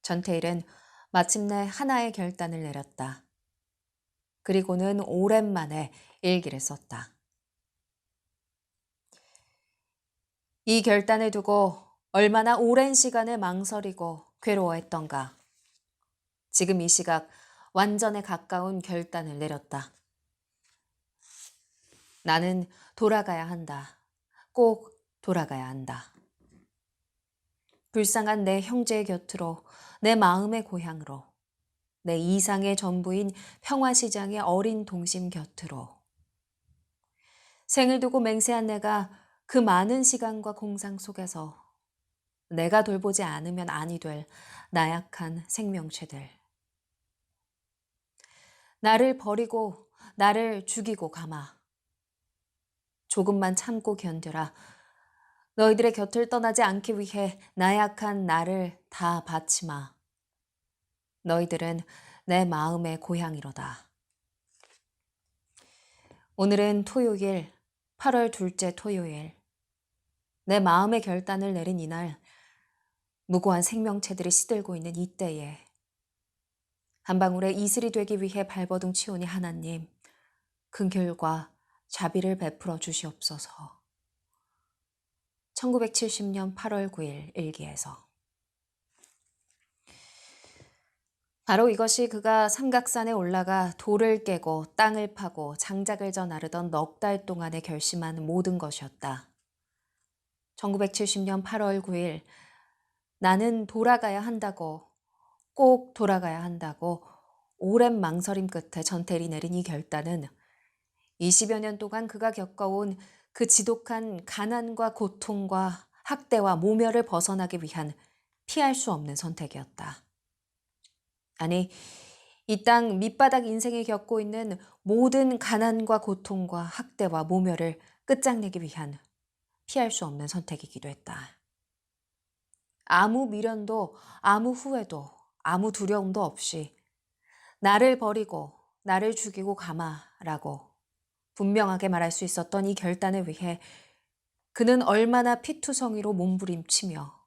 전태일은 마침내 하나의 결단을 내렸다. 그리고는 오랜만에 일기를 썼다. 이 결단을 두고 얼마나 오랜 시간을 망설이고 괴로워했던가. 지금 이 시각 완전에 가까운 결단을 내렸다. 나는 돌아가야 한다. 꼭 돌아가야 한다. 불쌍한 내 형제의 곁으로, 내 마음의 고향으로, 내 이상의 전부인 평화시장의 어린 동심 곁으로. 생을 두고 맹세한 내가 그 많은 시간과 공상 속에서 내가 돌보지 않으면 아니 될 나약한 생명체들. 나를 버리고 나를 죽이고 가마. 조금만 참고 견뎌라. 너희들의 곁을 떠나지 않기 위해 나약한 나를 다 바치마. 너희들은 내 마음의 고향이로다. 오늘은 토요일, 8월 둘째 토요일. 내 마음의 결단을 내린 이날, 무고한 생명체들이 시들고 있는 이때에 한 방울의 이슬이 되기 위해 발버둥 치오니 하나님, 긍휼과 자비를 베풀어 주시옵소서. 1970년 8월 9일 일기에서. 바로 이것이 그가 삼각산에 올라가 돌을 깨고 땅을 파고 장작을 져 나르던 넉 달 동안에 결심한 모든 것이었다. 1970년 8월 9일 나는 돌아가야 한다고, 꼭 돌아가야 한다고 오랜 망설임 끝에 전태일이 내린 이 결단은 20여 년 동안 그가 겪어온 그 지독한 가난과 고통과 학대와 모멸을 벗어나기 위한 피할 수 없는 선택이었다. 아니, 이 땅 밑바닥 인생에 겪고 있는 모든 가난과 고통과 학대와 모멸을 끝장내기 위한 피할 수 없는 선택이기도 했다. 아무 미련도, 아무 후회도, 아무 두려움도 없이 나를 버리고 나를 죽이고 가마라고 분명하게 말할 수 있었던 이 결단을 위해 그는 얼마나 피투성이로 몸부림치며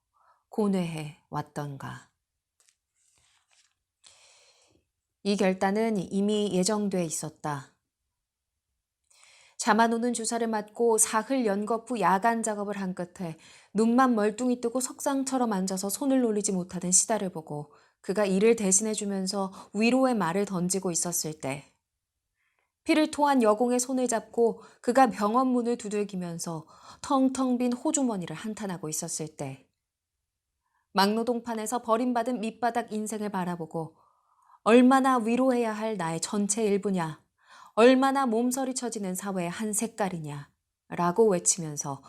고뇌해 왔던가. 이 결단은 이미 예정돼 있었다. 잠안 오는 주사를 맞고 사흘 연거푸 야간 작업을 한 끝에 눈만 멀뚱히 뜨고 석상처럼 앉아서 손을 놀리지 못하던 시다를 보고 그가 이를 대신해주면서 위로의 말을 던지고 있었을 때, 피를 토한 여공의 손을 잡고 그가 병원 문을 두들기면서 텅텅 빈 호주머니를 한탄하고 있었을 때, 막노동판에서 버림받은 밑바닥 인생을 바라보고 얼마나 위로해야 할 나의 전체 일부냐, 얼마나 몸서리 쳐지는 사회의 한 색깔이냐 라고 외치면서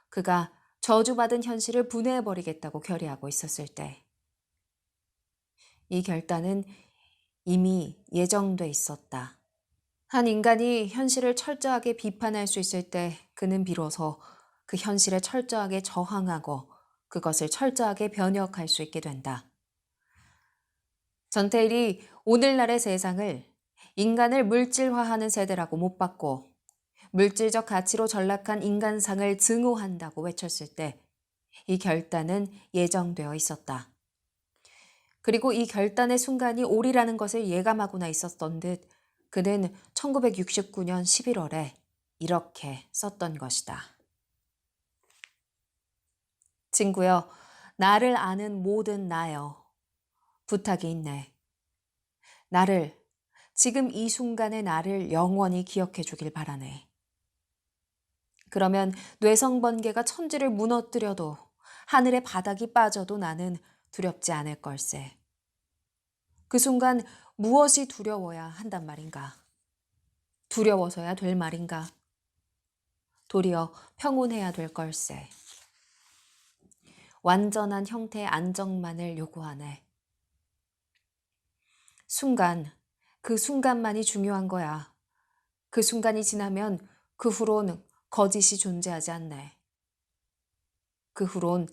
그가 저주받은 현실을 분해해버리겠다고 결의하고 있었을 때, 이 결단은 이미 예정돼 있었다. 한 인간이 현실을 철저하게 비판할 수 있을 때 그는 비로소 그 현실에 철저하게 저항하고 그것을 철저하게 변혁할 수 있게 된다. 전태일이 오늘날의 세상을 인간을 물질화하는 세대라고 못 봤고 물질적 가치로 전락한 인간상을 증오한다고 외쳤을 때 이 결단은 예정되어 있었다. 그리고 이 결단의 순간이 오리라는 것을 예감하고나 있었던 듯 그는 1969년 11월에 이렇게 썼던 것이다. 친구여, 나를 아는 모든 나여, 부탁이 있네. 나를, 지금 이 순간의 나를 영원히 기억해 주길 바라네. 그러면 뇌성번개가 천지를 무너뜨려도 하늘의 바닥이 빠져도 나는 두렵지 않을 걸세. 그 순간 무엇이 두려워야 한단 말인가? 두려워서야 될 말인가? 도리어 평온해야 될 걸세. 완전한 형태의 안정만을 요구하네. 순간, 그 순간만이 중요한 거야. 그 순간이 지나면 그 후론 거짓이 존재하지 않네. 그 후론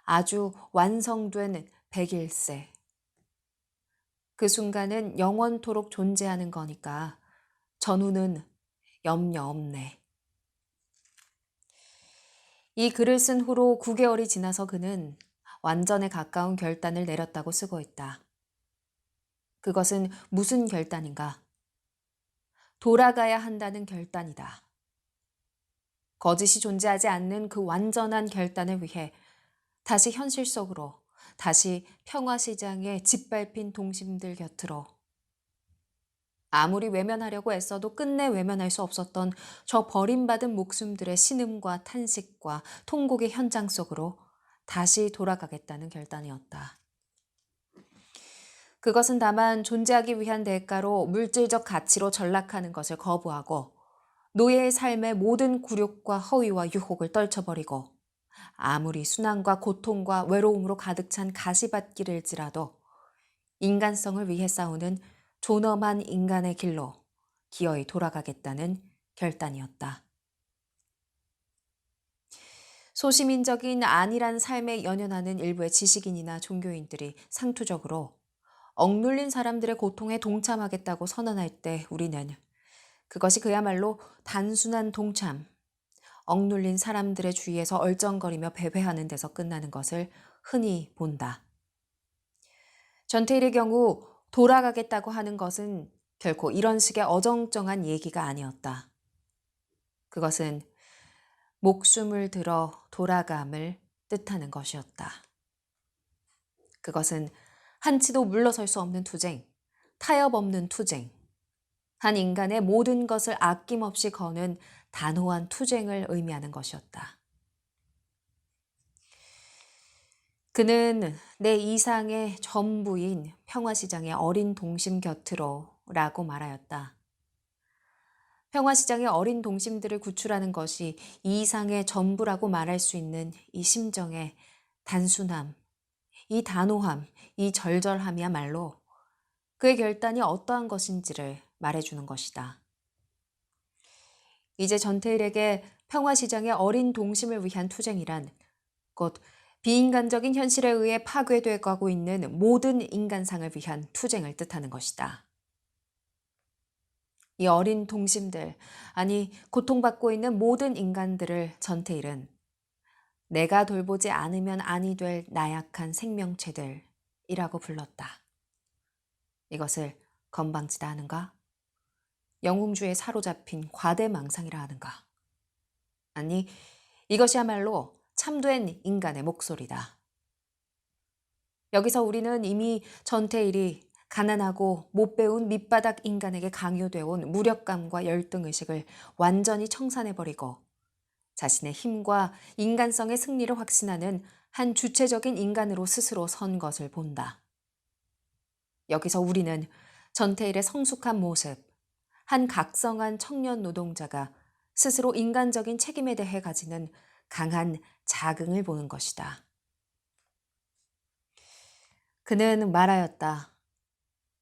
아주 완성된 백일세. 그 순간은 영원토록 존재하는 거니까 전후는 염려 없네. 이 글을 쓴 후로 9개월이 지나서 그는 완전에 가까운 결단을 내렸다고 쓰고 있다. 그것은 무슨 결단인가? 돌아가야 한다는 결단이다. 거짓이 존재하지 않는 그 완전한 결단을 위해 다시 현실 속으로, 다시 평화시장에 짓밟힌 동심들 곁으로, 아무리 외면하려고 애써도 끝내 외면할 수 없었던 저 버림받은 목숨들의 신음과 탄식과 통곡의 현장 속으로 다시 돌아가겠다는 결단이었다. 그것은 다만 존재하기 위한 대가로 물질적 가치로 전락하는 것을 거부하고 노예의 삶의 모든 굴욕과 허위와 유혹을 떨쳐버리고 아무리 순환과 고통과 외로움으로 가득 찬 가시밭길일지라도 인간성을 위해 싸우는 존엄한 인간의 길로 기어이 돌아가겠다는 결단이었다. 소시민적인 안일한 삶에 연연하는 일부의 지식인이나 종교인들이 상투적으로 억눌린 사람들의 고통에 동참하겠다고 선언할 때 우리는 그것이 그야말로 단순한 동참, 억눌린 사람들의 주위에서 얼쩡거리며 배회하는 데서 끝나는 것을 흔히 본다. 전태일의 경우 돌아가겠다고 하는 것은 결코 이런 식의 어정쩡한 얘기가 아니었다. 그것은 목숨을 들어 돌아감을 뜻하는 것이었다. 그것은 한치도 물러설 수 없는 투쟁, 타협 없는 투쟁, 한 인간의 모든 것을 아낌없이 거는 단호한 투쟁을 의미하는 것이었다. 그는 내 이상의 전부인 평화시장의 어린 동심 곁으로 라고 말하였다. 평화시장의 어린 동심들을 구출하는 것이 이 이상의 전부라고 말할 수 있는 이 심정의 단순함, 이 단호함, 이 절절함이야말로 그의 결단이 어떠한 것인지를 말해주는 것이다. 이제 전태일에게 평화시장의 어린 동심을 위한 투쟁이란 곧 비인간적인 현실에 의해 파괴돼 가고 있는 모든 인간상을 위한 투쟁을 뜻하는 것이다. 이 어린 동심들, 아니 고통받고 있는 모든 인간들을 전태일은 내가 돌보지 않으면 아니 될 나약한 생명체들이라고 불렀다. 이것을 건방지다 하는가? 영웅주의에 사로잡힌 과대망상이라 하는가? 아니, 이것이야말로 참된 인간의 목소리다. 여기서 우리는 이미 전태일이 가난하고 못 배운 밑바닥 인간에게 강요되어 온 무력감과 열등의식을 완전히 청산해버리고 자신의 힘과 인간성의 승리를 확신하는 한 주체적인 인간으로 스스로 선 것을 본다. 여기서 우리는 전태일의 성숙한 모습, 한 각성한 청년 노동자가 스스로 인간적인 책임에 대해 가지는 강한 자긍을 보는 것이다. 그는 말하였다.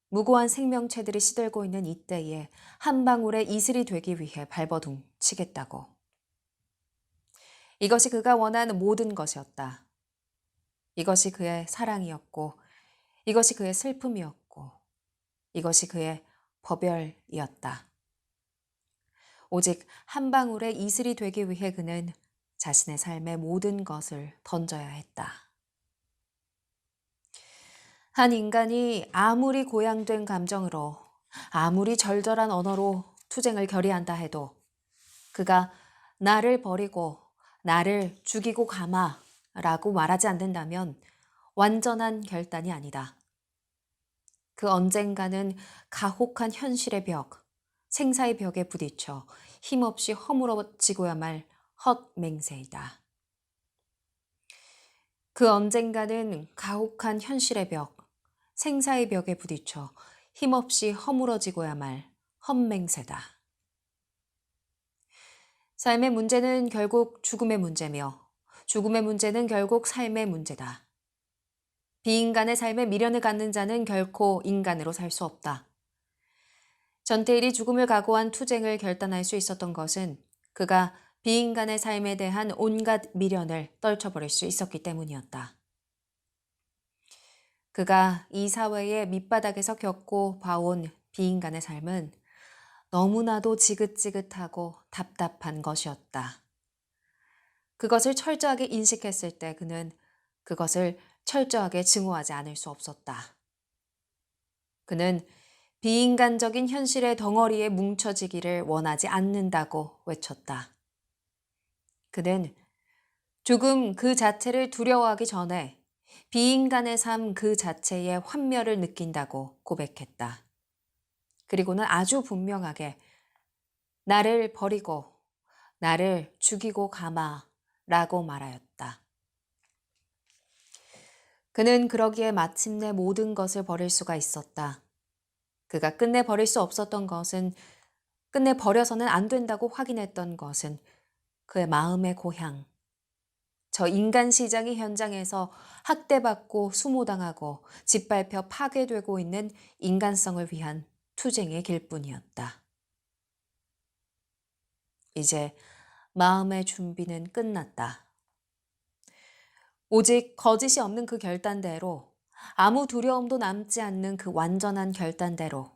무고한 생명체들이 시들고 있는 이때에 한 방울의 이슬이 되기 위해 발버둥 치겠다고. 이것이 그가 원하는 모든 것이었다. 이것이 그의 사랑이었고, 이것이 그의 슬픔이었고, 이것이 그의 법열이었다. 오직 한 방울의 이슬이 되기 위해 그는 자신의 삶의 모든 것을 던져야 했다. 한 인간이 아무리 고양된 감정으로, 아무리 절절한 언어로 투쟁을 결의한다 해도 그가 나를 버리고 나를 죽이고 가마 라고 말하지 않는다면 완전한 결단이 아니다. 그 언젠가는 가혹한 현실의 벽, 생사의 벽에 부딪혀 힘없이 허물어지고야 말 헛맹세이다. 그 언젠가는 가혹한 현실의 벽, 생사의 벽에 부딪혀 힘없이 허물어지고야 말 헛맹세다. 삶의 문제는 결국 죽음의 문제며 죽음의 문제는 결국 삶의 문제다. 비인간의 삶에 미련을 갖는 자는 결코 인간으로 살 수 없다. 전태일이 죽음을 각오한 투쟁을 결단할 수 있었던 것은 그가 비인간의 삶에 대한 온갖 미련을 떨쳐버릴 수 있었기 때문이었다. 그가 이 사회의 밑바닥에서 겪고 봐온 비인간의 삶은 너무나도 지긋지긋하고 답답한 것이었다. 그것을 철저하게 인식했을 때 그는 그것을 철저하게 증오하지 않을 수 없었다. 그는 비인간적인 현실의 덩어리에 뭉쳐지기를 원하지 않는다고 외쳤다. 그는 죽음 그 자체를 두려워하기 전에 비인간의 삶 그 자체의 환멸을 느낀다고 고백했다. 그리고는 아주 분명하게 나를 버리고 나를 죽이고 가마라고 말하였다. 그는 그러기에 마침내 모든 것을 버릴 수가 있었다. 그가 끝내 버릴 수 없었던 것은, 끝내 버려서는 안 된다고 확인했던 것은 그의 마음의 고향, 저 인간 시장의 현장에서 학대받고 수모당하고 짓밟혀 파괴되고 있는 인간성을 위한 투쟁의 길뿐이었다. 이제 마음의 준비는 끝났다. 오직 거짓이 없는 그 결단대로, 아무 두려움도 남지 않는 그 완전한 결단대로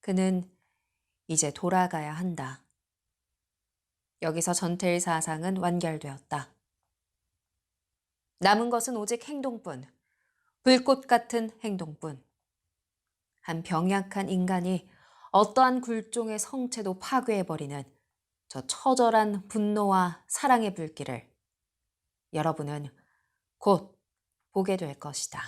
그는 이제 돌아가야 한다. 여기서 전태일 사상은 완결되었다. 남은 것은 오직 행동뿐, 불꽃 같은 행동뿐. 한 병약한 인간이 어떠한 굴종의 성체도 파괴해버리는 저 처절한 분노와 사랑의 불길을 여러분은 곧 보게 될 것이다.